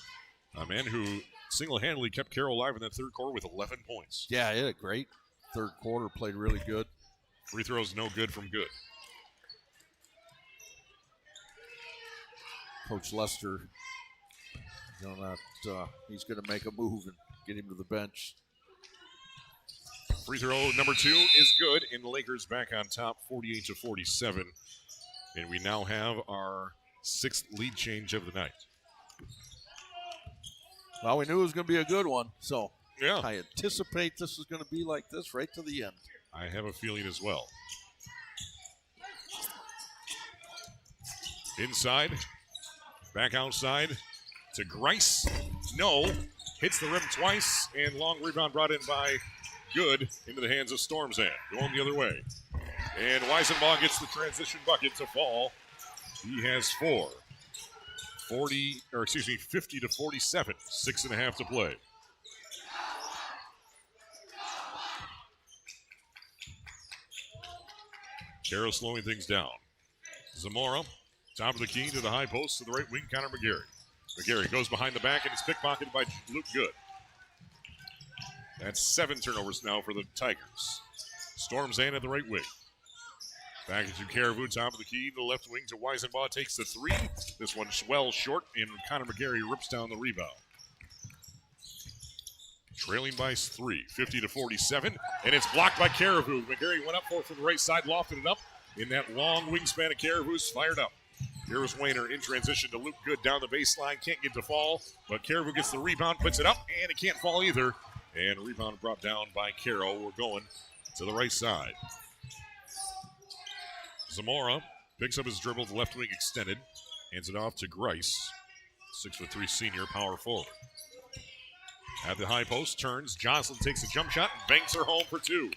a man who single-handedly kept Caro alive in that third quarter with 11 points. Yeah, he had a great third quarter, played really good. Free throws no good from Good. Coach Lester, he's going to make a move and get him to the bench. Free throw number 2 is good, and the Lakers back on top, 48-47. And we now have our 6th lead change of the night. Well, we knew it was going to be a good one, so yeah. I anticipate this is going to be like this right to the end. I have a feeling as well. Inside, back outside to Grice. No, hits the rim twice, and long rebound brought in by Good into the hands of Stormzan. Going the other way. And Weisenbaugh gets the transition bucket to fall. He has 4. 50-47. 6.5 to play. Caro slowing things down. Zamora, top of the key to the high post to the right wing, Connor McGarry. McGarry goes behind the back, and it's pickpocketed by Luke Good. That's 7 turnovers now for the Tigers. Storms in at the right wing. Back into Caribou, top of the key, the left wing to Weisenbaugh, takes the 3. This one's well short, and Connor McGarry rips down the rebound. Trailing by 3, 50-47, and it's blocked by Caribou. McGarry went up for it from the right side, lofted it up, in that long wingspan of Caribou's, fired up. Here's Wayner in transition to Luke Good down the baseline, can't get to fall, but Caribou gets the rebound, puts it up, and it can't fall either. And a rebound brought down by Caro. We're going to the right side. Zamora picks up his dribble, the left wing extended, hands it off to Grice, 6'3" senior power forward. At the high post, turns, Jocelyn takes a jump shot and banks her home for 2.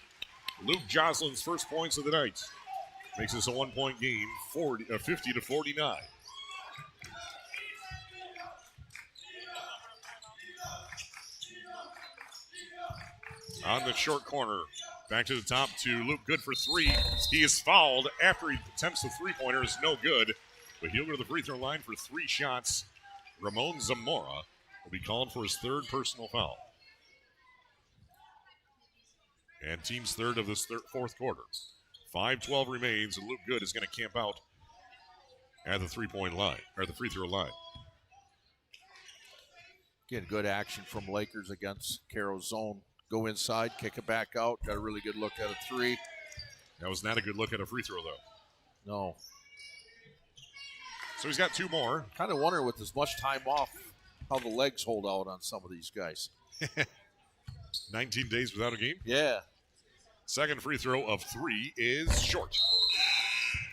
Luke Jocelyn's first points of the night. Makes this a 1-point game, 50-49. On the short corner, back to the top to Luke Good for 3. He is fouled after he attempts the three-pointer. It's no good, but he'll go to the free throw line for 3 shots. Ramon Zamora will be called for his 3rd personal foul. And team's 3rd of this 4th quarter. 5:12 remains, and Luke Good is going to camp out at the 3-point line, or the free throw line. Again, good action from Lakers against Caro's zone. Go inside, kick it back out. Got a really good look at a 3. That was not a good look at a free throw, though. No. So he's got 2 more. Kind of wonder with as much time off how the legs hold out on some of these guys. 19 days without a game? Yeah. Second free throw of 3 is short.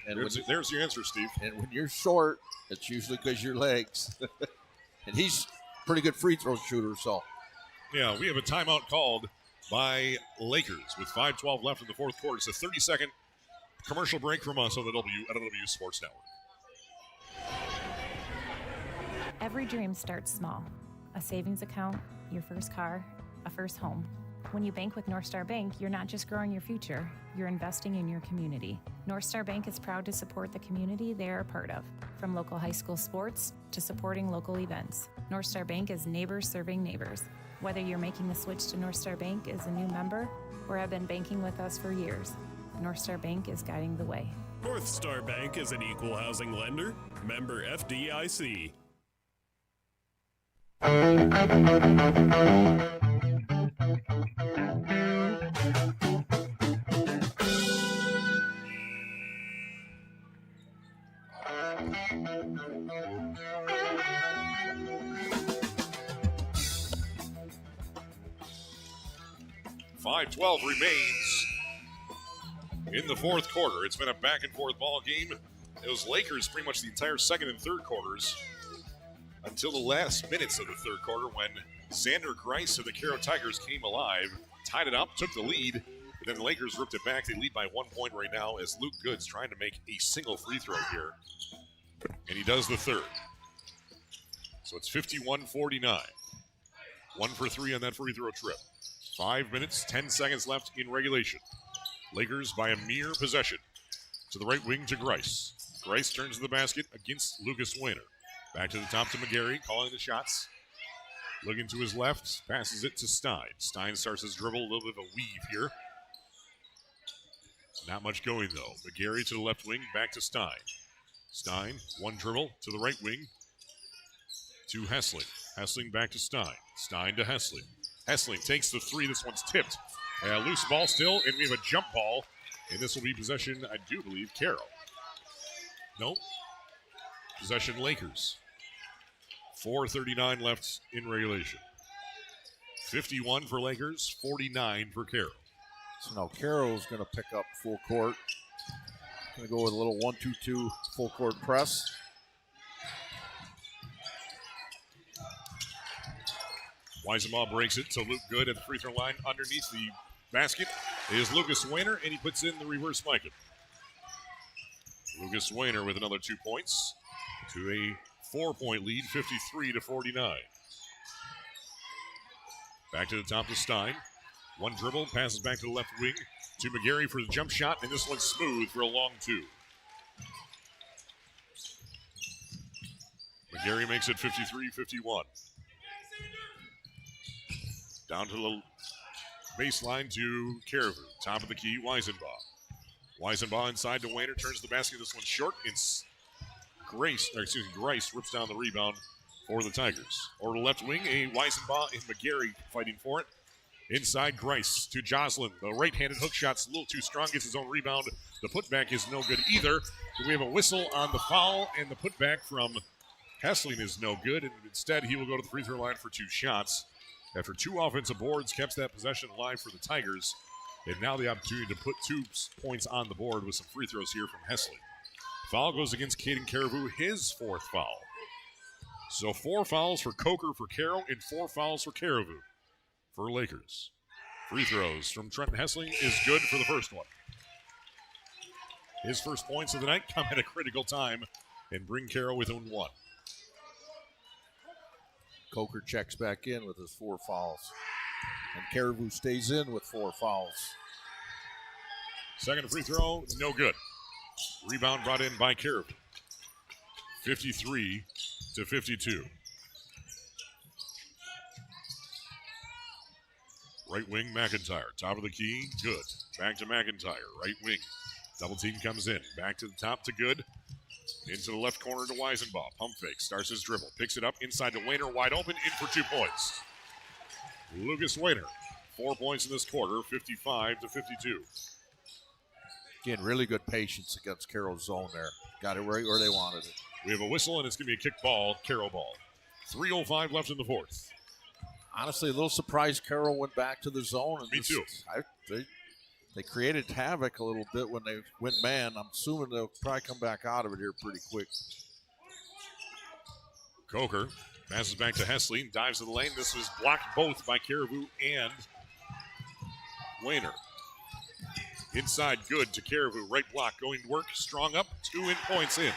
And there's your answer, Steve. And when you're short, it's usually because your legs. And he's a pretty good free throw shooter, so. Yeah, we have a timeout called by Lakers with 5:12 left in the 4th quarter. It's a 30-second commercial break from us on the WLEW Sports Network. Every dream starts small. A savings account, your first car, a first home. When you bank with North Star Bank, you're not just growing your future, you're investing in your community. North Star Bank is proud to support the community they are a part of, from local high school sports to supporting local events. North Star Bank is neighbors serving neighbors. Whether you're making the switch to North Star Bank as a new member or have been banking with us for years, North Star Bank is guiding the way. North Star Bank is an equal housing lender, member FDIC. .5:12 remains in the 4th quarter. It's been a back-and-forth ball game. Those Lakers pretty much the entire 2nd and 3rd quarters until the last minutes of the 3rd quarter when Xander Grice of the Caro Tigers came alive, tied it up, took the lead, but then the Lakers ripped it back. They lead by 1 point right now as Luke Good's trying to make a single free throw here, and he does the 3rd. So it's 51-49. 1 for 3 on that free throw trip. 5 minutes, 10 seconds left in regulation. Lakers by a mere possession. To the right wing to Grice. Grice turns to the basket against Lucas Wayner. Back to the top to McGarry, calling the shots. Looking to his left, passes it to Stein. Stein starts his dribble, a little bit of a weave here. Not much going, though. McGarry to the left wing, back to Stein. Stein, 1 dribble to the right wing to Hessling. Hessling back to Stein. Stein to Hessling. Hessling takes the 3. This one's tipped. A loose ball still, and we have a jump ball. And this will be possession, I do believe, Caro. Nope. Possession Lakers. 4:39 left in regulation. 51 for Lakers, 49 for Caro. So now Caro's going to pick up full court. Going to go with a little 1-2-2 full court press. Weisenbaugh breaks it to Luke Good at the free throw line. Underneath the basket is Lucas Wayner, and he puts in the reverse Micah. Lucas Wayner with another 2 points to a 4-point lead, 53-49. Back to the top to Stein. 1 dribble, passes back to the left wing to McGarry for the jump shot, and this one's smooth for a long 2. McGarry makes it 53-51. Down to the baseline to Caribou. Top of the key, Weisenbaugh. Weisenbaugh inside to Wayner, turns the basket. This one short. It's Grice rips down the rebound for the Tigers. Or left wing, a Weisenbaugh and McGarry fighting for it. Inside, Grice to Jocelyn. The right-handed hook shot's a little too strong, gets his own rebound. The putback is no good either. We have a whistle on the foul, and the putback from Hessling is no good, and instead he will go to the free throw line for 2 shots. After 2 offensive boards, kept that possession alive for the Tigers. And now the opportunity to put 2 points on the board with some free throws here from Hessling. Foul goes against Caden Caribou, his 4th foul. So 4 fouls for Coker for Caro and 4 fouls for Caribou for Lakers. Free throws from Trenton Hessling is good for the first one. His first points of the night come at a critical time and bring Caro within 1. Coker checks back in with his 4 fouls. And Caribou stays in with 4 fouls. Second free throw, no good. Rebound brought in by Caribou. 53-52. Right wing, McIntyre. Top of the key, good. Back to McIntyre, right wing. Double team comes in. Back to the top to Good. Into the left corner to Weisenbaugh. Pump fake, starts his dribble. Picks it up inside to Wayner, wide open, in for 2 points. Lucas Wayner, 4 points in this quarter, 55-52. Again, really good patience against Caro's zone there. Got it right where they wanted it. We have a whistle, and it's going to be a kick ball, Caro ball. 3:05 left in the 4th. Honestly, a little surprised Caro went back to the zone. And Me too. They created havoc a little bit when they went man. I'm assuming they'll probably come back out of it here pretty quick. Coker passes back to Hessling, dives to the lane. This was blocked both by Caribou and Wayner. Inside, Good to Caribou, right block, going to work, strong up, 2 points in.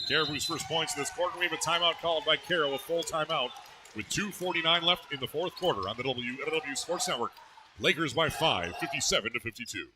Caribou's first points in this quarter. We have a timeout called by Caro, a full timeout, with 2:49 left in the 4th quarter on the WLEW Sports Network. Lakers by 5, 57-52.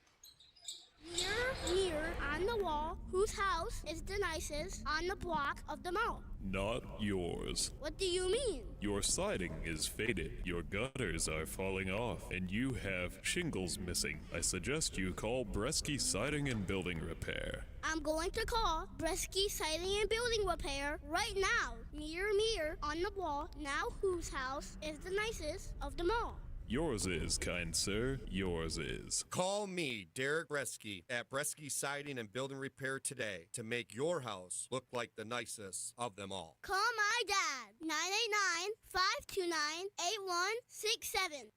Mirror on the wall, whose house is the nicest on the block of them all? Not yours. What do you mean? Your siding is faded, your gutters are falling off, and you have shingles missing. I suggest you call Bresky Siding and Building Repair. I'm going to call Bresky Siding and Building Repair right now. Mirror on the wall, now whose house is the nicest of them all? Yours is, kind sir, yours is. Call me, Derek Bresky, at Bresky Siding and Building Repair today to make your house look like the nicest of them all. Call my dad, 989-529-8167.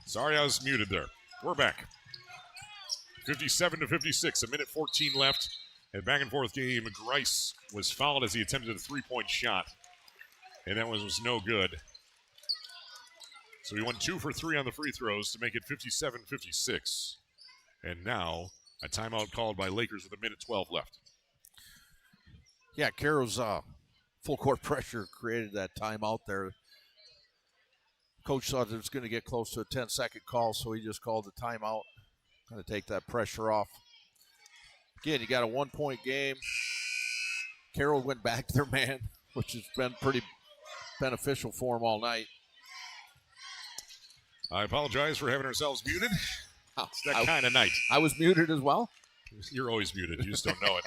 Sorry, I was muted there. We're back. 57-56, a minute 14 left. And back and forth game, Grice was fouled as he attempted a three-point shot. And that was no good. So he went 2 for 3 on the free throws to make it 57-56. And now a timeout called by Lakers with a minute 12 left. Yeah, Caro's full court pressure created that timeout there. Coach thought it was going to get close to a 10-second call, so he just called the timeout. Going to take that pressure off. Again, you got a 1-point game. Caro went back to their man, which has been pretty beneficial for him all night. I apologize for having ourselves muted. It's that kind of night. I was muted as well. You're always muted. You just don't know it.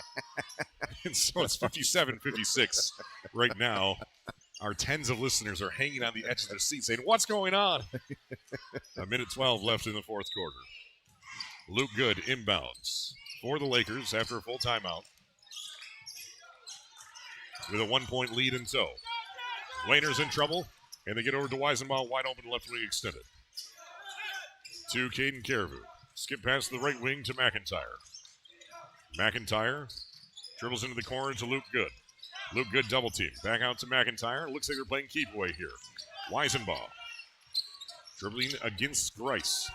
And so it's 57-56 right now. Our tens of listeners are hanging on the edge of their seats saying, what's going on? A minute 12 left in the fourth quarter. Luke Good inbounds for the Lakers after a full timeout with a 1-point lead in tow. Wayner's in trouble, and they get over to Weisenbaugh, wide open left wing extended. To Caden Caribou. Skip past the right wing to McIntyre. McIntyre dribbles into the corner to Luke Good. Luke Good double team. Back out to McIntyre. Looks like they're playing keep away here. Weisenbaugh dribbling against Grice.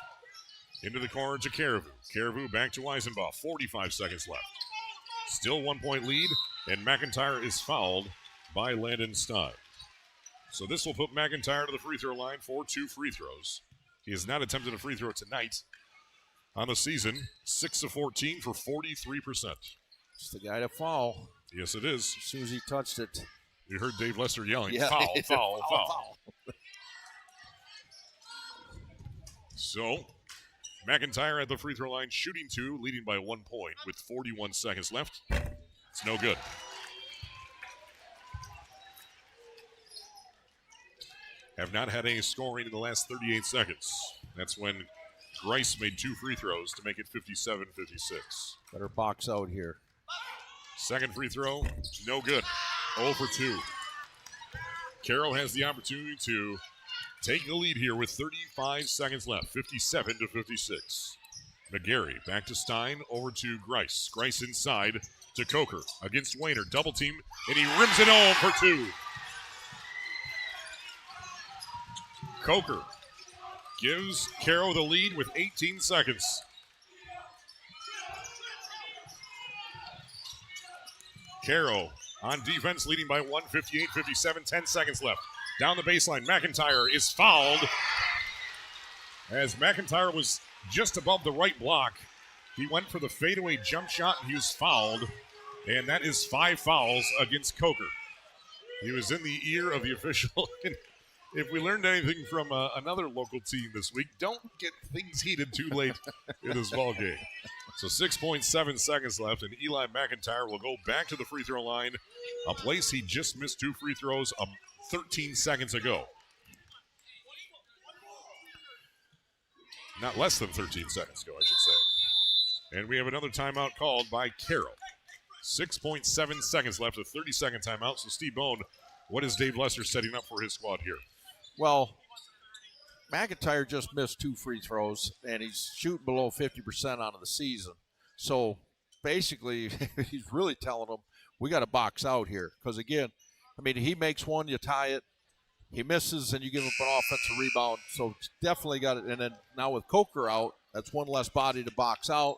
Into the corner to Caribou. Caribou back to Weisenbaugh. 45 seconds left. Still 1-point lead, and McIntyre is fouled by Landon Stein. So this will put McIntyre to the free throw line for 2 free throws. He has not attempted a free throw tonight. On the season, 6 of 14 for 43%. It's the guy to foul. Yes, it is. As soon as he touched it. You heard Dave Lester yelling, yeah. foul. So, McIntyre at the free throw line, shooting 2, leading by 1 point with 41 seconds left. It's no good. Have not had any scoring in the last 38 seconds. That's when Grice made 2 free throws to make it 57-56. Better box out here. Second free throw, no good. 0 for 2. Caro has the opportunity to take the lead here with 35 seconds left, 57-56. McGarry back to Stein, over to Grice. Grice inside to Coker against Wayner. Double team, and he rims it home for 2. Coker gives Caro the lead with 18 seconds. Caro on defense, leading by 1, 58-57, 10 seconds left. Down the baseline, McIntyre is fouled. As McIntyre was just above the right block, he went for the fadeaway jump shot, and he was fouled. And that is 5 fouls against Coker. He was in the ear of the official. If we learned anything from another local team this week, don't get things heated too late in this ball game. So 6.7 seconds left, and Eli McIntyre will go back to the free throw line, a place he just missed 2 free throws 13 seconds ago. Not less than 13 seconds ago, I should say. And we have another timeout called by Caro. 6.7 seconds left, a 30-second timeout. So, Steve Bone, what is Dave Lester setting up for his squad here? Well, McIntyre just missed 2 free throws, and he's shooting below 50% out of the season. So, basically, he's really telling them, we got to box out here. Because, again, I mean, he makes one, you tie it. He misses, and you give him an offensive rebound. So, definitely got it. And then now with Coker out, that's one less body to box out.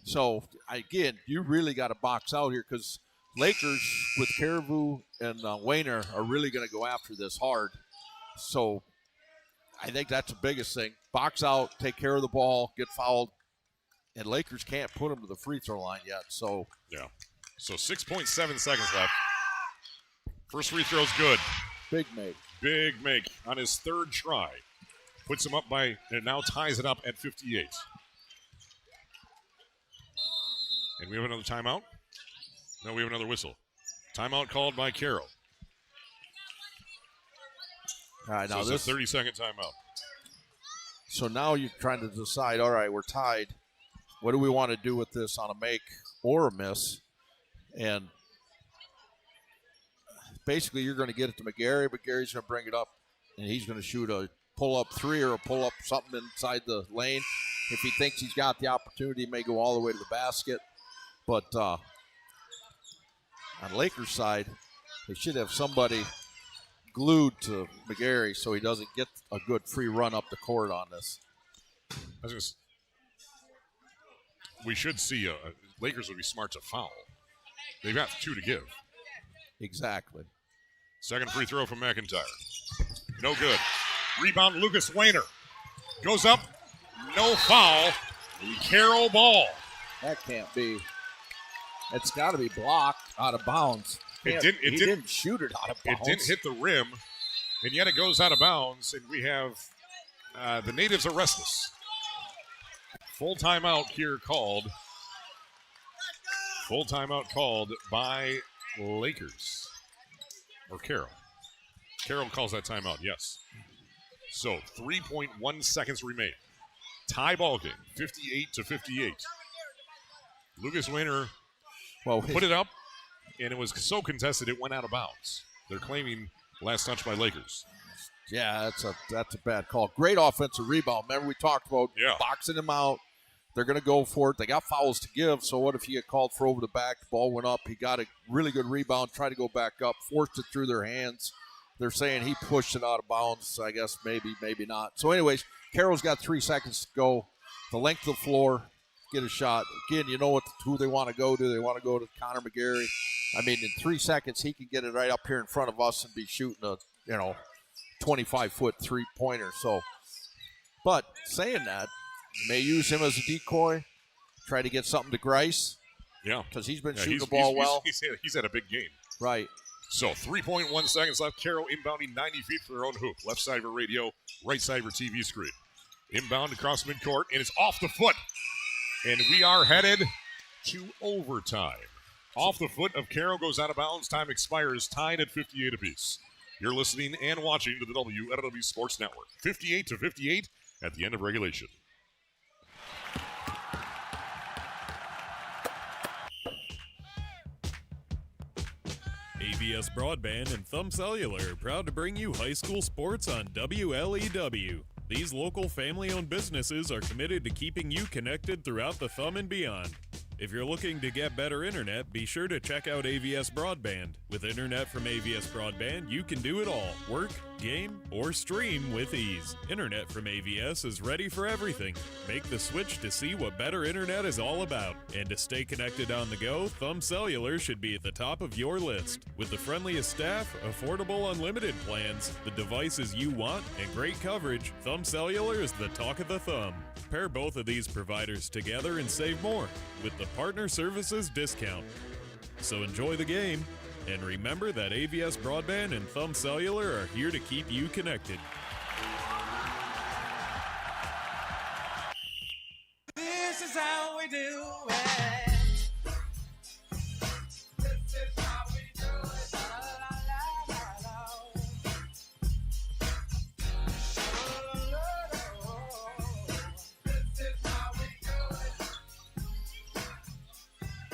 So, again, you really got to box out here because Lakers with Caribou and Wayner are really going to go after this hard. So, I think that's the biggest thing. Box out, take care of the ball, get fouled. And Lakers can't put him to the free throw line yet. So, yeah. So 6.7 seconds left. First free throw's good. Big make. Big make on his 3rd try. Puts him up by, and now ties it up at 58. And we have another timeout. No, we have another whistle. Timeout called by Caro. All right, now so this is a 30-second timeout. So now you're trying to decide, all right, we're tied. What do we want to do with this on a make or a miss? And basically you're going to get it to McGarry. McGarry's going to bring it up, and he's going to shoot a pull-up three or a pull-up something inside the lane. If he thinks he's got the opportunity, he may go all the way to the basket. But on Lakers' side, they should have somebody glued to McGarry so he doesn't get a good free run up the court on this. We should see Lakers would be smart to foul. They've got 2 to give. Exactly. Second free throw from McIntyre. No good. Rebound, Lucas Wainer. Goes up. No foul. Caro ball. That can't be. It's got to be blocked out of bounds. He didn't shoot it out of bounds. It didn't hit the rim, and yet it goes out of bounds, and we have the natives are restless. Full timeout here called. Full timeout called by Lakers. Or Caro. Caro calls that timeout, yes. So 3.1 seconds remain. Tie ball game, 58-58. Lucas Wainer put it up, and it was so contested it went out of bounds. They're claiming last touch by Lakers. Yeah, that's a bad call. Great offensive rebound. Remember we talked about boxing him out. They're going to go for it. They got fouls to give, so what if he get called for over the back? The ball went up. He got a really good rebound, tried to go back up, forced it through their hands. They're saying he pushed it out of bounds. I guess maybe not. So anyways, Carroll's got 3 seconds to go. The length of the floor, get a shot. Again, you know who they want to go to. They want to go to Connor McGarry. I mean, in 3 seconds, he can get it right up here in front of us and be shooting a 25-foot three-pointer. So, but saying that, you may use him as a decoy, try to get something to Grice. Yeah. Because he's been shooting the ball well. He's had a big game. Right. So 3.1 seconds left. Caro inbounding 90 feet for their own hoop. Left side of her radio, right side of her TV screen. Inbound across midcourt, and it's off the foot. And we are headed to overtime. Off the foot of Caro, goes out of bounds. Time expires, tied at 58 apiece. You're listening and watching to the WLEW Sports Network. 58-58 at the end of regulation. AVS Broadband and Thumb Cellular are proud to bring you high school sports on WLEW. These local family-owned businesses are committed to keeping you connected throughout the Thumb and beyond. If you're looking to get better internet, be sure to check out AVS Broadband. With internet from AVS Broadband, you can do it all. Work, game, or stream with ease. Internet from AVS is ready for everything. Make the switch to see what better internet is all about. And to stay connected on the go, Thumb Cellular should be at the top of your list. With the friendliest staff, affordable unlimited plans, the devices you want, and great coverage, Thumb Cellular is the talk of the thumb. Pair both of these providers together and save more with the Partner Services discount. So enjoy the game, and remember that AVS Broadband and Thumb Cellular are here to keep you connected. This is how we do it.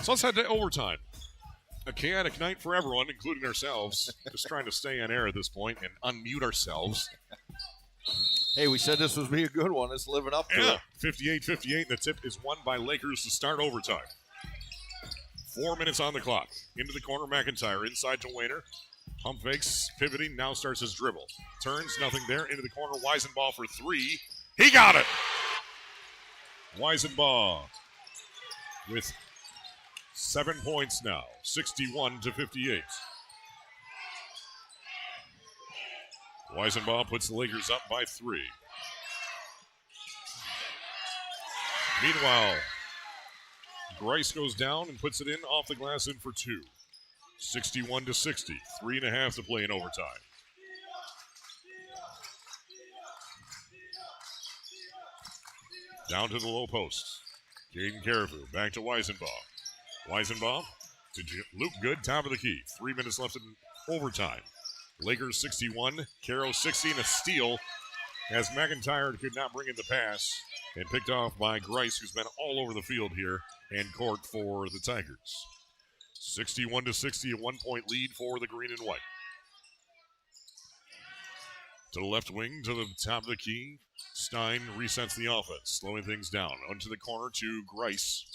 So let's head to overtime. A chaotic night for everyone, including ourselves. Just trying to stay on air at this point and unmute ourselves. Hey, we said this would be a good one. It's living up to it. 58-58. The tip is won by Lakers to start overtime. 4 minutes on the clock. Into the corner, McIntyre. Inside to Wainer. Pump fakes, pivoting, now starts his dribble. Turns, nothing there. Into the corner, Weisenbaugh for three. He got it! Weisenbaugh with 7 points now, 61-58. Weisenbaugh puts the Lakers up by 3. Meanwhile, Grice goes down and puts it in off the glass in for 2. 61-60, 3.5 to play in overtime. Down to the low post. Caden Caribou back to Weisenbaugh. Weisenbaugh to Luke Good, top of the key. 3 minutes left in overtime. Lakers 61, Caro 60, and a steal as McIntyre could not bring in the pass and picked off by Grice, who's been all over the field here and court for the Tigers. 61-60, a 1-point lead for the green and white. To the left wing, to the top of the key. Stein resets the offense, slowing things down. Onto the corner to Grice.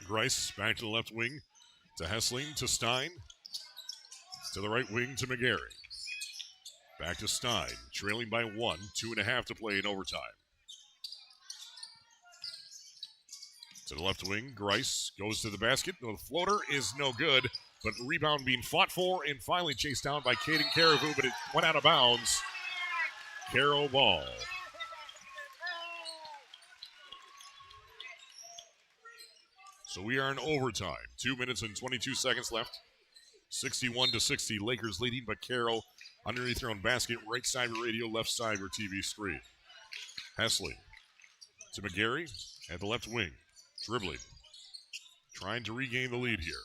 Grice back to the left wing, to Hessling, to Stein. To the right wing, to McGarry. Back to Stein, trailing by 1, 2.5 to play in overtime. To the left wing, Grice goes to the basket. The floater is no good, but the rebound being fought for and finally chased down by Caden Caribou, but it went out of bounds. Caro ball. So we are in overtime. 2 minutes and 22 seconds left. 61-60, Lakers leading, but Caro underneath their own basket, right side of radio, left side of your TV screen. Hessling to McGarry at the left wing, dribbling, trying to regain the lead here.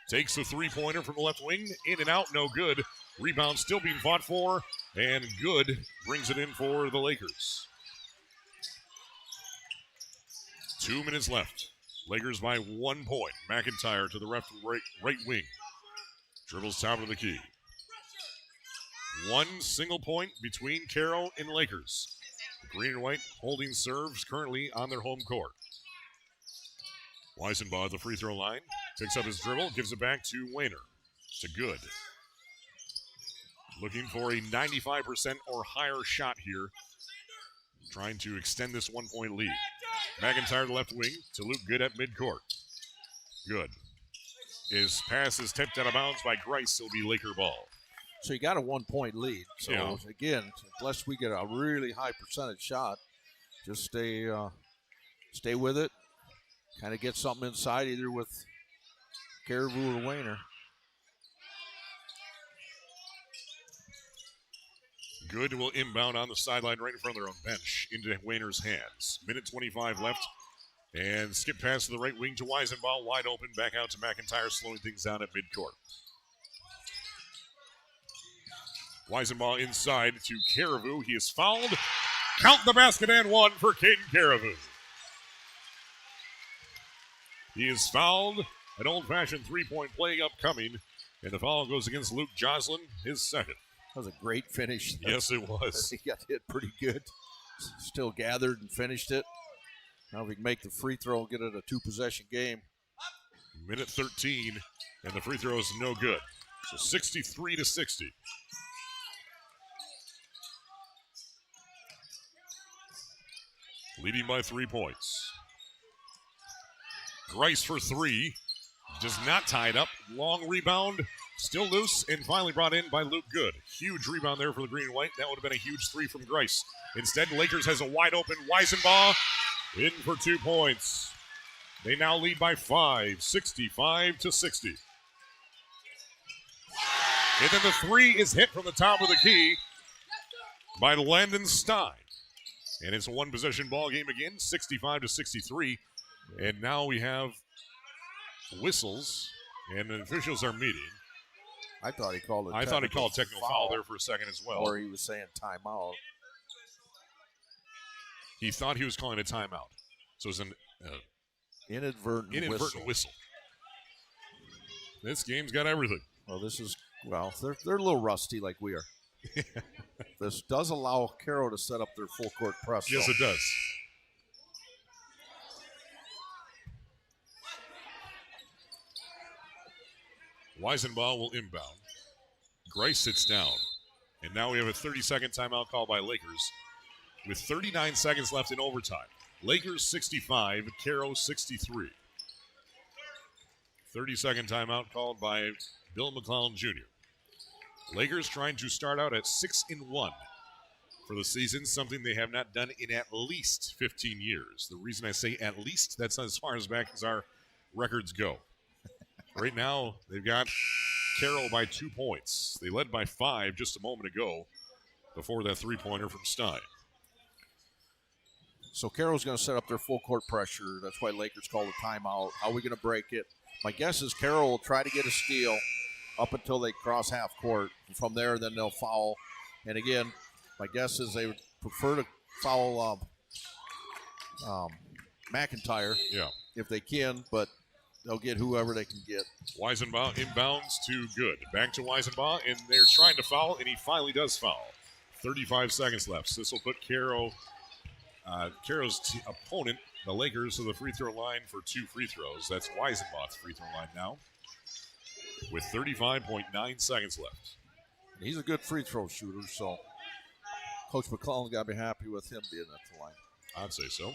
Takes the three-pointer from the left wing, in and out, no good. Rebound still being fought for, and good brings it in for the Lakers. 2 minutes left. Lakers by 1 point. McIntyre to the right wing. Dribbles top of the key. One single point between Caro and Lakers. The green and white holding serves currently on their home court. Weisenbaugh at the free throw line. Picks up his dribble, gives it back to Wayner. To Good. Looking for a 95% or higher shot here. Trying to extend this 1 point lead. McIntyre to the left wing to Luke Good at midcourt. Good. His pass is tipped out of bounds by Grice. It'll be Laker ball. So you got a 1 point lead. So Yeah. again, unless we get a really high percentage shot, just stay with it. Kind of get something inside either with Caribou or Wayner. Good will inbound on the sideline right in front of their own bench into Wayner's hands. Minute 25 left. And skip pass to the right wing to Weisenbaugh. Wide open. Back out to McIntyre, slowing things down at midcourt. Weisenbaugh inside to Caribou. He is fouled. Count the basket and 1 for Caden Caribou. He is fouled. An old-fashioned three-point play upcoming. And the foul goes against Luke Joslin, his second. That was a great finish. Yes, it was. He got hit pretty good. Still gathered and finished it. Now if we can make the free throw and get it a 2-possession game. Minute 13, and the free throw is no good. So 63-60. Leading by 3 points. Grice for 3. Does not tie it up. Long rebound. Still loose and finally brought in by Luke Good. Huge rebound there for the green and white. That would have been a huge 3 from Grice. Instead, Lakers has a wide open Weisenbaugh in for 2 points. They now lead by 5, 65-60. And then the 3 is hit from the top of the key by Landon Stein. And it's a one-possession ball game again, 65-63. And now we have whistles, and the officials are meeting. I thought he called it. I thought he called a technical foul there for a second as well. Or he was saying timeout. He thought he was calling a timeout. So it was an inadvertent whistle. This game's got everything. Well, they're a little rusty like we are. This does allow Caro to set up their full court press. Yes, it does. Weisenbaugh will inbound. Grice sits down. And now we have a 30-second timeout call by Lakers with 39 seconds left in overtime. Lakers 65, Caro 63. 30-second timeout called by Bill McClellan Jr. Lakers trying to start out at 6-1 for the season, something they have not done in at least 15 years. The reason I say at least, that's as far as back as our records go. Right now, they've got Caro by 2 points. They led by 5 just a moment ago before that three-pointer from Stein. So Caro's going to set up their full court pressure. That's why Lakers call the timeout. How are we going to break it? My guess is Caro will try to get a steal up until they cross half court. From there, then they'll foul. And again, my guess is they would prefer to foul McIntyre if they can, but they'll get whoever they can get. Weisenbaugh inbounds to Good. Back to Weisenbaugh, and they're trying to foul, and he finally does foul. 35 seconds left. This will put Caro's opponent, the Lakers, to the free throw line for 2 free throws. That's Weisenbach's free throw line now with 35.9 seconds left. He's a good free throw shooter, so Coach McClellan got to be happy with him being at the line. I'd say so.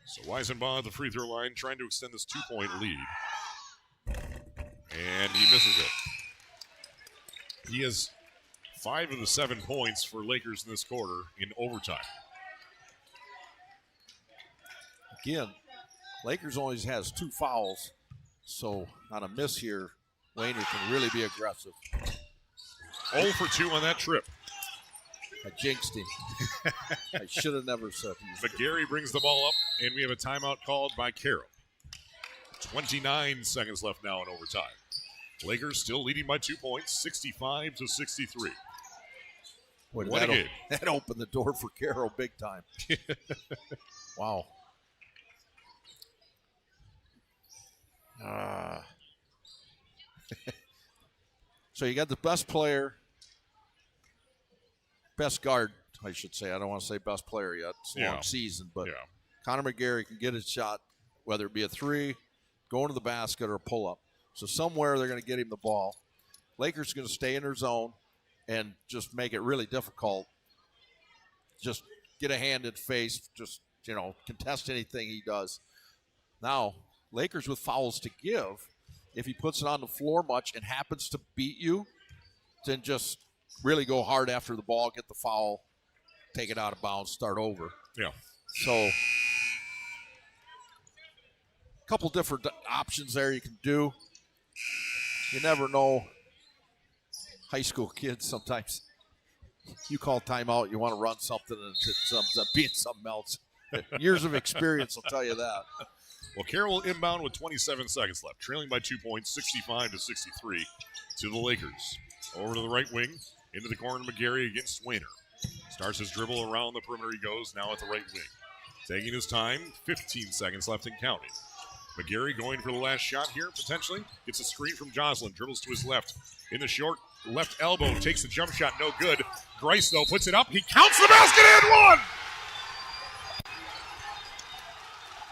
So Weisenbach at the free throw line trying to extend this 2-point lead. And he misses it. He has 5 of the 7 points for Lakers in this quarter in overtime. Again, Lakers always has 2 fouls, so on a miss here, Wayner can really be aggressive. 0 for 2 on that trip. I jinxed him. I should have never said he was McGarry brings the ball up, and we have a timeout called by Caro. 29 seconds left now in overtime. Lakers still leading by 2 points, 65-63. Boy, What a game. That opened the door for Caro big time. Wow. So you got the best player, best guard, I should say. I don't want to say best player yet. It's a long season, but Connor McGarry can get his shot, whether it be a 3, going to the basket, or a pull-up. So somewhere they're going to get him the ball. Lakers are going to stay in their zone and just make it really difficult. Just get a hand in face, just, contest anything he does. Now, Lakers with fouls to give, if he puts it on the floor much and happens to beat you, then just really go hard after the ball, get the foul, take it out of bounds, start over. Yeah. So a couple different options there you can do. You never know. High school kids sometimes, you call timeout, you want to run something, and it ends up being something else. Years of experience will tell you that. Well, Caro will inbound with 27 seconds left, trailing by 2 points, 65-63 to the Lakers. Over to the right wing, into the corner, McGarry against Wayner. Starts his dribble around the perimeter, he goes now at the right wing. Taking his time, 15 seconds left and counting. McGarry going for the last shot here, potentially. Gets a screen from Joslin, dribbles to his left. In the short left elbow, takes the jump shot, no good. Grice, though, puts it up. He counts the basket and one!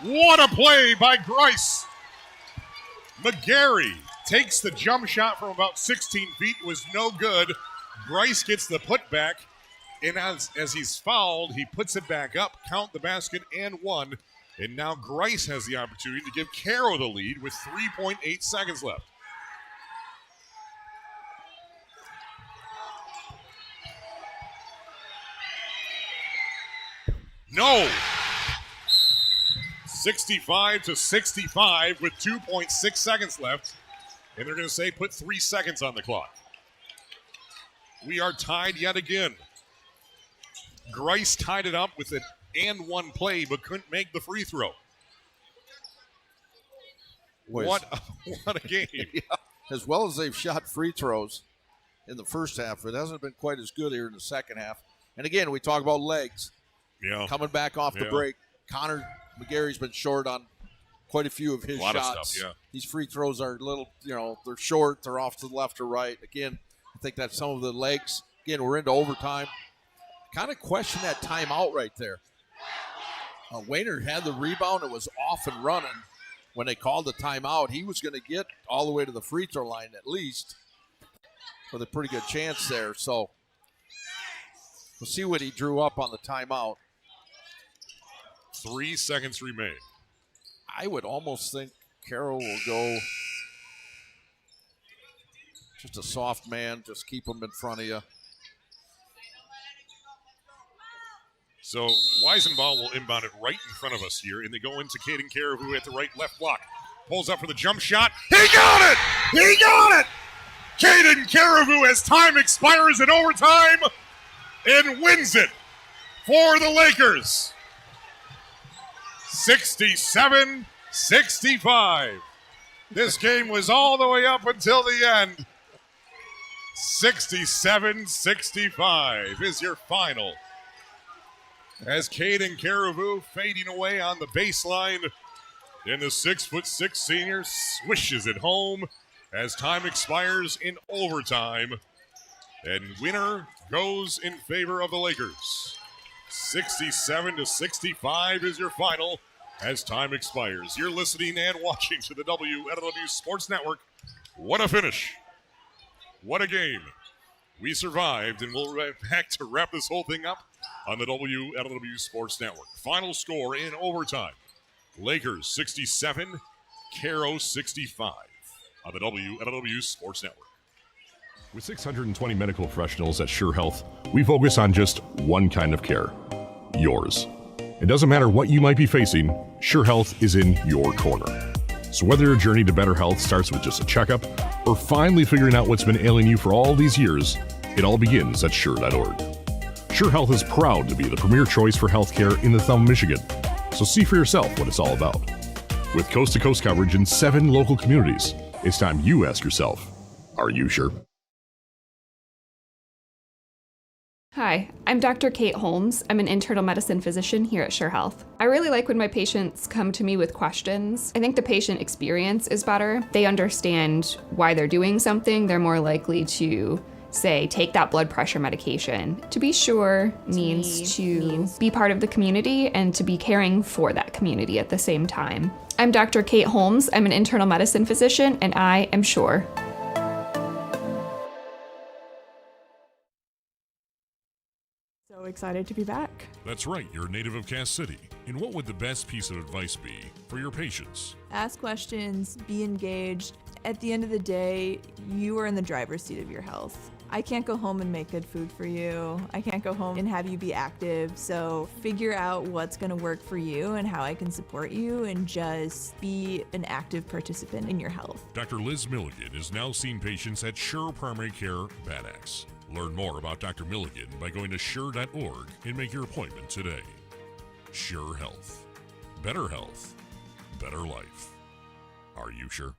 What a play by Grice. McGarry takes the jump shot from about 16 feet, was no good. Grice gets the putback, and as he's fouled, he puts it back up, count the basket, and one. And now Grice has the opportunity to give Caro the lead with 3.8 seconds left. No! 65-65 with 2.6 seconds left. And they're going to say put 3 seconds on the clock. We are tied yet again. Grice tied it up with an and one play, but couldn't make the free throw. What a game. Yeah. As well as they've shot free throws in the first half, it hasn't been quite as good here in the second half. And again, we talk about legs. Yeah. Coming back off the break. Connor McGarry's been short on quite a few of his shots. A lot of stuff, yeah. These free throws are a little, they're short. They're off to the left or right. Again, I think that's some of the legs. Again, we're into overtime. Kind of question that timeout right there. Wayner had the rebound. It was off and running. When they called the timeout, he was going to get all the way to the free throw line at least with a pretty good chance there. So we'll see what he drew up on the timeout. 3 seconds remain. I would almost think Caro will go just a soft man, just keep him in front of you. So Weisenbach will inbound it right in front of us here, and they go into Caden Caribou at the right left block. Pulls up for the jump shot. He got it! He got it! Caden Caribou, as time expires in overtime, and wins it for the Lakers. 67-65. This game was all the way up until the end. 67-65 is your final. As Caden Caribou fading away on the baseline, and the 6'6" senior swishes it home as time expires in overtime. And winner goes in favor of the Lakers. 67-65 is your final as time expires. You're listening and watching to the WLEW Sports Network. What a finish. What a game. We survived, and we'll be back to wrap this whole thing up on the WLEW Sports Network. Final score in overtime. Lakers 67, Caro 65 on the WLEW Sports Network. With 620 medical professionals at Scheurer Health, we focus on just one kind of care, yours. It doesn't matter what you might be facing, Scheurer Health is in your corner. So whether your journey to better health starts with just a checkup or finally figuring out what's been ailing you for all these years, it all begins at Scheurer.org. Scheurer Health is proud to be the premier choice for healthcare in the Thumb, Michigan. So see for yourself what it's all about. With coast-to-coast coverage in 7 local communities, it's time you ask yourself, are you sure? Hi, I'm Dr. Kate Holmes. I'm an internal medicine physician here at Scheurer Health. I really like when my patients come to me with questions. I think the patient experience is better. They understand why they're doing something. They're more likely to say, take that blood pressure medication. To be sure means to be part of the community and to be caring for that community at the same time. I'm Dr. Kate Holmes. I'm an internal medicine physician, and I am sure. So excited to be back. That's right, you're a native of Cass City. And what would the best piece of advice be for your patients? Ask questions, be engaged. At the end of the day, you are in the driver's seat of your health. I can't go home and make good food for you. I can't go home and have you be active. So figure out what's going to work for you and how I can support you, and just be an active participant in your health. Dr. Liz Milligan is now seeing patients at Scheurer Primary Care Bad Axe. Learn more about Dr. Milligan by going to Scheurer.org and make your appointment today. Scheurer Health. Better health. Better life. Are you sure?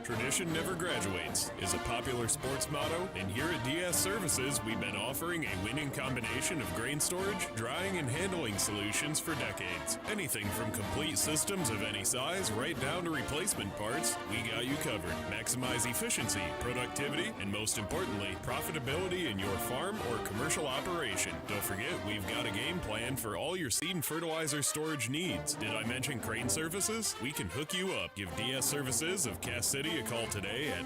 Tradition never graduates is a popular sports motto, and here at DS Services, we've been offering a winning combination of grain storage, drying, and handling solutions for decades. Anything from complete systems of any size right down to replacement parts, we got you covered. Maximize efficiency, productivity, and most importantly, profitability in your farm or commercial operation. Don't forget, we've got a game plan for all your seed and fertilizer storage needs. Did I mention crane services? We can hook you up. Give DS Services of Cass City a call today at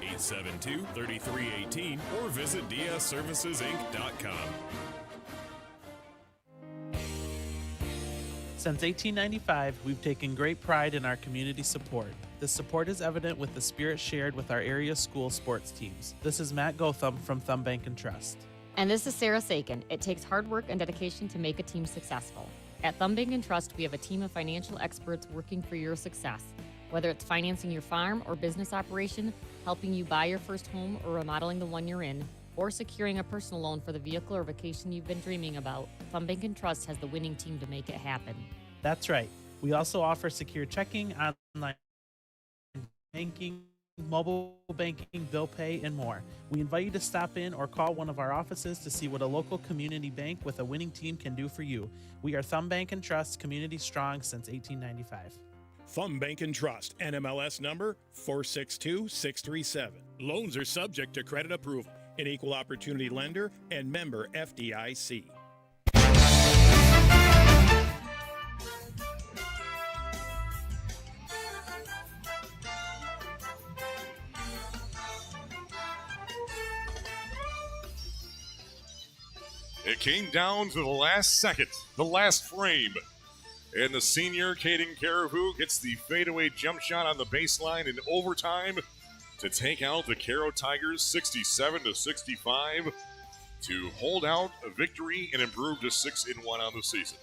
989-872-3318 or visit dsservicesinc.com. Since 1895, we've taken great pride in our community support. This support is evident with the spirit shared with our area school sports teams. This is Matt Gotham from Thumb Bank and Trust. And this is Sarah Sakin. It takes hard work and dedication to make a team successful. At Thumb Bank and Trust, we have a team of financial experts working for your success. Whether it's financing your farm or business operation, helping you buy your first home or remodeling the one you're in, or securing a personal loan for the vehicle or vacation you've been dreaming about, Thumb Bank and Trust has the winning team to make it happen. That's right. We also offer secure checking, online banking, mobile banking, bill pay, and more. We invite you to stop in or call one of our offices to see what a local community bank with a winning team can do for you. We are Thumb Bank and Trust, community strong since 1895. Thumb Bank and Trust, NMLS number 462637. Loans are subject to credit approval. An equal opportunity lender and member FDIC. It came down to the last second, the last frame. And the senior, Caden Caribou, gets the fadeaway jump shot on the baseline in overtime to take out the Caro Tigers 67-65 to hold out a victory and improve to 6-1 on the season.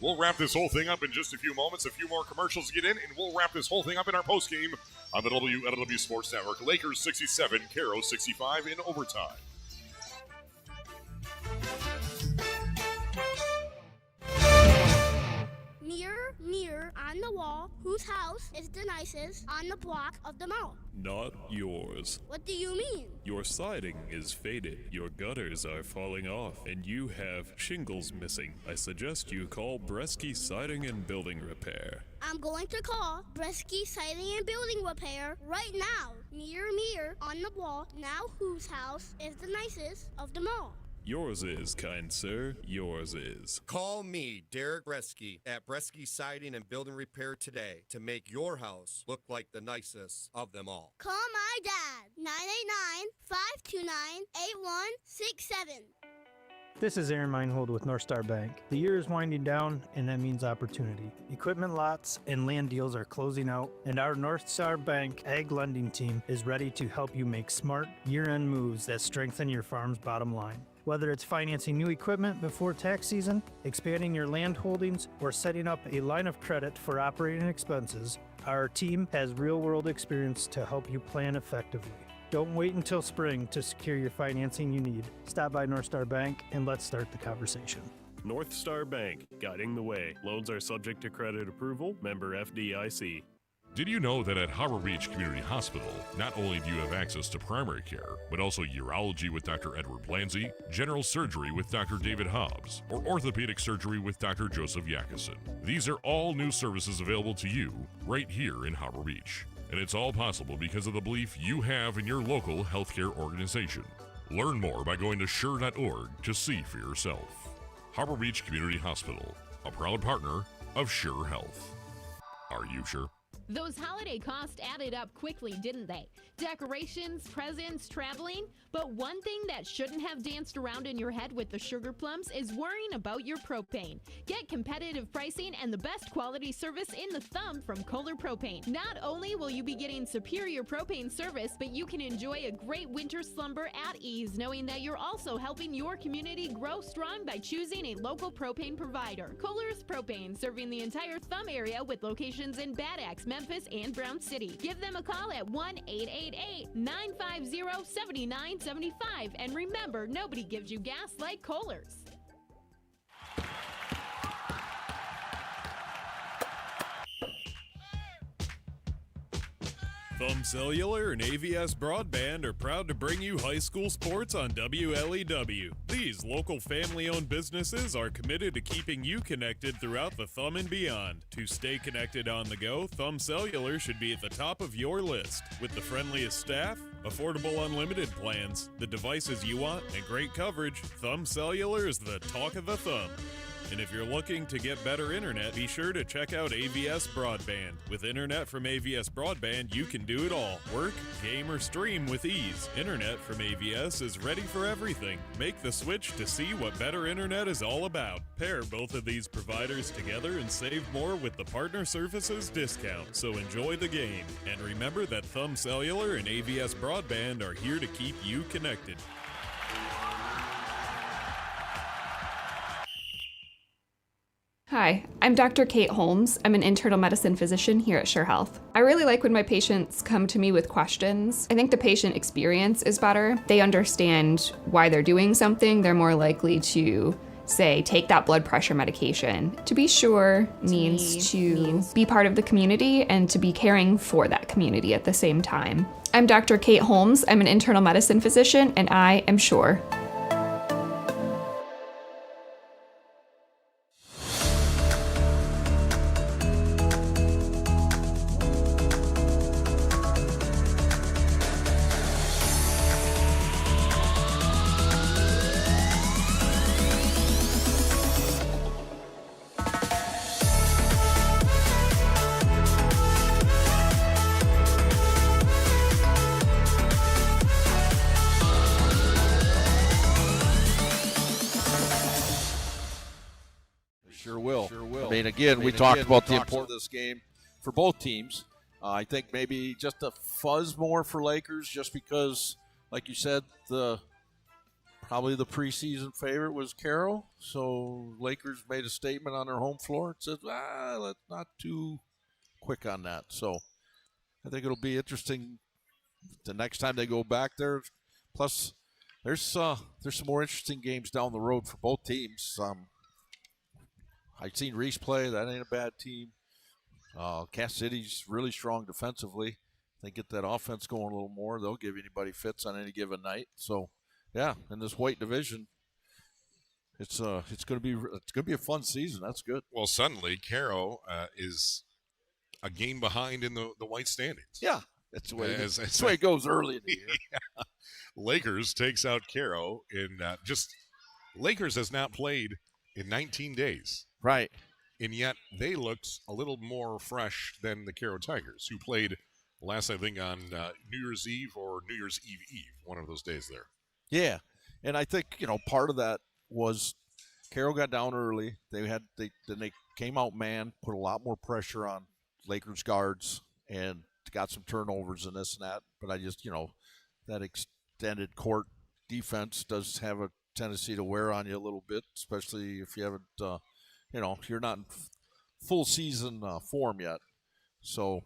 We'll wrap this whole thing up in just a few moments. A few more commercials to get in, and we'll wrap this whole thing up in our postgame on the WLEW Sports Network. Lakers 67, Caro 65 in overtime. Mirror, mirror on the wall, whose house is the nicest on the block of them all? Not yours. What do you mean? Your siding is faded, your gutters are falling off, and you have shingles missing. I suggest you call Bresky Siding and Building Repair. I'm going to call Bresky Siding and Building Repair right now. Mirror, mirror on the wall, now whose house is the nicest of them all? Yours is, kind sir, yours is. Call me, Derek Bresky, at Bresky Siding and Building Repair today to make your house look like the nicest of them all. Call my dad, 989-529-8167. This is Aaron Meinhold with North Star Bank. The year is winding down, and that means opportunity. Equipment lots and land deals are closing out, and our North Star Bank Ag Lending team is ready to help you make smart year-end moves that strengthen your farm's bottom line. Whether it's financing new equipment before tax season, expanding your land holdings, or setting up a line of credit for operating expenses, our team has real-world experience to help you plan effectively. Don't wait until spring to secure your financing you need. Stop by North Star Bank and let's start the conversation. North Star Bank, guiding the way. Loans are subject to credit approval, member FDIC. Did you know that at Harbor Beach Community Hospital, not only do you have access to primary care, but also urology with Dr. Edward Blanzy, general surgery with Dr. David Hobbs, or orthopedic surgery with Dr. Joseph Yakison? These are all new services available to you right here in Harbor Beach. And it's all possible because of the belief you have in your local healthcare organization. Learn more by going to Scheurer.org to see for yourself. Harbor Beach Community Hospital, a proud partner of Scheurer Health. Are you sure? Those holiday costs added up quickly, didn't they? Decorations, presents, traveling. But one thing that shouldn't have danced around in your head with the sugar plums is worrying about your propane. Get competitive pricing and the best quality service in the thumb from Kohler Propane. Not only will you be getting superior propane service, but you can enjoy a great winter slumber at ease, knowing that you're also helping your community grow strong by choosing a local propane provider. Kohler's Propane, serving the entire thumb area with locations in Bad Axe, Memphis, and Brown City. Give them a call at 1-888-950-7975. And remember, nobody gives you gas like Kohler's. Thumb Cellular and AVS Broadband are proud to bring you high school sports on WLEW. These local family-owned businesses are committed to keeping you connected throughout the Thumb and beyond. To stay connected on the go, Thumb Cellular should be at the top of your list. With the friendliest staff, affordable unlimited plans, the devices you want, and great coverage, Thumb Cellular is the talk of the thumb. And if you're looking to get better internet, be sure to check out AVS Broadband. With internet from AVS Broadband, you can do it all. Work, game, or stream with ease. Internet from AVS is ready for everything. Make the switch to see what better internet is all about. Pair both of these providers together and save more with the Partner Services discount. So enjoy the game. And remember that Thumb Cellular and AVS Broadband are here to keep you connected. Hi, I'm Dr. Kate Holmes. I'm an internal medicine physician here at Scheurer Health. I really like when my patients come to me with questions. I think the patient experience is better. They understand why they're doing something. They're more likely to say, take that blood pressure medication. To be sure means to be part of the community and to be caring for that community at the same time. I'm Dr. Kate Holmes. I'm an internal medicine physician, and I am sure. Again, we talked about the importance of this game for both teams. I think maybe just a fuzz more for Lakers just because, like you said, probably the preseason favorite was Caro. So Lakers made a statement on their home floor and said, let's not too quick on that. So I think it'll be interesting the next time they go back there. Plus, there's some more interesting games down the road for both teams. I've seen Reese play. That ain't a bad team. Cass City's really strong defensively. They get that offense going a little more, they'll give anybody fits on any given night. So, yeah, in this white division, it's going to be a fun season. That's good. Well, suddenly Caro is a game behind in the white standings. Yeah, that's the way it goes early in the year. Yeah. Lakers takes out Caro in Lakers has not played in 19 days. Right. And yet they looked a little more fresh than the Caro Tigers, who played last, I think, on New Year's Eve or New Year's Eve, one of those days there. Yeah, and I think part of that was Caro got down early. Then they came out man, put a lot more pressure on Lakers guards, and got some turnovers and this and that. But I just that extended court defense does have a tendency to wear on you a little bit, especially if you haven't. You're not in full season form yet. So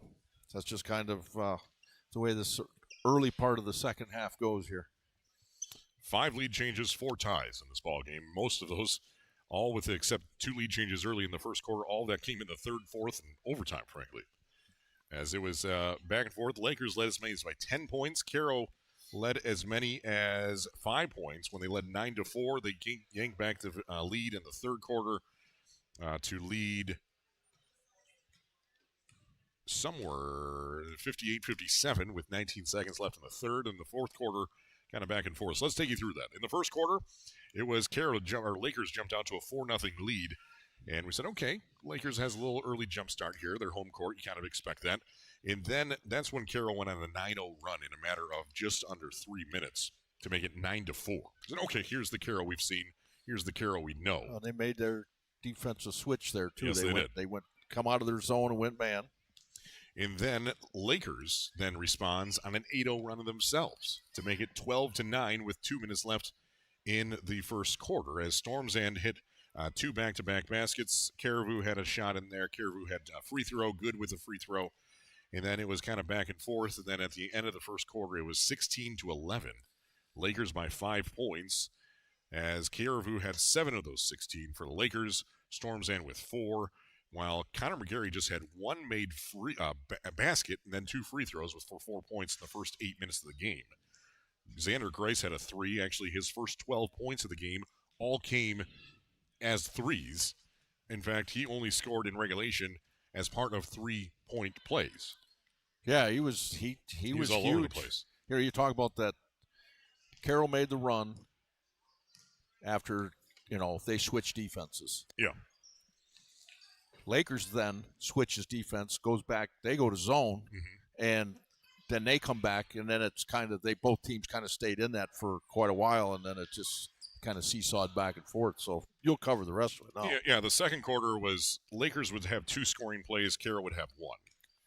that's just kind of the way this early part of the second half goes here. 5 lead changes, 4 ties in this ball game. Most of those, all with except 2 lead changes early in the first quarter, all that came in the third, fourth, and overtime, frankly. As it was back and forth, Lakers led as many as by 10 points. Caro led as many as 5 points. When they led 9-4, they yanked back the lead in the third quarter to lead somewhere 58-57 with 19 seconds left in the third, and the fourth quarter kind of back and forth. So let's take you through that. In the first quarter, it was Lakers jumped out to a 4-0 lead, and we said, okay, Lakers has a little early jump start here. Their home court, you kind of expect that. And then that's when Caro went on a 9-0 run in a matter of just under 3 minutes to make it 9-4. Said, okay, here's the Caro we've seen. Here's the Caro we know. Well, they made their defensive switch there, too. Yes, They went come out of their zone and went man. And then Lakers then responds on an 8-0 run of themselves to make it 12-9 with 2 minutes left in the first quarter. As Stormsand hit 2 back-to-back baskets, Caravu had a shot in there. Caravu had a free throw, good with a free throw. And then it was kind of back and forth. And then at the end of the first quarter, it was 16-11. Lakers by 5 points, as Caravu had 7 of those 16 for the Lakers. Stormsand with 4. While Connor McGarry just had 1 made free basket and then 2 free throws for 4 points in the first 8 minutes of the game. Xander Grice had a 3. Actually, his first 12 points of the game all came as threes. In fact, he only scored in regulation as part of 3-point plays. Yeah, he was all huge. over the place. Here you talk about that. Carroll made the run after they switched defenses. Yeah. Lakers then switches defense, goes back. They go to zone, and then they come back, and then it's kind of both teams kind of stayed in that for quite a while, and then it just kind of seesawed back and forth. So you'll cover the rest of it now. Yeah. The second quarter was Lakers would have 2 scoring plays, Caro would have 1.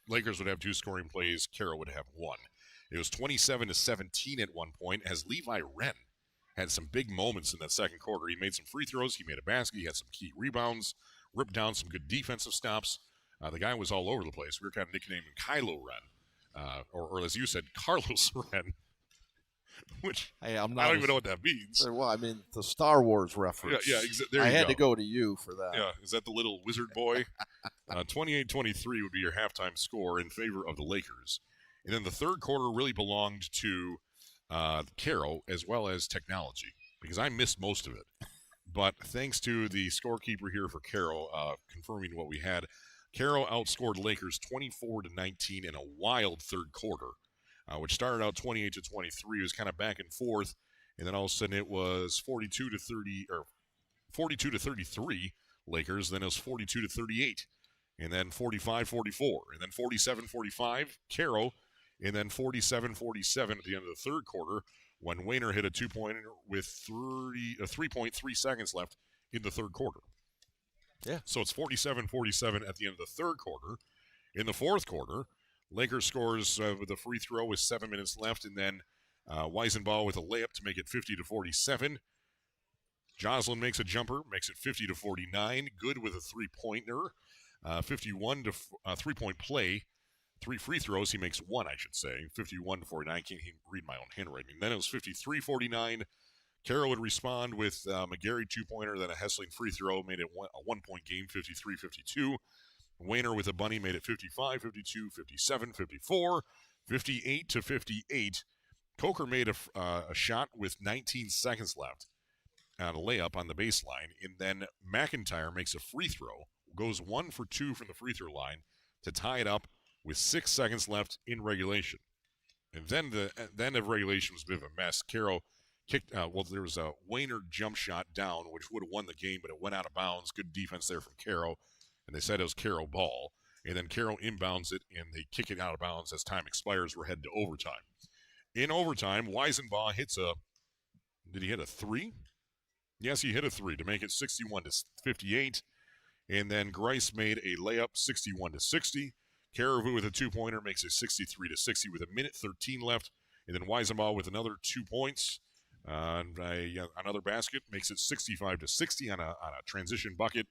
Lakers would have 2 scoring plays, Caro would have 1. It was 27-17 at one point, as Levi Wren had some big moments in that second quarter. He made some free throws, he made a basket, he had some key rebounds, ripped down some good defensive stops. The guy was all over the place. We were kind of nicknaming him Kylo Ren, or as you said, Carlos Ren, which I don't even know what that means. Well, I mean, the Star Wars reference. Yeah, I had to go to you for that. Yeah, is that the little wizard boy? 28-23 would be your halftime score in favor of the Lakers. And then the third quarter really belonged to Caro as well as technology, because I missed most of it. But thanks to the scorekeeper here for Caro confirming what we had, Caro outscored Lakers 24-19 in a wild third quarter, which started out 28-23. It was kind of back and forth, and then all of a sudden it was 42-30 or 42-33 Lakers. Then it was 42-38, and then 45-44, and then 47-45 Caro, and then 47-47 at the end of the third quarter, when Wayner hit a 2-pointer with 3.3 seconds left in the third quarter. Yeah. So it's 47-47 at the end of the third quarter. In the fourth quarter, Lakers scores with a free throw with 7 minutes left, and then Weisenbaugh with a layup to make it 50-47. Joslin makes a jumper, makes it 50-49. Good with a three-pointer, 51 to 3-point play. 3 free throws, he makes 1, I should say. 51-49. I can't even read my own handwriting. Then it was 53-49. Caro would respond with McGarry 2-pointer, then a Hessling free throw, made it a 1-point game, 53-52. Wayner with a bunny made it 55, 52, 57, 54, 58-58. Coker made a shot with 19 seconds left on a layup on the baseline, and then McIntyre makes a free throw, goes 1 for 2 from the free throw line to tie it up with 6 seconds left in regulation. And then the end of regulation was a bit of a mess. Caro kicked, there was a Wayner jump shot down, which would have won the game, but it went out of bounds. Good defense there from Caro. And they said it was Caro ball. And then Caro inbounds it, and they kick it out of bounds as time expires. We're headed to overtime. In overtime, Weisenbaugh hits did he hit a 3? Yes, he hit a 3 to make it 61-58. And then Grice made a layup 61-60. Caribou with a 2-pointer makes it 63-60 with 1:13 left. And then Weisenbaugh with another 2 points. Another basket makes it 65-60 on a transition bucket.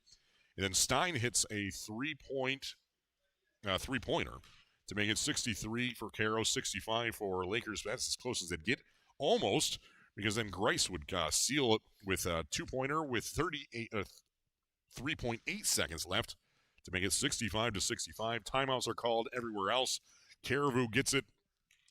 And then Stein hits a three-pointer to make it 63 for Caro, 65 for Lakers. That's as close as they'd get, almost, because then Grice would seal it with a 2-pointer with 3.8 seconds left to make it 65-65. Timeouts are called everywhere else. Caribou gets it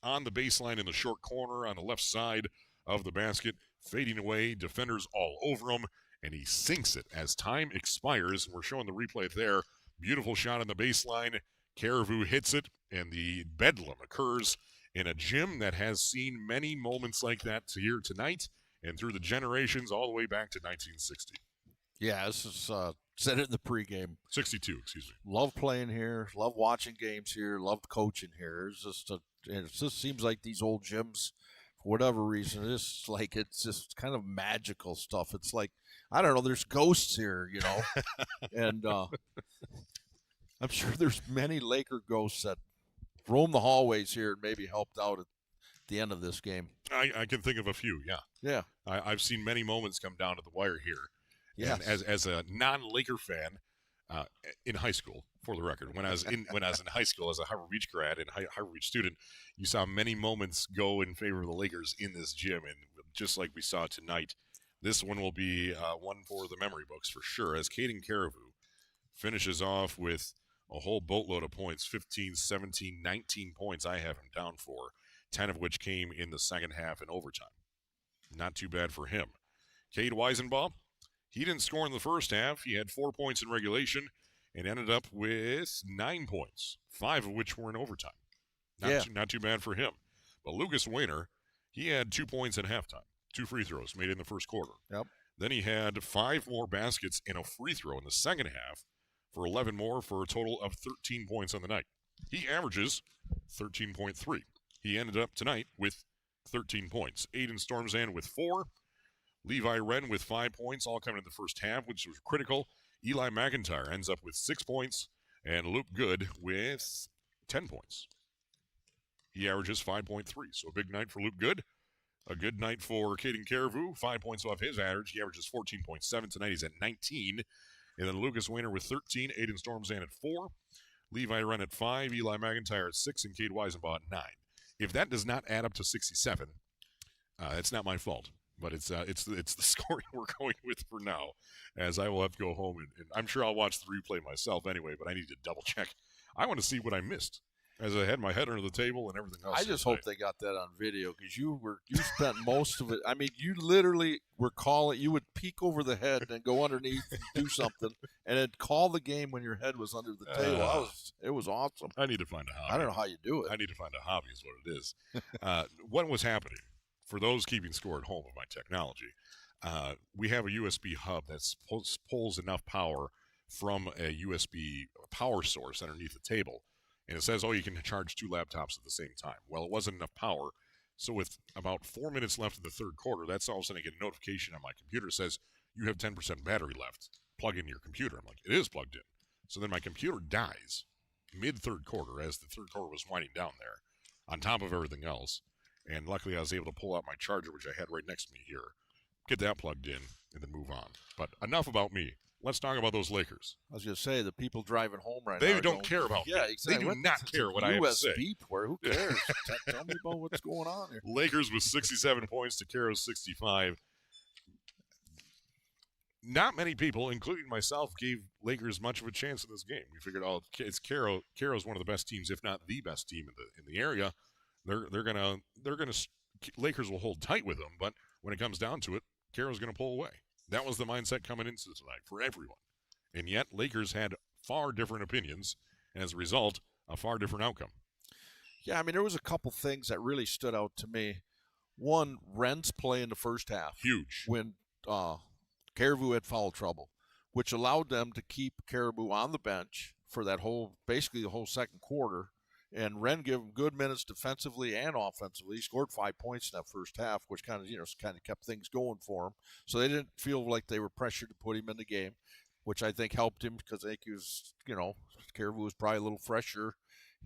on the baseline in the short corner on the left side of the basket, fading away, defenders all over him, and he sinks it as time expires. We're showing the replay there. Beautiful shot on the baseline. Caribou hits it, and the bedlam occurs in a gym that has seen many moments like that here tonight and through the generations all the way back to 1960. Yeah, this is said it in the pregame. 62, excuse me. Love playing here. Love watching games here. Love coaching here. It just seems like these old gyms, for whatever reason, it's just kind of magical stuff. It's like, I don't know, there's ghosts here, and I'm sure there's many Laker ghosts that roam the hallways here and maybe helped out at the end of this game. I can think of a few, yeah. Yeah. I've seen many moments come down to the wire here. Yes. And as a non-Laker fan in high school, for the record, when I was in high school as a Harbor Beach grad and Harbor Beach student, you saw many moments go in favor of the Lakers in this gym, and just like we saw tonight, this one will be one for the memory books for sure, as Caden Caribou finishes off with a whole boatload of points, 15, 17, 19 points I have him down for, 10 of which came in the second half in overtime. Not too bad for him. Cade Weisenbaugh, he didn't score in the first half. He had 4 points in regulation and ended up with 9 points, 5 of which were in overtime. Not too bad for him. But Lucas Wayner, he had 2 points at halftime, 2 free throws made in the first quarter. Yep. Then he had 5 more baskets and a free throw in the second half for 11 more for a total of 13 points on the night. He averages 13.3. He ended up tonight with 13 points. Aiden Stormzan with 4. Levi Wren with 5 points, all coming in the first half, which was critical. Eli McIntyre ends up with 6 points, and Luke Good with 10 points. He averages 5.3, so a big night for Luke Good. A good night for Caden Caribou, 5 points off his average. He averages 14.7. Tonight he's at 19. And then Lucas Wayner with 13, Aiden Stormzan at 4, Levi Wren at 5, Eli McIntyre at 6, and Cade Weisenbaugh at 9. If that does not add up to 67, it's not my fault. But it's the scoring we're going with for now, as I will have to go home, and I'm sure I'll watch the replay myself anyway, but I need to double check. I want to see what I missed as I had my head under the table and everything else. I just hope they got that on video, because you spent most of it. I mean, you literally were calling. You would peek over the head and go underneath and do something, and then call the game when your head was under the table. It was awesome. I need to find a hobby. I don't know how you do it. I need to find a hobby is what it is. What was happening? For those keeping score at home of my technology, we have a USB hub that pulls enough power from a USB power source underneath the table. And it says, you can charge 2 laptops at the same time. Well, it wasn't enough power. So with about 4 minutes left in the third quarter, that's all of a sudden I get a notification on my computer that says, you have 10% battery left. Plug in your computer. I'm like, it is plugged in. So then my computer dies mid-third quarter as the third quarter was winding down there on top of everything else. And luckily, I was able to pull out my charger, which I had right next to me here, get that plugged in, and then move on. But enough about me. Let's talk about those Lakers. I was going to say, the people driving home right now. They don't care about me. Yeah, exactly. They do not care what I have to say. USB port. Who cares? Tell me about what's going on here. Lakers with 67 points to Caro's 65. not many people, including myself, gave Lakers much of a chance in this game. We figured, it's Caro. Caro's one of the best teams, if not the best team in the area. Lakers will hold tight with them, but when it comes down to it, Caro's gonna pull away. That was the mindset coming into tonight for everyone, and yet Lakers had far different opinions, and as a result, a far different outcome. Yeah, I mean, there was a couple things that really stood out to me. One, Ren's play in the first half. Huge. When Caribou had foul trouble, which allowed them to keep Caribou on the bench for that basically the whole second quarter. And Ren gave him good minutes defensively and offensively. He scored 5 points in that first half, which kind of kept things going for him. So they didn't feel like they were pressured to put him in the game, which I think helped him because I think he was, Caribou was probably a little fresher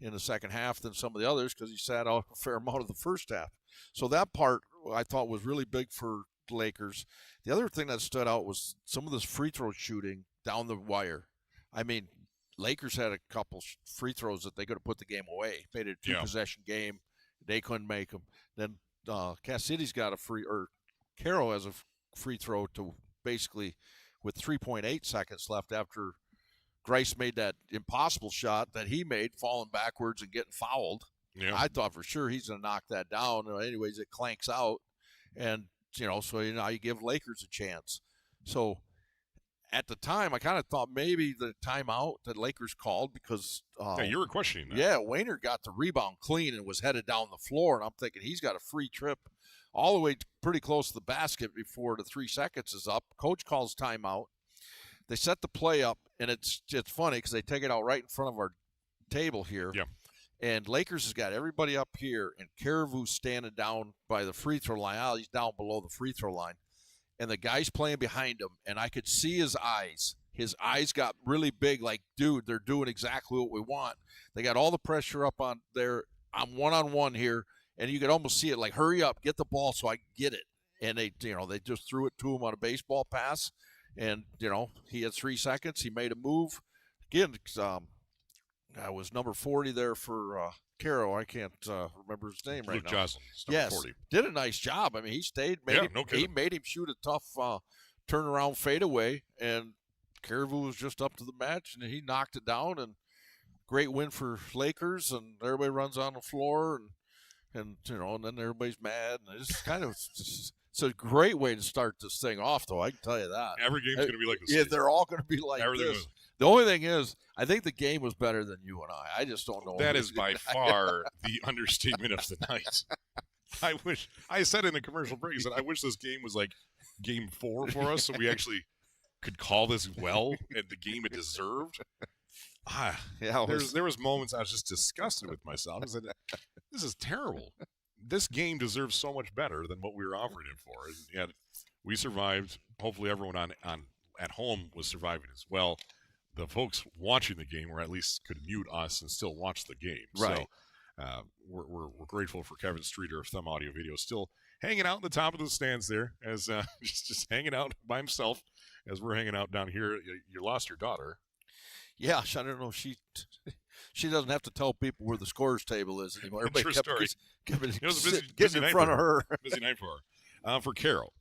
in the second half than some of the others because he sat out a fair amount of the first half. So that part I thought was really big for the Lakers. The other thing that stood out was some of this free throw shooting down the wire. I mean, Lakers had a couple free throws that they could have put the game away. Made it a two-possession game. They couldn't make them. Then Cass City's got Caro has a free throw to basically with 3.8 seconds left after Grice made that impossible shot that he made, falling backwards and getting fouled. Yeah. I thought for sure he's going to knock that down. Anyways, it clanks out. And, so you give Lakers a chance. So at the time, I kind of thought maybe the timeout that Lakers called because you were questioning that. Yeah, Wayner got the rebound clean and was headed down the floor, and I'm thinking he's got a free trip all the way pretty close to the basket before the 3 seconds is up. Coach calls timeout. They set the play up, and it's funny because they take it out right in front of our table here. Yeah. And Lakers has got everybody up here, and Caribou's standing down by the free throw line. He's down below the free throw line. And the guy's playing behind him, and I could see his eyes. His eyes got really big, like, dude, they're doing exactly what we want. They got all the pressure up on there. I'm one-on-one here, and you could almost see it, like, hurry up, get the ball so I can get it. And they just threw it to him on a baseball pass. And, he had 3 seconds. He made a move. Again, I was number 40 there for Caro. I can't remember his name right Luke now. Joslin, yes, 40. Did a nice job. I mean, he stayed. He made him shoot a tough turnaround fadeaway, and Caribou was just up to the match, and he knocked it down. And great win for Lakers, and everybody runs on the floor, and then everybody's mad, and it's kind of. It's a great way to start this thing off, though. I can tell you that. Every game's going to be like this. Yeah, they're all going to be like this. The only thing is, I think the game was better than you and I. I just don't know. That is by far the understatement of the night. I said in the commercial break, I wish this game was like game 4 for us, so we actually could call this well and the game it deserved. There was moments I was just disgusted with myself. I said, this is terrible. This game deserves so much better than what we were offering it for. And yet we survived. Hopefully everyone at home was surviving as well. The folks watching the game, or at least could mute us and still watch the game. Right. So we're grateful for Kevin Streeter of Thumb Audio Video still hanging out in the top of the stands there, as just hanging out by himself as we're hanging out down here. You lost your daughter. Yeah, I don't know. She doesn't have to tell people where the scores table is anymore. Everybody kept getting in front of her. Busy night for her. For Caro,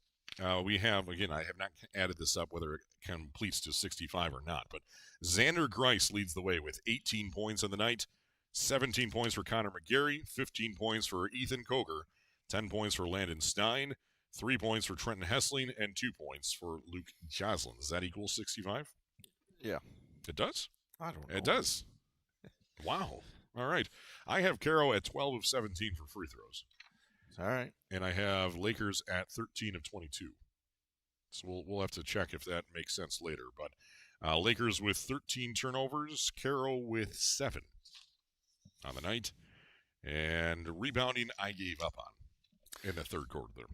we have, again, I have not added this up whether it completes to 65 or not, but Xander Grice leads the way with 18 points on the night, 17 points for Connor McGarry, 15 points for Ethan Koger, 10 points for Landon Stein, 3 points for Trenton Hessling, and 2 points for Luke Joslin. Does that equal 65? Yeah. It does? I don't know. It does. Wow. All right. I have Caro at 12 of 17 for free throws. All right. And I have Lakers at 13 of 22. So we'll have to check if that makes sense later. But Lakers with 13 turnovers, Caro with 7 on the night. And rebounding, I gave up on in the third quarter there.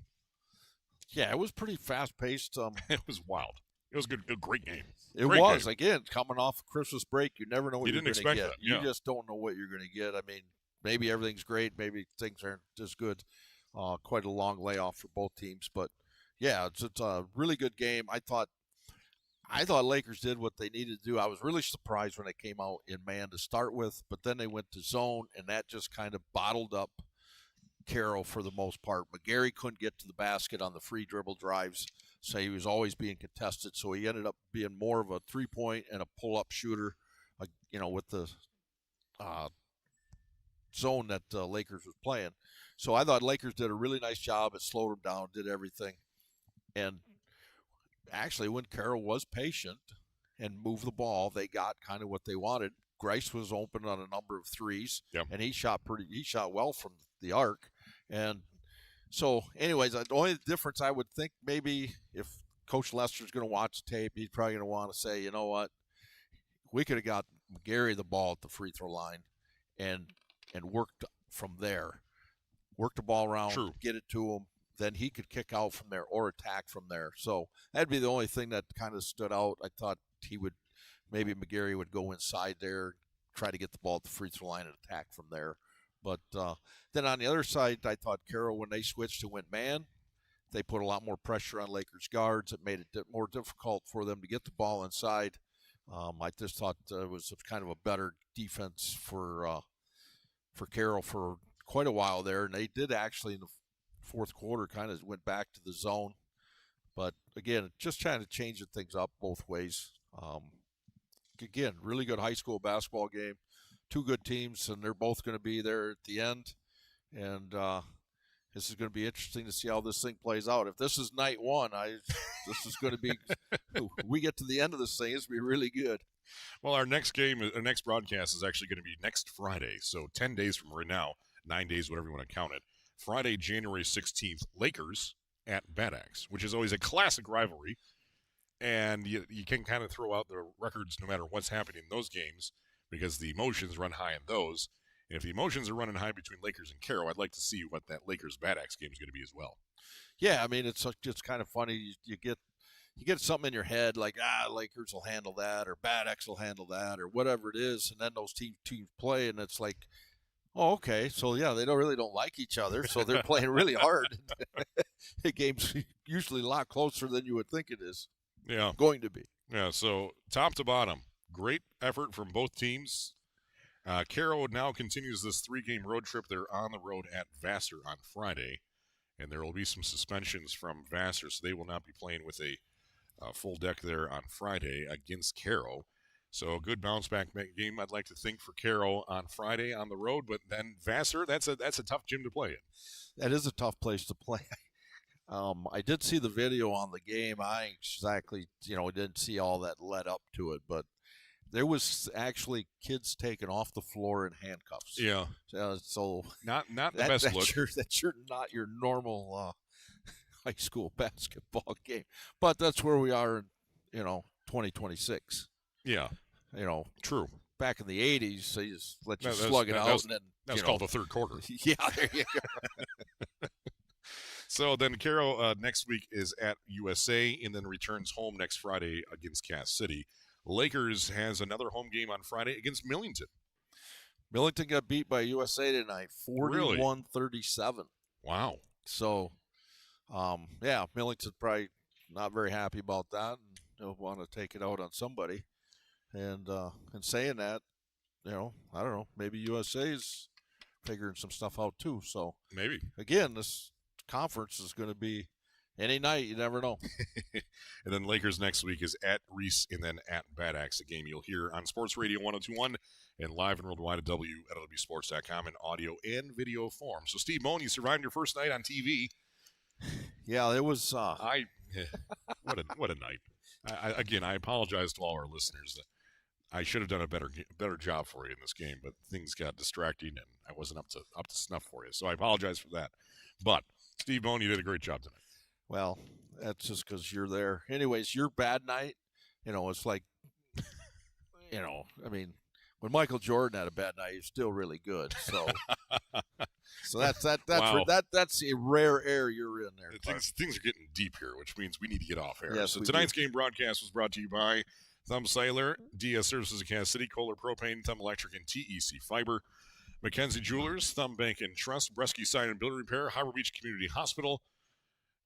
Yeah, it was pretty fast-paced. It was wild. It was a great game. It was. Again, coming off of Christmas break, you never know what you're going to get. That, yeah. You just don't know what you're going to get. I mean, maybe everything's great. Maybe things aren't as good. Quite a long layoff for both teams. But, yeah, it's a really good game. I thought Lakers did what they needed to do. I was really surprised when they came out in man to start with, but then they went to zone, and that just kind of bottled up Caro for the most part. McGarry couldn't get to the basket on the free dribble drives. So he was always being contested. So he ended up being more of a 3-point and a pull-up shooter, with the zone that Lakers was playing. So I thought Lakers did a really nice job. It slowed him down, did everything. And actually, when Caro was patient and moved the ball, they got kind of what they wanted. Grice was open on a number of threes, and he shot well from the arc. And so, anyways, the only difference I would think maybe if Coach Lester's going to watch the tape, he's probably going to want to say, you know what, we could have got Gary the ball at the free throw line and worked from there. Work the ball around, get it to him. Then he could kick out from there or attack from there. So that'd be the only thing that kind of stood out. I thought maybe McGarry would go inside there, try to get the ball at the free throw line and attack from there. But then on the other side, I thought Caro, when they switched and went man, they put a lot more pressure on Lakers guards. It made it more difficult for them to get the ball inside. I just thought it was kind of a better defense for Caro for quite a while there. And they did actually in the fourth quarter kind of went back to the zone. But, again, just trying to change things up both ways. Again, really good high school basketball game. Two good teams, and they're both going to be there at the end. And this is going to be interesting to see how this thing plays out. If this is night one, this is going to be – we get to the end of this thing, it's going to be really good. Well, our next broadcast is actually going to be next Friday. So 10 days from right now, 9 days, whatever you want to count it. Friday, January 16th, Lakers at Bad Axe, which is always a classic rivalry. And you can kind of throw out the records no matter what's happening in those games because the emotions run high in those. And if the emotions are running high between Lakers and Caro, I'd like to see what that Lakers Bad Axe game is going to be as well. Yeah, I mean, it's kind of funny. You get something in your head like, Lakers will handle that or Bad Axe will handle that or whatever it is. And then those teams play, and it's like, oh, okay. So, yeah, they really don't like each other, so they're playing really hard. The game's usually a lot closer than you would think it is. Yeah. Going to be. Yeah, so top to bottom, great effort from both teams. Caro now continues this 3-game road trip. They're on the road at Vassar on Friday, and there will be some suspensions from Vassar, so they will not be playing with a full deck there on Friday against Caro. So a good bounce-back game, I'd like to think, for Caro on Friday on the road, but then Vassar, that's a tough gym to play in. That is a tough place to play. I did see the video on the game. I exactly, didn't see all that led up to it, but there was actually kids taken off the floor in handcuffs. Yeah. So not the best look. That's not your normal high school basketball game, but that's where we are in 2026. Yeah. True. Back in the 80s, they just let you slug it out. That was called the third quarter. Yeah, there you go. So then Caro next week is at USA and then returns home next Friday against Cass City. Lakers has another home game on Friday against Millington. Millington got beat by USA tonight, 41-37. Wow. So, Millington probably not very happy about that, and they'll want to take it out on somebody. And saying that, I don't know, maybe USA's figuring some stuff out too. So maybe again, this conference is going to be any night. You never know. And then Lakers next week is at Reese and then at Bad Axe, a game you'll hear on Sports Radio 102.1 and live and worldwide at WLEWsports.com in audio and video form. So, Steve Moan, you survived your first night on TV. Yeah, it was. What a night. I apologize to all our listeners. I should have done a better job for you in this game, but things got distracting and I wasn't up to snuff for you. So I apologize for that. But Steve Bone, you did a great job tonight. Well, that's just because you're there. Anyways, your bad night, it's like, I mean, when Michael Jordan had a bad night, he's still really good. So, that's Wow. that's a rare air you're in there. Things are getting deep here, which means we need to get off air. Yes, so we tonight's do. game broadcast was brought to you by Thumb Sailor, DS Services of Kansas City, Kohler Propane, Thumb Electric, and TEC Fiber. Mackenzie Jewelers, Thumb Bank and Trust, Bresky Sign and Building Repair, Harbor Beach Community Hospital.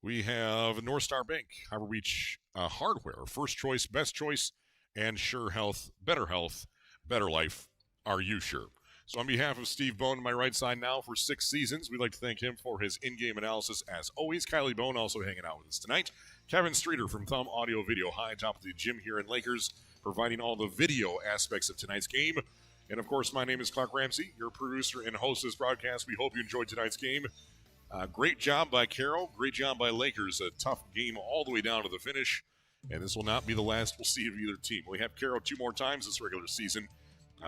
We have North Star Bank, Harbor Beach Hardware, First Choice, Best Choice, and Scheurer Health, Better Life. Are you sure? So on behalf of Steve Bone on my right side now for 6 seasons, we'd like to thank him for his in-game analysis as always. Kylie Bone also hanging out with us tonight. Kevin Streeter from Thumb Audio Video high top of the gym here in Lakers, providing all the video aspects of tonight's game. And of course, my name is Clark Ramsey, your producer and host of this broadcast. We hope you enjoyed tonight's game. Great job by Caro. Great job by Lakers. A tough game all the way down to the finish. And this will not be the last we'll see of either team. We have Caro 2 more times this regular season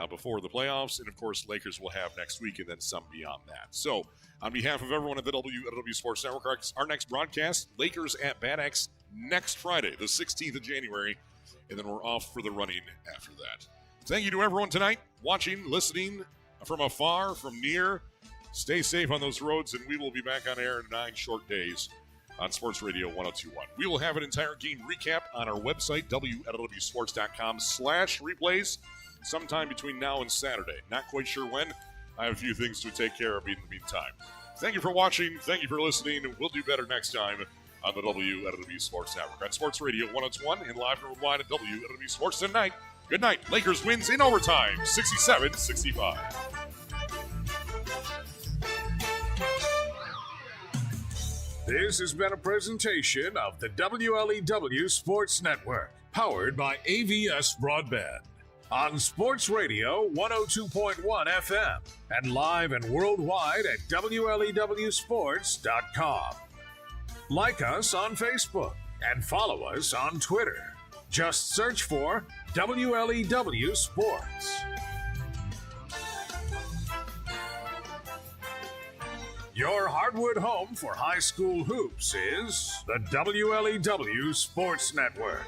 before the playoffs. And, of course, Lakers will have next week and then some beyond that. So, on behalf of everyone at the WLEW Sports Network, our next broadcast, Lakers at Bad X, next Friday, the 16th of January. And then we're off for the running after that. Thank you to everyone tonight, watching, listening from afar, from near. Stay safe on those roads, and we will be back on air in 9 short days on Sports Radio 102.1. We will have an entire game recap on our website, WLEWsports.com/replays, sometime between now and Saturday. Not quite sure when. I have a few things to take care of in the meantime. Thank you for watching. Thank you for listening. We'll do better next time on the WLEW Sports Network on Sports Radio 102.1 and live and worldwide at WLEW Sports tonight. Good night. Lakers wins in overtime, 67-65. This has been a presentation of the WLEW Sports Network, powered by AVS Broadband. On Sports Radio 102.1 FM and live and worldwide at WLEWsports.com. Like us on Facebook and follow us on Twitter. Just search for WLEW Sports. Your hardwood home for high school hoops is the WLEW Sports Network.